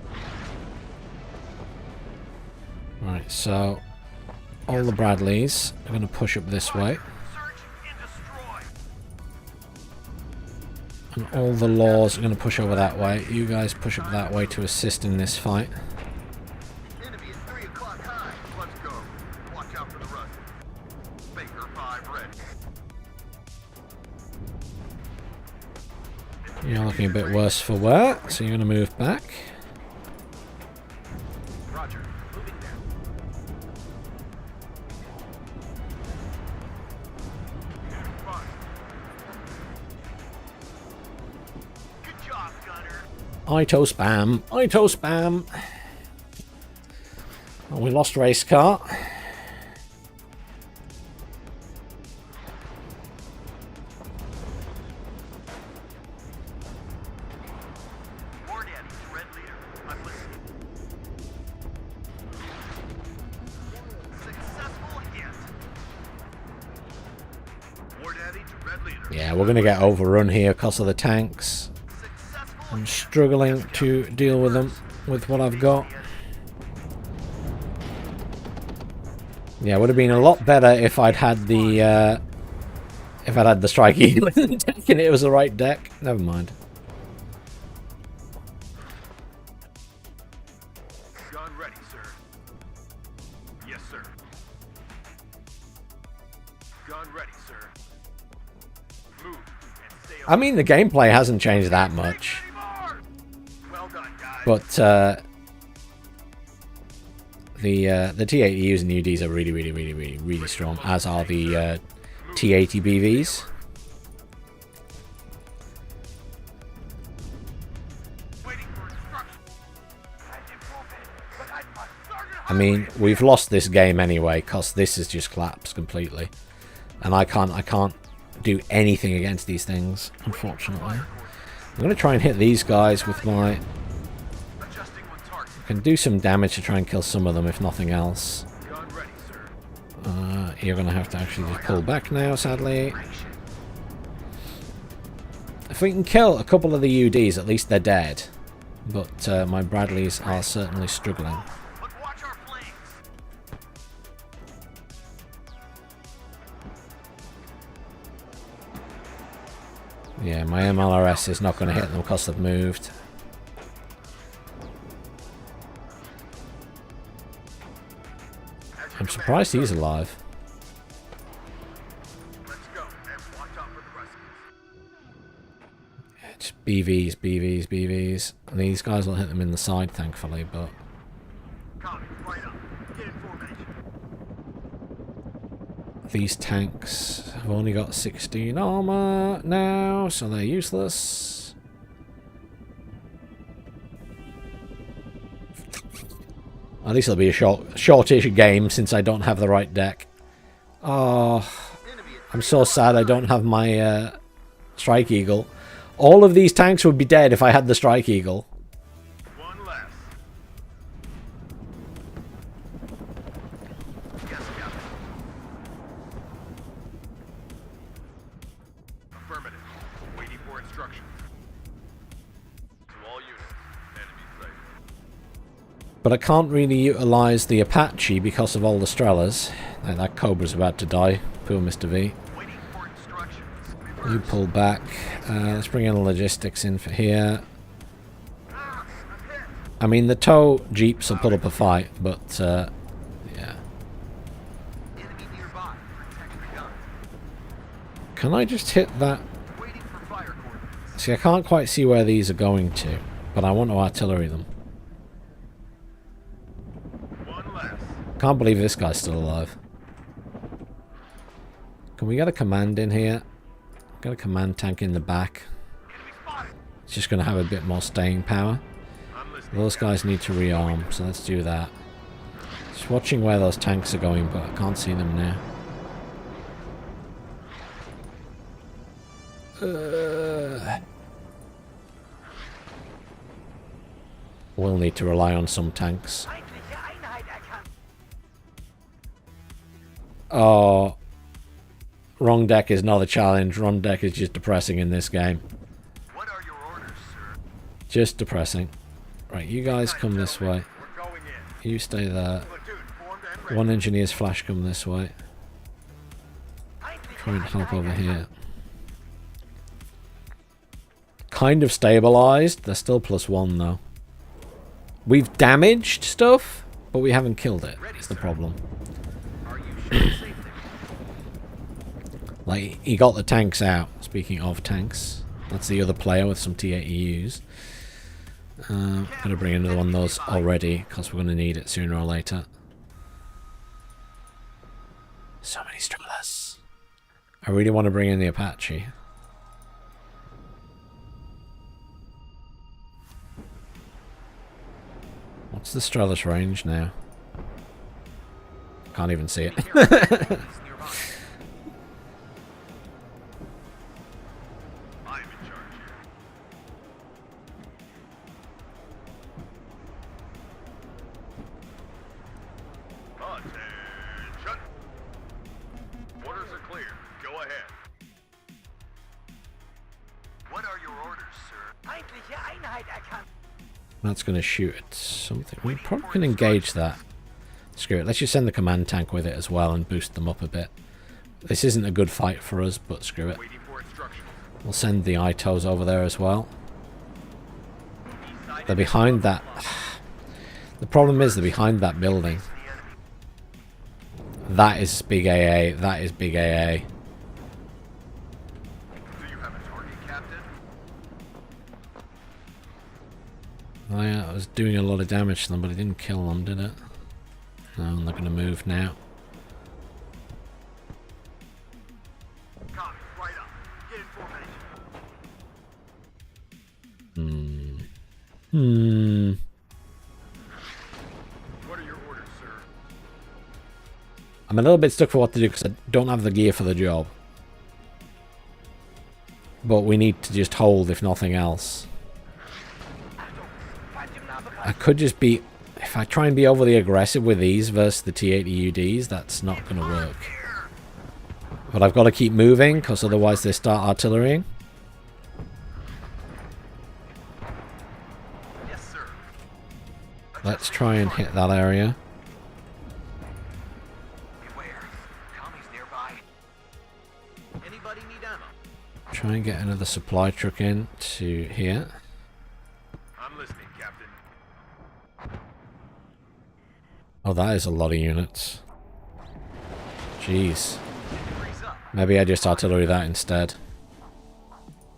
Right, so all the Bradleys are going to push up this way. Search and destroy. And all the Laws are going to push over that way. You guys push up that way to assist in this fight. Enemy is 3 o'clock high. Let's go. Watch out for the Russians. Baker 5 ready. You're looking a bit worse for wear, so you're going to move back. Roger. Moving there. Good job, Gunner. Ito spam. Ito spam. Oh, we lost race car. War Daddy to Red Leader. I'm listening. Successful hit. War Daddy to Red Leader. Yeah, we're going to get overrun here because of the tanks. Successful I'm hit. struggling to deal with them with what I've got. Yeah, it would have been a lot better if I'd had the Strike Eagle in the deck and it was the right deck. Never mind. Gun ready, sir. Yes, sir. Gun ready, sir. Move and stay I mean, the gameplay hasn't changed that much, anymore. Well done, guys. but the T80Us and UDs are really strong, as are the T80 BVs. Waiting for instructions. I mean, we've lost this game anyway, because this has just collapsed completely. And I can't do anything against these things, unfortunately. I'm going to try and hit these guys with my... Adjusting on target. I can do some damage to try and kill some of them, if nothing else. Gun ready, sir. You're going to have to actually just pull back now, sadly. If we can kill a couple of the UDs, at least they're dead. But my Bradleys are certainly struggling. But watch our flanks. Yeah, my MLRS is not going to hit them because they've moved. I'm surprised he's alive. Let's go and watch out for the Russians. Just BVs. And these guys will hit them in the side, thankfully, but... Copy. Right up. Get in formation. These tanks have only got 16 armor now, so they're useless. At least it'll be a shortish game since I don't have the right deck. Oh, I'm so sad I don't have my Strike Eagle. All of these tanks would be dead if I had the Strike Eagle. One less. Yes, Captain. Affirmative. Waiting for instructions. To all units. Enemy sight. But I can't really utilize the Apache because of all the Strelas. That Cobra's about to die. Poor Mr. V. Waiting for instructions. You pull back. Let's bring in the logistics in for here. I'm hit. I mean, the tow jeeps will put up a fight, but yeah. Enemy nearby. Protect the gun. Can I just hit that? Waiting for fire coordinates. See, I can't quite see where these are going to, but I want to artillery them. One less. Can't believe this guy's still alive. Can we get a command in here? Got a command tank in the back. Enemy spotted. It's just going to have a bit more staying power. I'm listening. Those guys need to rearm, so let's do that. Just watching where those tanks are going, but I can't see them now. We'll need to rely on some tanks. Oh, Wrong deck is not a challenge. Wrong deck is just depressing in this game. What are your orders, sir? Just depressing. Right, you guys come this way. We're going in. You stay there. Platoon formed and ready. One engineer's flash come this way. Try and help over here. Kind of stabilized. They're still +1 though. We've damaged stuff, but we haven't killed it. Is the problem. Are you sure it's safe there? Like, he got the tanks out. Speaking of tanks, that's the other player with some T-80Us. Gonna bring another one of those already, because we're gonna need it sooner or later. So many stragglers. I really want to bring in the Apache. What's the Strellis range now? Can't even see it. He's nearby. I'm in charge here. Attention. Orders are clear. Go ahead. What are your orders, sir? Feindliche Einheit erkannt. That's going to shoot at something. We probably can engage that. Screw it. Let's just send the command tank with it as well and boost them up a bit. This isn't a good fight for us, but screw it. Waiting for instructions. We'll send the ITOs over there as well. They're behind that. The problem is they're behind that building. That is big AA. That is big AA. Do you have a target, Captain? Oh yeah, I was doing a lot of damage to them, but it didn't kill them, did it? No, I'm not going to move now. Copy. Right up. Get in formation. What are your orders, sir? I'm a little bit stuck for what to do because I don't have the gear for the job. But we need to just hold, if nothing else. I could just be... If I try and be overly aggressive with these versus the T-80UDs, that's not going to work. But I've got to keep moving, because otherwise they start artillerying. Yes, sir. Let's try and hit that area. Beware. Tommy's nearby. Anybody need ammo? Try and get another supply truck in to here. I'm listening, Captain. Oh, that is a lot of units. Jeez. Freeze up. Maybe I just artillery that instead.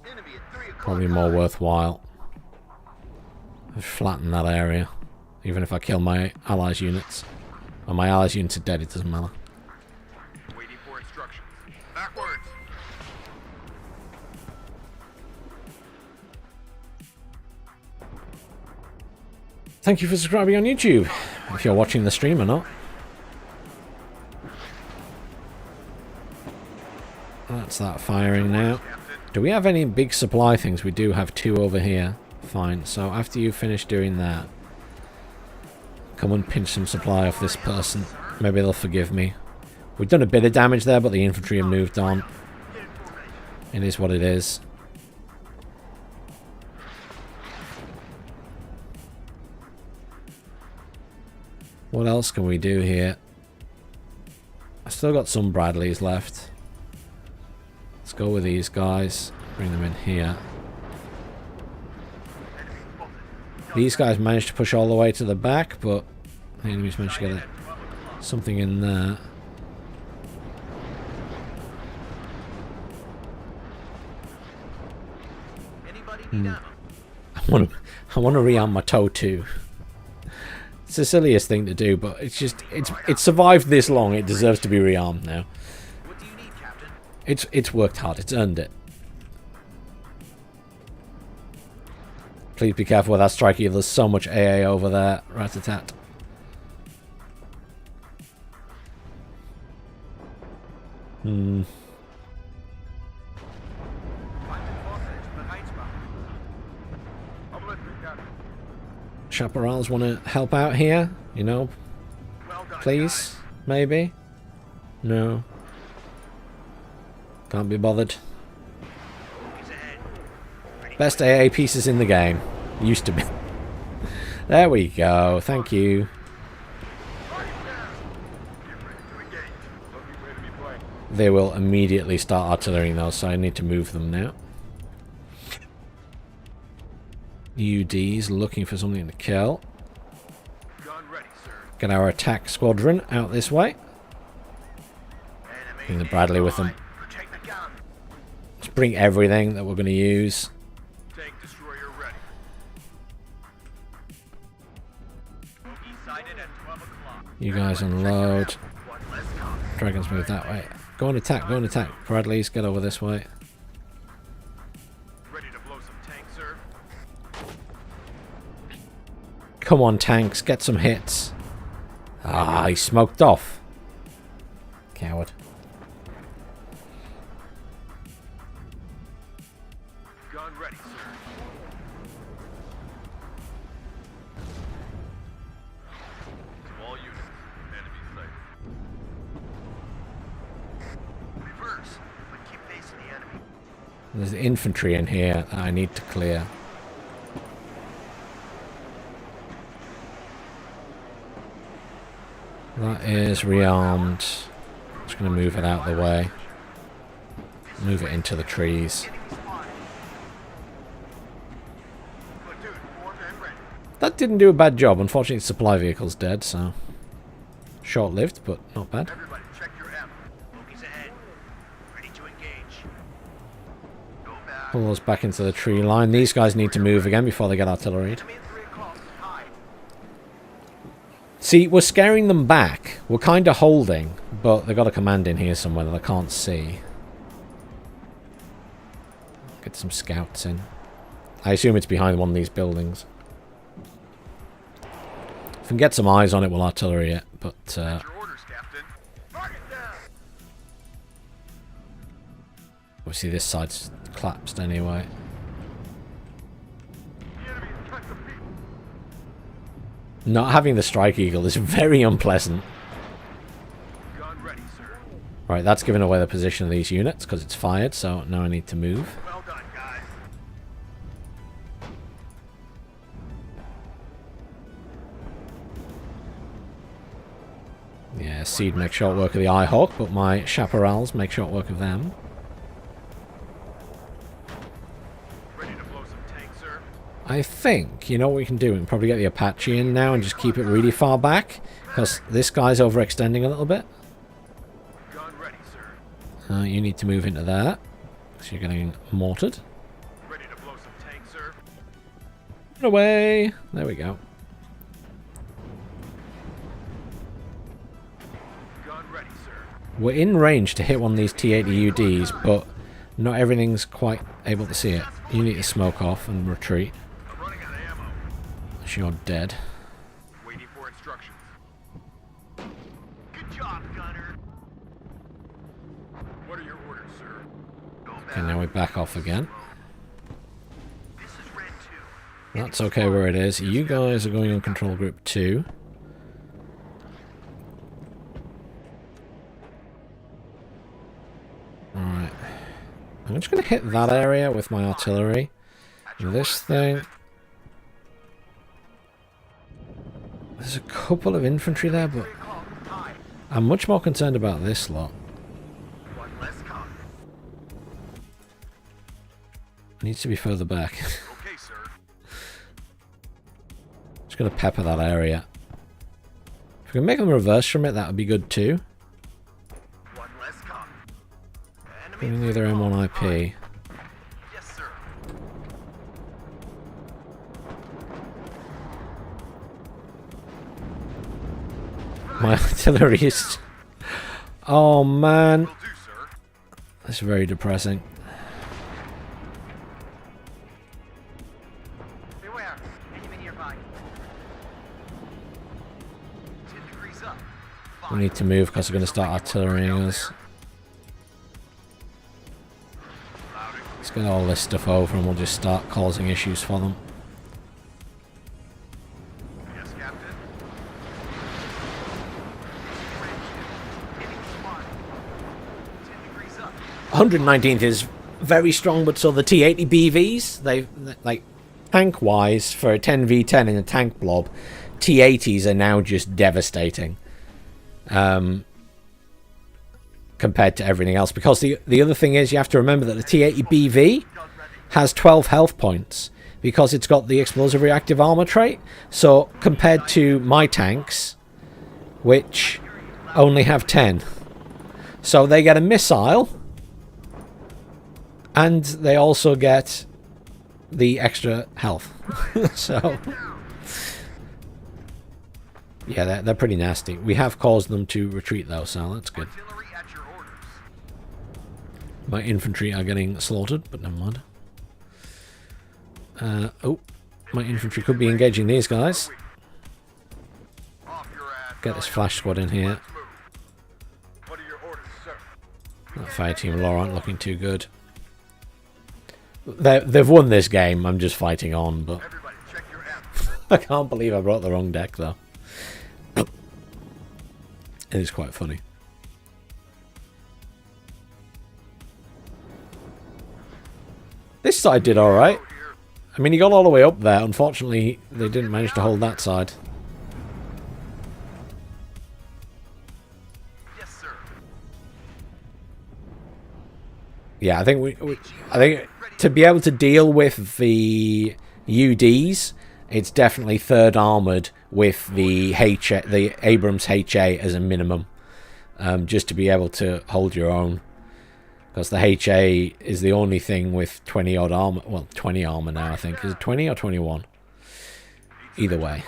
Enemy at 3 o'clock. Probably more worthwhile. I've flattened that area. Even if I kill my allies' units. Or my allies' units are dead, it doesn't matter. Waiting for instructions. Backwards. Thank you for subscribing on YouTube, if you're watching the stream or not. That's that firing now. Do we have any big supply things? We do have 2 over here. Fine, so after you finish doing that, come and pinch some supply off this person. Maybe they'll forgive me. We've done a bit of damage there, but the infantry have moved on. It is what it is. What else can we do here? I've still got some Bradleys left. Let's go with these guys. Bring them in here. These guys managed to push all the way to the back, but the enemies managed to get something in there. Anybody need ammo? I want to rearm my TOW too. It's the silliest thing to do, but it's just it's survived this long. It deserves to be rearmed now. What do you need, Captain? It's worked hard. It's earned it. Please be careful with that strike. There's so much AA over there. Rat-a-tat. Chaparrals want to help out here? You know? Well done, Please? Maybe? No. Can't be bothered. Best AA pieces in the game. Used to be. There we go. Thank you. They will immediately start artillerying those, so I need to move them now. UD's looking for something to kill. Get our attack squadron out this way. Bring the Bradley with them. Let's bring everything that we're going to use. You guys unload. Dragons move that way. Go and attack, go and attack. Bradleys, get over this way. Ready to blow some tanks, sir? Come on, tanks, get some hits. Ah, he smoked off. Coward. Gun ready, sir. To all units, enemy sighted. Reverse, but keep facing the enemy. There's infantry in here that I need to clear. That is rearmed. Just going to move it out of the way. Move it into the trees. That didn't do a bad job. Unfortunately, the supply vehicle's dead, so... Short-lived, but not bad. Everybody, check your ammo. Bogies ahead. Ready to engage. Go back. Pull those back into the tree line. These guys need to move again before they get artilleried. Enemy at 3 o'clock. Hide. See, we're scaring them back. We're kind of holding, but they've got a command in here somewhere that I can't see. Get some scouts in. I assume it's behind one of these buildings. If we can get some eyes on it, we'll artillery it, but... Your orders, Captain. Target down. obviously this side's collapsed anyway. The enemy has cut the people. Not having the Strike Eagle is very unpleasant. Gun ready, sir. Right, that's giving away the position of these units because it's fired, so now I need to move. Well done, guys. Yeah, Seed make short work of the Eyehawk, but my Chaparrals make short work of them. Ready to blow some tanks, sir. I think, you know what we can do? We can probably get the Apache in now and just keep it really far back, because this guy's overextending a little bit. Gun ready, sir. You need to move into there, because you're getting mortared. Ready to blow some tanks, sir. Run away! There we go. Gun ready, sir. We're in range to hit one of these T-80 UDs, but not everything's quite able to see it. You need to smoke off and retreat. I'm running out of ammo. Unless you're dead. Waiting for instructions. Good job, gunner. What are your orders, sir? Go back. Okay, now we back off again. This is Red 2. That's okay where it is. You guys are going on control group 2. Alright. I'm just going to hit that area with my artillery. This thing. There's a couple of infantry there, but I'm much more concerned about this lot. One less con. Needs to be further back. Okay, sir. Just going to pepper that area. If we can make them reverse from it, that would be good too. One less con. We need their M1 IP. Yes, sir. My artillery is... Oh man. Will do, sir. That's very depressing. Beware. Enemy nearby. 10 degrees up. We need to move because they're going to start artillerying us. Let's get all this stuff over and we'll just start causing issues for them. Yes, Captain. Enemy spotted. 10 degrees up. 119th is very strong, but so the T80 BVs, they like tank-wise for a 10v10 in a tank blob, T80s are now just devastating. Compared to everything else, because the other thing is you have to remember that the T80 BV has 12 health points because it's got the explosive reactive armor trait. So compared to my tanks, which only have 10, so they get a missile and they also get the extra health. So yeah, they're pretty nasty. We have caused them to retreat though, so that's good. My infantry are getting slaughtered, but never mind. Oh, my infantry could be engaging these guys. Get this flash squad in here. That fire team law aren't looking too good. They've won this game. I'm just fighting on, but I can't believe I brought the wrong deck though. It is quite funny. This side did alright. I mean, he got all the way up there. Unfortunately, they didn't manage to hold that side. Yes, sir. Yeah, I think I think to be able to deal with the UDs, it's definitely third armored with the the Abrams HA as a minimum, just to be able to hold your own. Because the HA is the only thing with 20 odd armor. Well, 20 armor now, I think. Is it 20 or 21? Either way.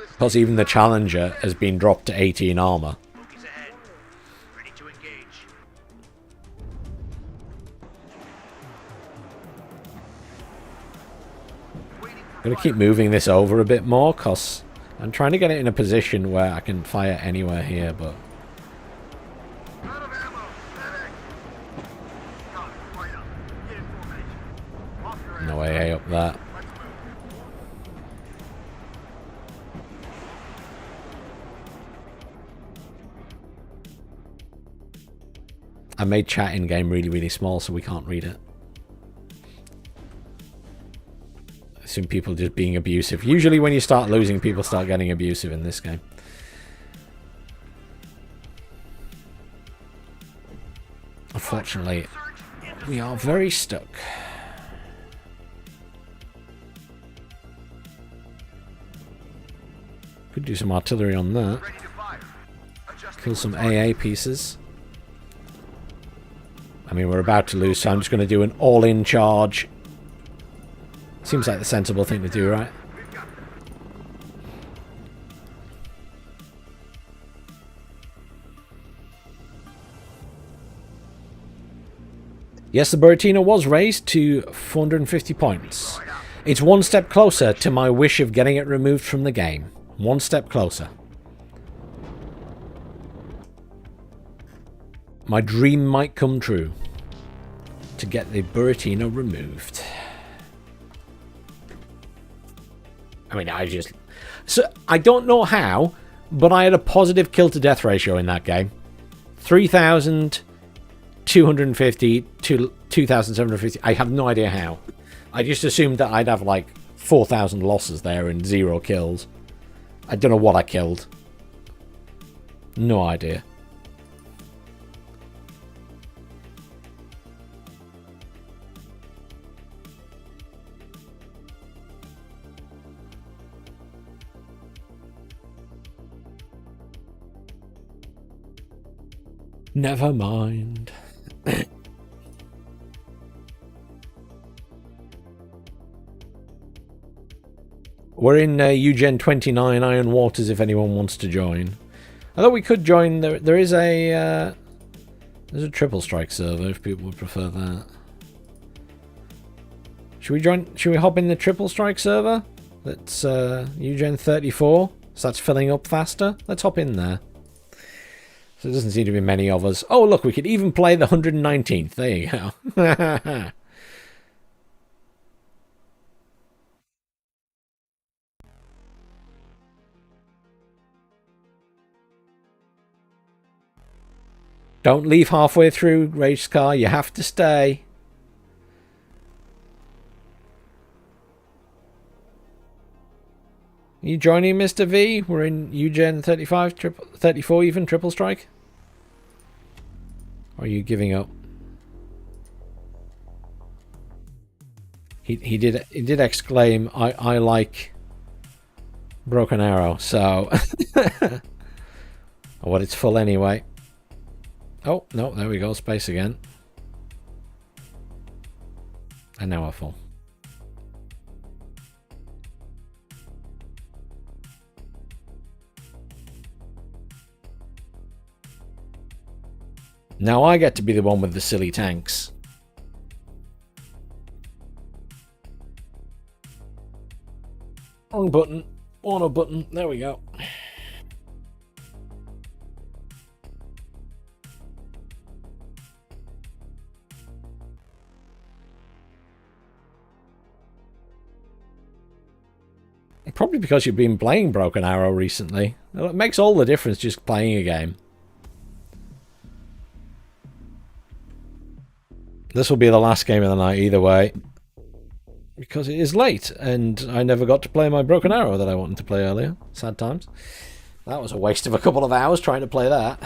Because even the Challenger has been dropped to 18 armor. I'm going to keep moving this over a bit more, because I'm trying to get it in a position where I can fire anywhere here, but... No way up that. I made chat in game really, really small, so we can't read it. I assume people just being abusive. Usually when you start losing, people start getting abusive in this game. Unfortunately, we are very stuck. Could do some artillery on that. Kill some AA pieces. I mean, we're about to lose, so I'm just going to do an all-in charge. Seems like the sensible thing to do, right? Yes, the Buratino was raised to 450 points. It's one step closer to my wish of getting it removed from the game. One step closer. My dream might come true. To get the Buratino removed. I mean, so I don't know how, but I had a positive kill to death ratio in that game. 3,250 to 2,750. I have no idea how. I just assumed that I'd have like 4,000 losses there and 0 kills. I don't know what I killed. No idea. Never mind. We're in Eugen 29 Iron Waters if anyone wants to join. I thought we could join. There is a there's a triple strike server if people would prefer that. Should we join? Should we hop in the triple strike server? That's Eugen 34. So that's filling up faster. Let's hop in there. So there doesn't seem to be many of us. Oh, look, we could even play the 119th. There you go. Don't leave halfway through, Rage Scar. You have to stay. You joining, Mr. V? We're in UGen 35, 34 even, triple strike? Or are you giving up? He did exclaim, I like Broken Arrow, so well, it's full anyway. Oh, no, there we go, space again. And now we're full. Now I get to be the one with the silly tanks. Wrong button. Warno button. There we go. Probably because you've been playing Broken Arrow recently. It makes all the difference just playing a game. This will be the last game of the night either way. Because it is late, and I never got to play my Broken Arrow that I wanted to play earlier. Sad times. That was a waste of a couple of hours trying to play that.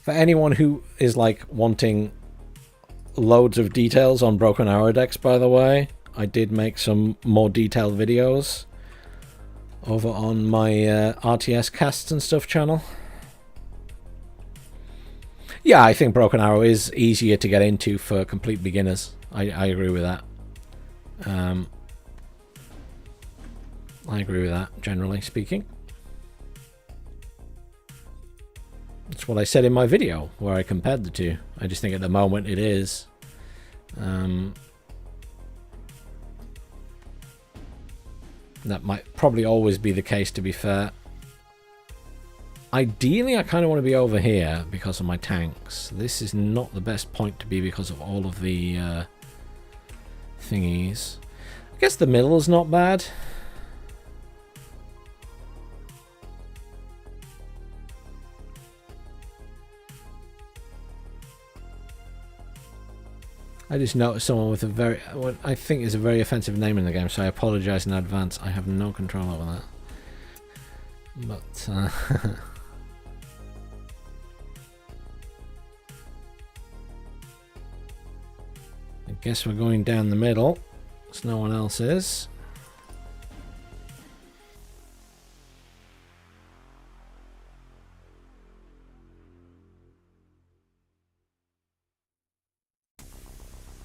For anyone who is like wanting loads of details on Broken Arrow decks, by the way, I did make some more detailed videos over on my RTS casts and stuff channel. Yeah, I think Broken Arrow is easier to get into for complete beginners. I agree with that. I agree with that, generally speaking. That's what I said in my video, where I compared the two. I just think at the moment it is. That might probably always be the case, to be fair. Ideally, I kind of want to be over here because of my tanks. This is not the best point to be because of all of the thingies. I guess the middle is not bad. I just noticed someone with a very, what I think is a very offensive name in the game, so I apologize in advance. I have no control over that. But, I guess we're going down the middle, because no one else is.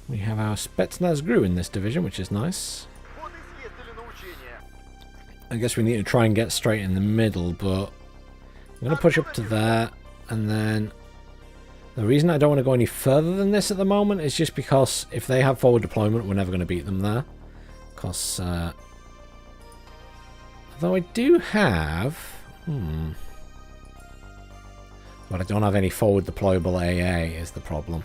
We have our Spetsnaz Gru in this division, which is nice. I guess we need to try and get straight in the middle, but I'm going to push up to there, and then the reason I don't want to go any further than this at the moment is just because if they have forward deployment, we're never going to beat them there. Because, although I do have... But I don't have any forward deployable AA is the problem.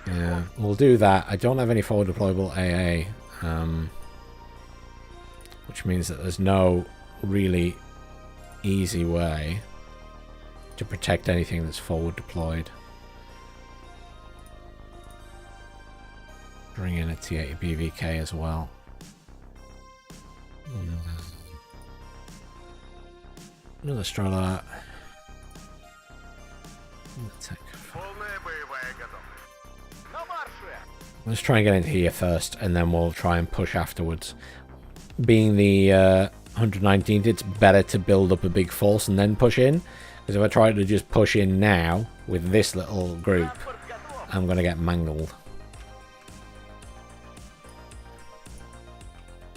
Yeah, we'll do that. I don't have any forward deployable AA, which means that there's no really easy way to protect anything that's forward deployed. Bring in a T80 BVK as well. Another Strala. Let's try and get into here first, and then we'll try and push afterwards. Being the 119th, it's better to build up a big force and then push in. Because if I try to just push in now with this little group, I'm going to get mangled.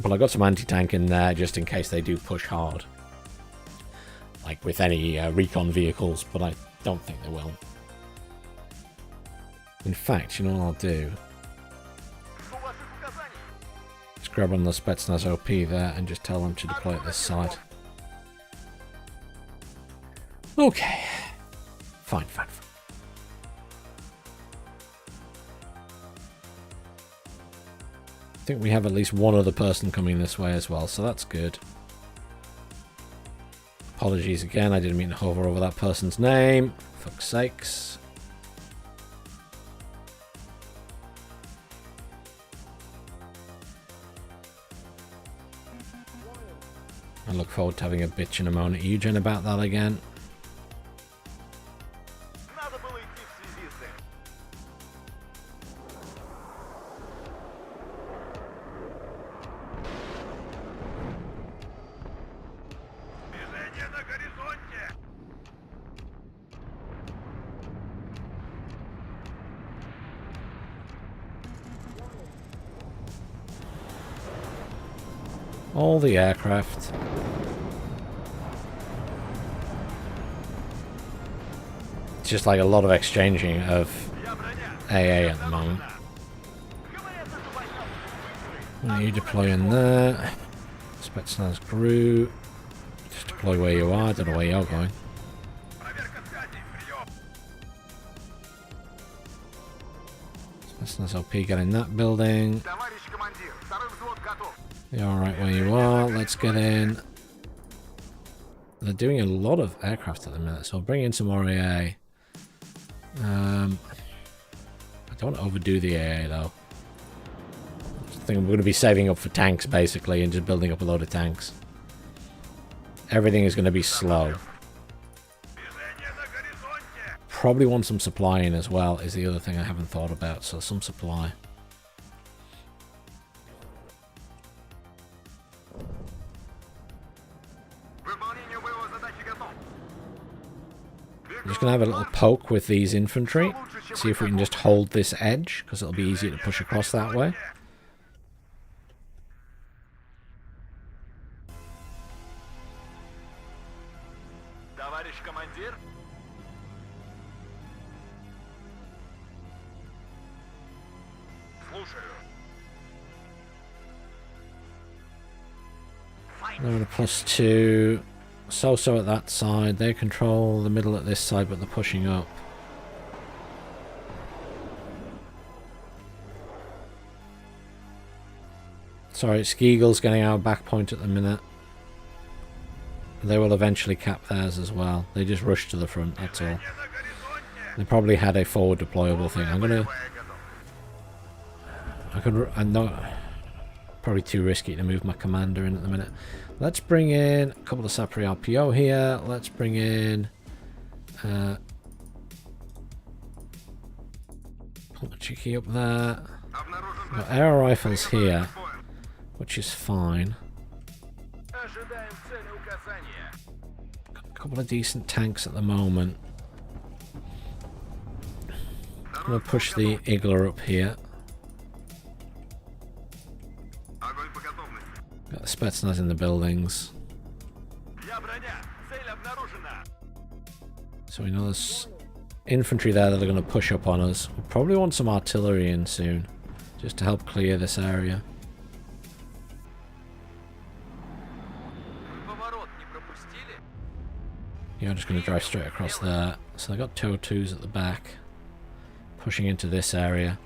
But I got some anti-tank in there just in case they do push hard. Like with any recon vehicles, but I don't think they will. In fact, you know what I'll do? Just grab on the Spetsnaz OP there and just tell them to deploy at this side. Okay. Fine, fine, fine. I think we have at least one other person coming this way as well, so that's good. Apologies again, I didn't mean to hover over that person's name. Fuck's sakes. I look forward to having a bitch in a moan at Eugen about that again. All the aircraft. It's just like a lot of exchanging of AA at the moment. You deploy in there. Spetsnaz Gru. Just deploy where you are. I don't know where you're going. Spetsnaz LP, get in that building. You're alright where you are. Let's get in. They're doing a lot of aircraft at the minute, so I'll bring in some more AA. I don't want to overdo the AA though. I think I'm going to be saving up for tanks basically and just building up a load of tanks. Everything is going to be slow. Probably want some supply in as well is the other thing I haven't thought about, so some supply. I'm just going to have a little poke with these infantry. See if we can just hold this edge, because it'll be easier to push across that way. They're on a +2. So at that side. They control the middle at this side, but they're pushing up. Sorry, Skeagle's getting our back point at the minute. They will eventually cap theirs as well. They just rushed to the front, that's all. They probably had a forward deployable thing. I'm not... Probably too risky to move my commander in at the minute. Let's bring in a couple of Sapri RPO here. Let's bring in... put the cheeky up there. Got air rifles here, which is fine. Got a couple of decent tanks at the moment. I'm going to push the Igler up here. Got the Spetsnaz in the buildings. So we know there's infantry there that are going to push up on us. We'll probably want some artillery in soon, just to help clear this area. Yeah, I'm just going to drive straight across there. So they got 202s at the back, pushing into this area.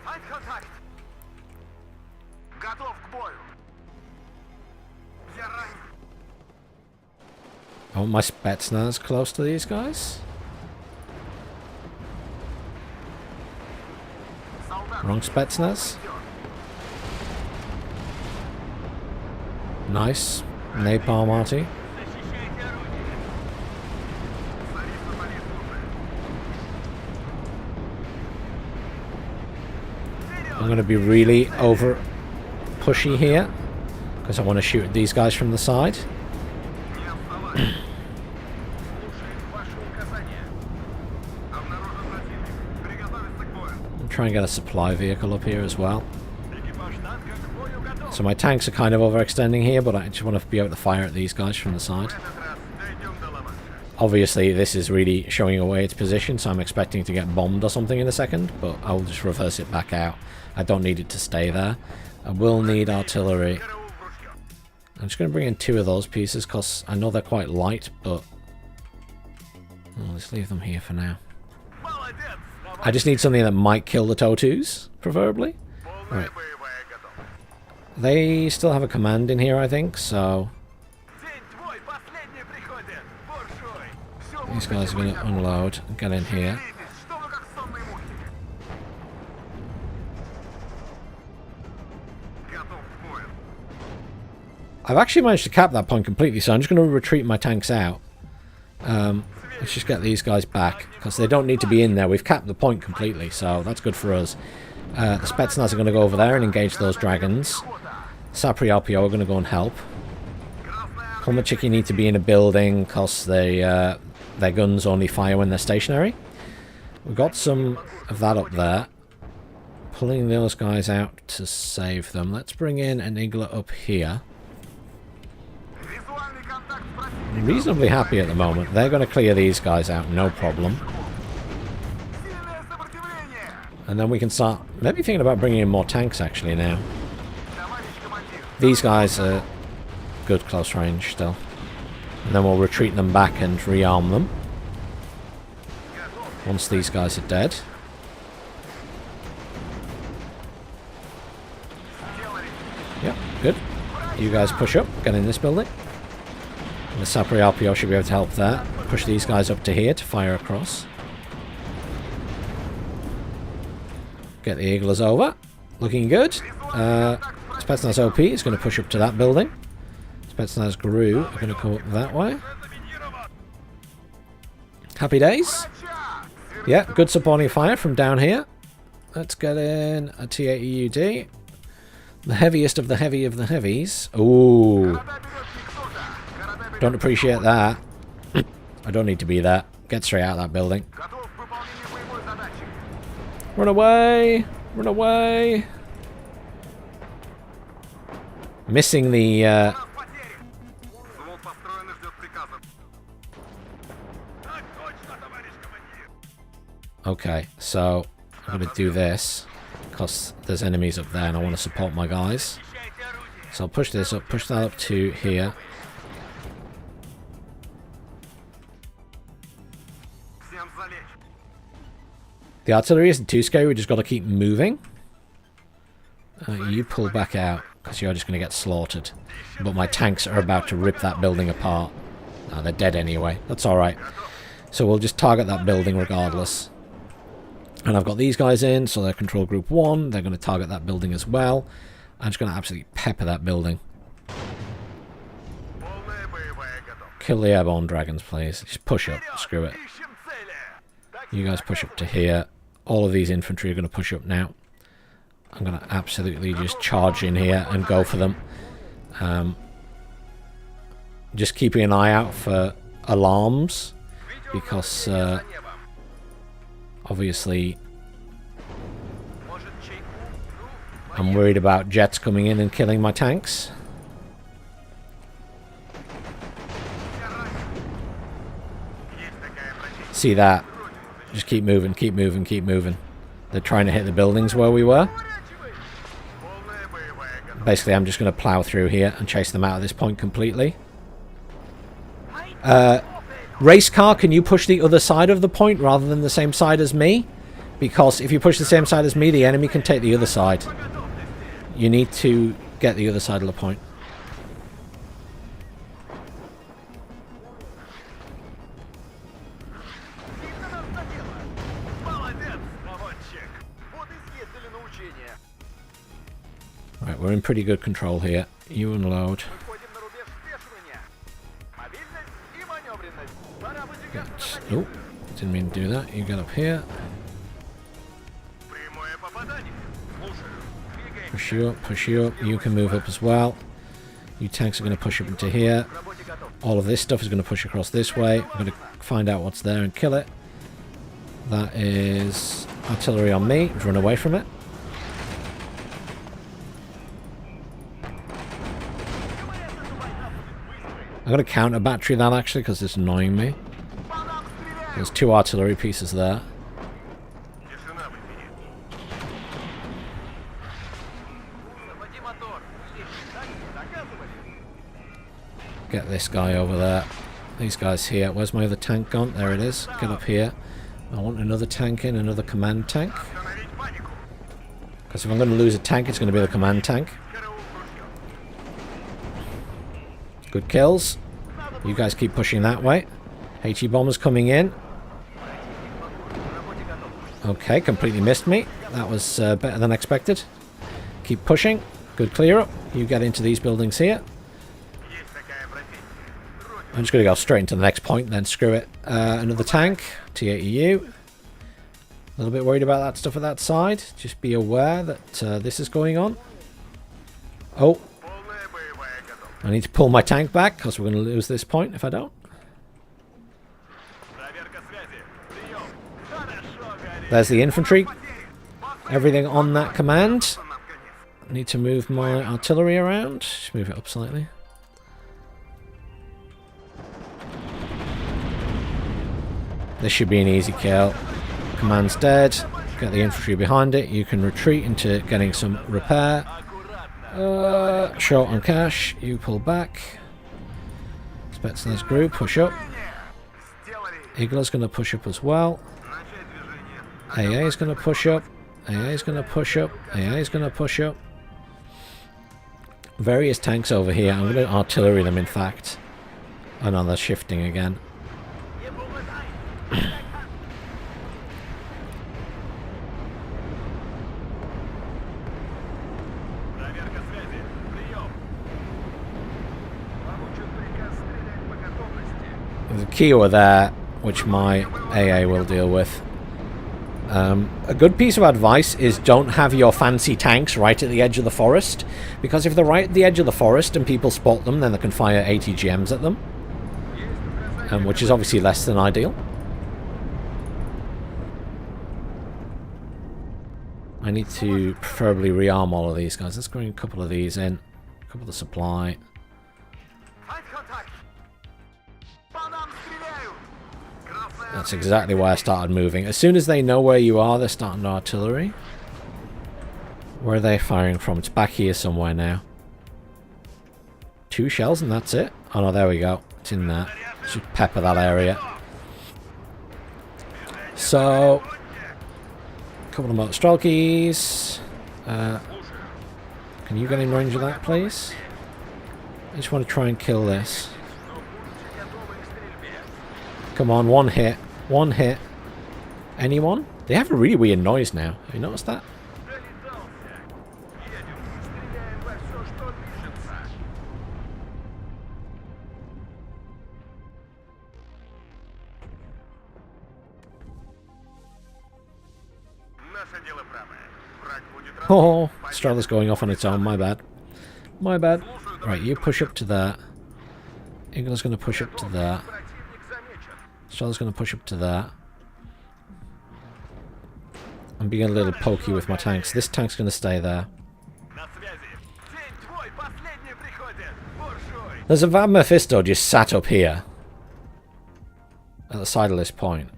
I want my Spetsnaz close to these guys. Wrong Spetsnaz. Nice. Napalm arty. I'm going to be really over pushy here because I want to shoot at these guys from the side. Try and get a supply vehicle up here as well. So my tanks are kind of overextending here, but I just want to be able to fire at these guys from the side. Obviously this is really showing away its position, so I'm expecting to get bombed or something in a second, but I'll just reverse it back out. I don't need it to stay there. I will need artillery. I'm just going to bring in 2 of those pieces because I know they're quite light, but I'll just leave them here for now. I just need something that might kill the Totus, preferably. Right. They still have a command in here, I think, so these guys are going to unload and get in here. I've actually managed to cap that point completely, so I'm just going to retreat my tanks out. Let's just get these guys back, because they don't need to be in there. We've capped the point completely, so that's good for us. The Spetsnaz are going to go over there and engage those dragons. Sapri LPO are going to go and help. Kolmachiki need to be in a building, because their guns only fire when they're stationary. We've got some of that up there. Pulling those guys out to save them. Let's bring in an Igla up here. Reasonably happy at the moment. They're going to clear these guys out, no problem. And then we can start maybe thinking about bringing in more tanks actually now. These guys are good close range still. And then we'll retreat them back and rearm them. Once these guys are dead. Yep, good. You guys push up, get in this building. The Sapri LPO should be able to help that. Push these guys up to here to fire across. Get the Iglas over. Looking good. Spetsnaz OP is going to push up to that building. Spetsnaz Gru are going to come up that way. Happy days. Yeah, good supporting fire from down here. Let's get in a T-80UD. The heaviest of the heavy of the heavies. Ooh. Don't appreciate that. I don't need to be there. Get straight out of that building. Run away! Run away! Missing the... Okay, so I'm going to do this because there's enemies up there and I want to support my guys. So I'll push this up, push that up to here. The artillery isn't too scary, we just got to keep moving. You pull back out, because you're just going to get slaughtered. But my tanks are about to rip that building apart. No, they're dead anyway. That's alright. So we'll just target that building regardless. And I've got these guys in, so they're control group 1. They're going to target that building as well. I'm just going to absolutely pepper that building. Kill the airborne dragons, please. Just push up. Screw it. You guys push up to here. All of these infantry are going to push up now. I'm going to absolutely just charge in here and go for them. Just keeping an eye out for alarms. Because, obviously, I'm worried about jets coming in and killing my tanks. See that? Just keep moving, keep moving, keep moving. They're trying to hit the buildings where we were. Basically, I'm just going to plow through here and chase them out of this point completely. Race car, can you push the other side of the point rather than the same side as me? Because if you push the same side as me, the enemy can take the other side. You need to get the other side of the point. Right, we're in pretty good control here. You unload. Oh, didn't mean to do that. You get up here. Push you up, push you up. You can move up as well. You tanks are going to push up into here. All of this stuff is going to push across this way. I'm going to find out what's there and kill it. That is artillery on me. Run away from it. I'm going to counter battery that actually because it's annoying me. There's 2 artillery pieces there. Get this guy over there. These guys here. Where's my other tank gone? There it is. Get up here. I want another tank in, another command tank. Because if I'm going to lose a tank, it's going to be the command tank. Good kills. You guys keep pushing that way. HE bombers coming in. Okay, completely missed me. That was better than expected. Keep pushing. Good clear up. You get into these buildings here. I'm just going to go straight into the next point, then screw it. Another tank. T80U. A little bit worried about that stuff at that side. Just be aware that this is going on. Oh. I need to pull my tank back because we're going to lose this point if I don't. There's the infantry. Everything on that command. I need to move my artillery around. Just move it up slightly. This should be an easy kill. Command's dead. Get the infantry behind it. You can retreat into getting some repair. Short on cash. You pull back. Spetsnaz group, push up. Igla's going to push up as well. AA is going to push up. AA is going to push up. AA is going to push up. Various tanks over here. I'm going to artillery them, in fact. Oh no, they're shifting again. There's a Kiowa there, which my AA will deal with. A good piece of advice is don't have your fancy tanks right at the edge of the forest, because if they're right at the edge of the forest and people spot them, then they can fire ATGMs at them, which is obviously less than ideal. I need to preferably rearm all of these guys. Let's bring a couple of these in, a couple of supply. That's exactly why I started moving. As soon as they know where you are, they're starting artillery. Where are they firing from? It's back here somewhere now. 2 shells and that's it. Oh no, there we go. It's in there. Should pepper that area. So, a couple of motor Strelkies. Can you get in range of that, please? I just want to try and kill this. Come on, one hit. One hit. Anyone? They have a really weird noise now. Have you noticed that? Oh, Strela's going off on its own. My bad. My bad. Right, you push up to that. Eagle's going to push up to that. Strela's going to push up to that. I'm being a little pokey with my tanks. This tank's going to stay there. There's a Van Mephisto just sat up here. At the side of this point.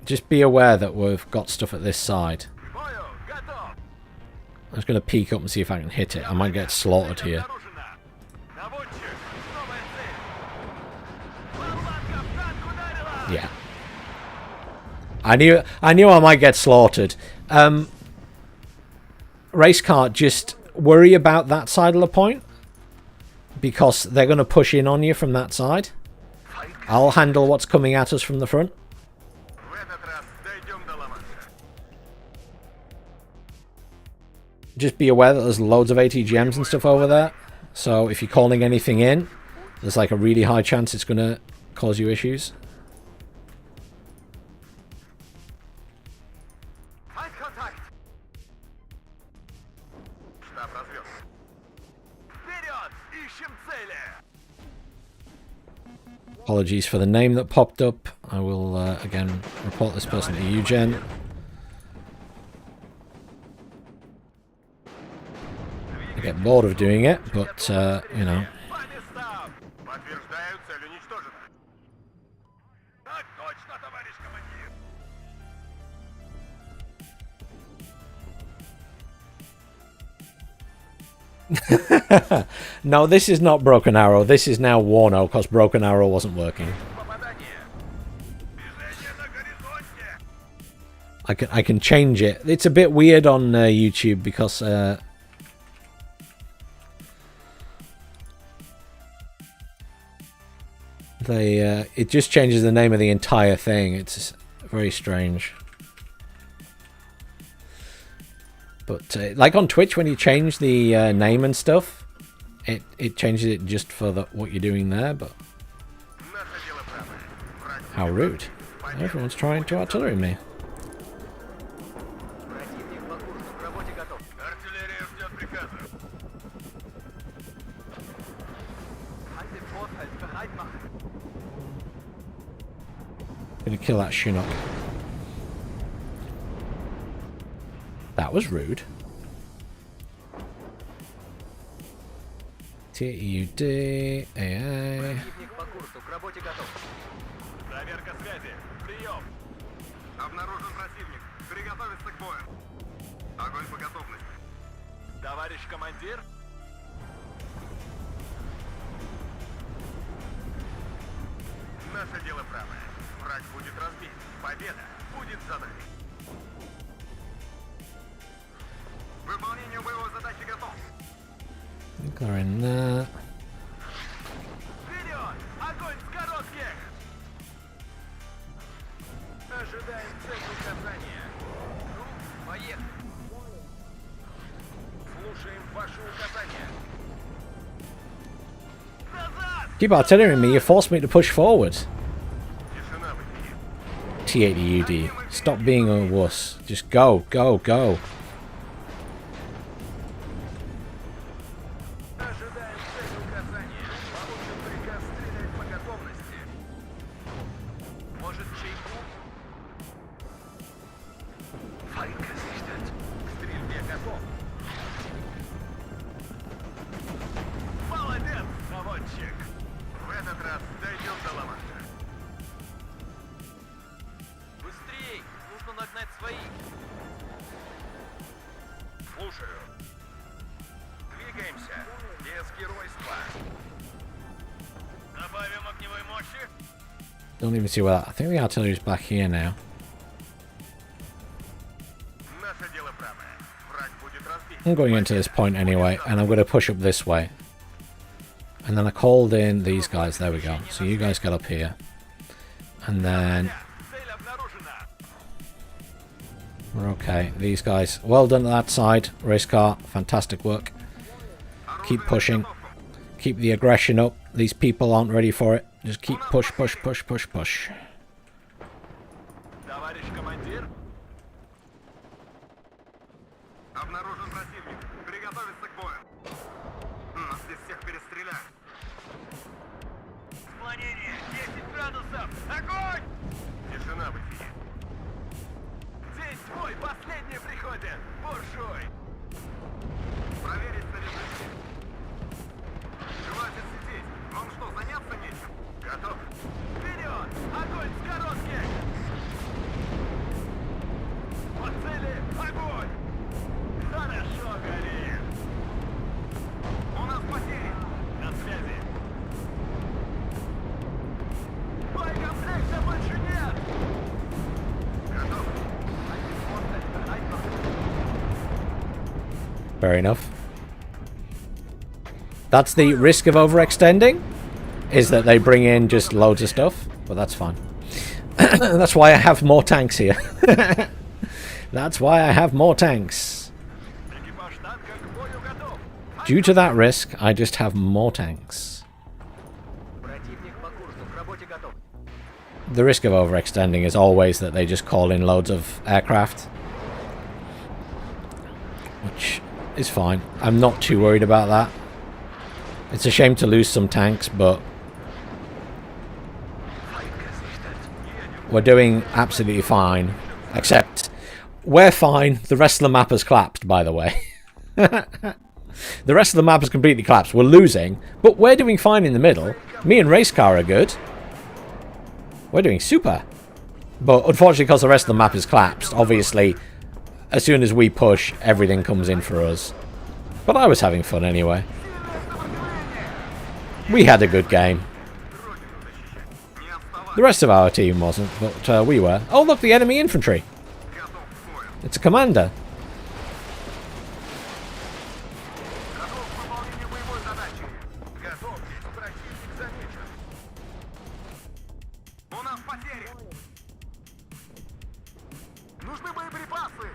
Just be aware that we've got stuff at this side. I'm just going to peek up and see if I can hit it. I might get slaughtered here. Yeah. I knew I might get slaughtered. Race car, just worry about that side of the point. Because they're going to push in on you from that side. I'll handle what's coming at us from the front. Just be aware that there's loads of ATGMs and stuff over there. So if you're calling anything in, there's like a really high chance it's going to cause you issues. Apologies for the name that popped up. I will, again, report this person to Eugen. I get bored of doing it, but, you know. No, this is not Broken Arrow. This is now Warno, because Broken Arrow wasn't working. I can change it. It's a bit weird on YouTube because They it just changes the name of the entire thing. It's very strange. But like on Twitch, when you change the name and stuff, it changes it just for what you're doing there. But how rude! Everyone's trying to artillery me. Gonna kill that Chinook. That was rude. TUD, AA. Проверка связи. Прием. Обнаружен противник. Приготовиться к бою. Огонь по готовности. Товарищ командир. Наше дело правое. Враг будет разбит. Победа будет за нами. Выполнение боевой задачи готов. They're in there. Вперед! Огонь с коротких! Ожидаем цель указания. Ну, поехали. Слушаем ваши указания. Назад! Keep artillerying me, you forced me to push forward. Тишина в эфире. T80UD. Stop being a wuss. Just go, go, go. Ожидаем цель указания. Получен приказ стрелять по готовности. Может, чайку? Фейк gesichtet. К стрельбе готов. Молодец, наводчик. В этот раз дойдем до Ла-Манша. Быстрей! Нужно нагнать своих. Слушаю. Двигаемся. Без геройства. Добавим огневой мощи. Don't even see where that. I think the artillery's back here now. Наше дело правое. Враг будет разбит. I'm going into this point anyway, and I'm going to push up this way. And then I called in these guys. There we go. So you guys get up here. And then Цель обнаружена. we're okay. These guys. Well done to that side. Race car. Fantastic work. Keep pushing. Keep the aggression up. These people aren't ready for it. Just keep push, push, push, push, push. Товарищ командир. Обнаружен противник. Приготовиться к бою. Нас здесь всех перестреляют. Склонение 10 градусов. Огонь! Тишина в эфире. День твой последний приходит. Буржуй. Проверить снаряжение. Хватит сидеть. Вам что, заняться нечем? Готов? Вперед! Огонь с коротких! По цели! Огонь! Хорошо горит! У нас потери! На связи! Боекомплекта больше нет! Готов! Fair enough. That's the risk of overextending, is that they bring in just loads of stuff, but that's fine. That's why I have more tanks here. That's why I have more tanks. Экипаж танка к бою готов! Due to that risk, I just have more tanks. Противник по курсу, к работе готов! The risk of overextending is always that they just call in loads of aircraft, which is fine. I'm not too worried about that. It's a shame to lose some tanks, but we're doing absolutely fine. Except, we're fine. The rest of the map has collapsed, by the way. The rest of the map has completely collapsed. We're losing, but we're doing fine in the middle. Me and Racecar are good. We're doing super. But unfortunately, because the rest of the map has collapsed, obviously, as soon as we push, everything comes in for us. But I was having fun anyway. We had a good game. The rest of our team wasn't, but we were. Oh, look, the enemy infantry. It's a commander. Нужны боеприпасы!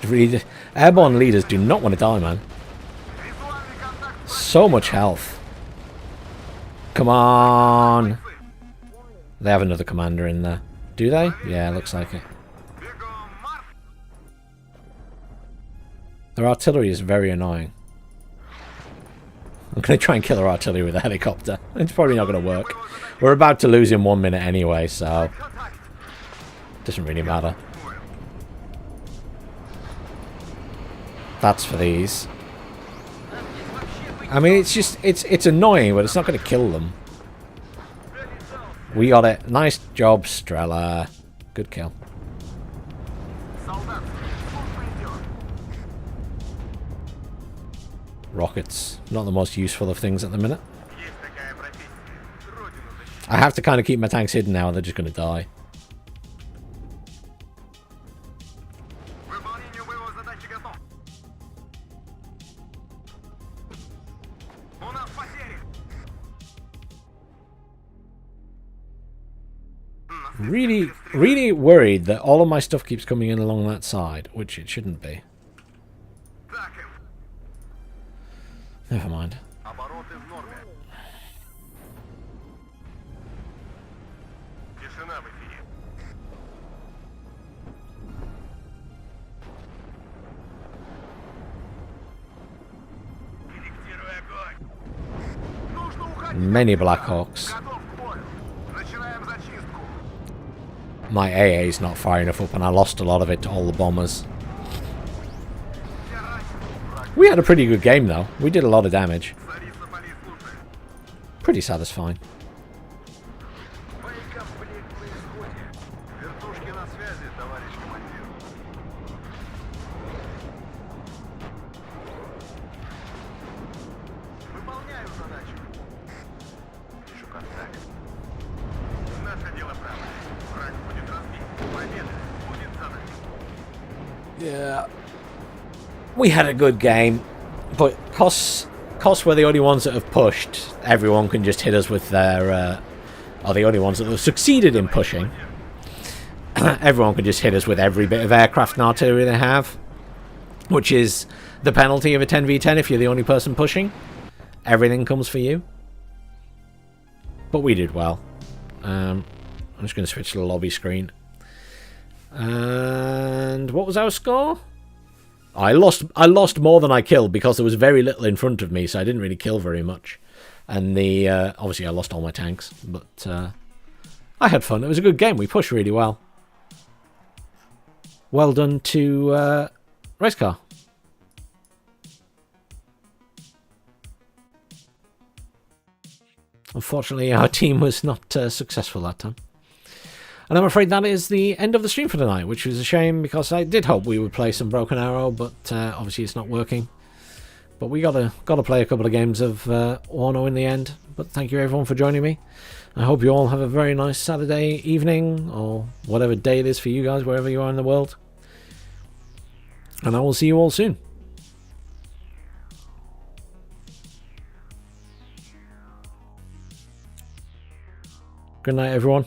Really, airborne leaders do not want to die, man. Визуальный контакт с So much health. Come on. They have another commander in there. Do they? Yeah, looks like it. бегом марш! Their artillery is very annoying. I'm going to try and kill their artillery with a helicopter. It's probably not going to work. We're about to lose in 1 minute anyway, so doesn't really matter. That's for these. I mean, it's just it's annoying, but it's not going to kill them. We got it. Nice job, Strela. Good kill. Солдат, служба идет. Rockets, not the most useful of things at the minute. Есть такая профессия. Родину защищать. I have to kind of keep my tanks hidden now, or they're just going to die. К выполнению боевой задачи готов. У нас потери. Really worried that all of my stuff keeps coming in along that side, which it shouldn't be. Так им. Never mind. Обороты в норме. Тишина в эфире. Корректируй огонь. Нужно уходить. Many Blackhawks. Готов к бою. Начинаем зачистку. My AA is not far enough up, and I lost a lot of it to all the bombers. Все ранены. Враг We had a pretty good game, though. We did a lot of damage. Царица полей слушает. Pretty satisfying. Боекомплект на исходе. Вертушки на связи, товарищ командир. Выполняю задачу. Вижу контакт. Наше дело правое. Враг будет разбит. Победа будет за нами. Yeah. We had a good game, but Kos were the only ones that have pushed. Everyone can just hit us with their... are the only ones that have succeeded in pushing. Everyone can just hit us with every bit of aircraft and artillery they have, which is the penalty of a 10v10 if you're the only person pushing. Everything comes for you. But we did well. I'm just going to switch to the lobby screen. And what was our score? I lost more than I killed because there was very little in front of me, so I didn't really kill very much. And the obviously I lost all my tanks, but I had fun. It was a good game. We pushed really well. Well done to Racecar. Unfortunately, our team was not successful that time. And I'm afraid that is the end of the stream for tonight, which was a shame because I did hope we would play some Broken Arrow, but obviously it's not working. But we gotta play a couple of games of Warno in the end. But thank you everyone for joining me. I hope you all have a very nice Saturday evening, or whatever day it is for you guys, wherever you are in the world. And I will see you all soon. Good night, everyone.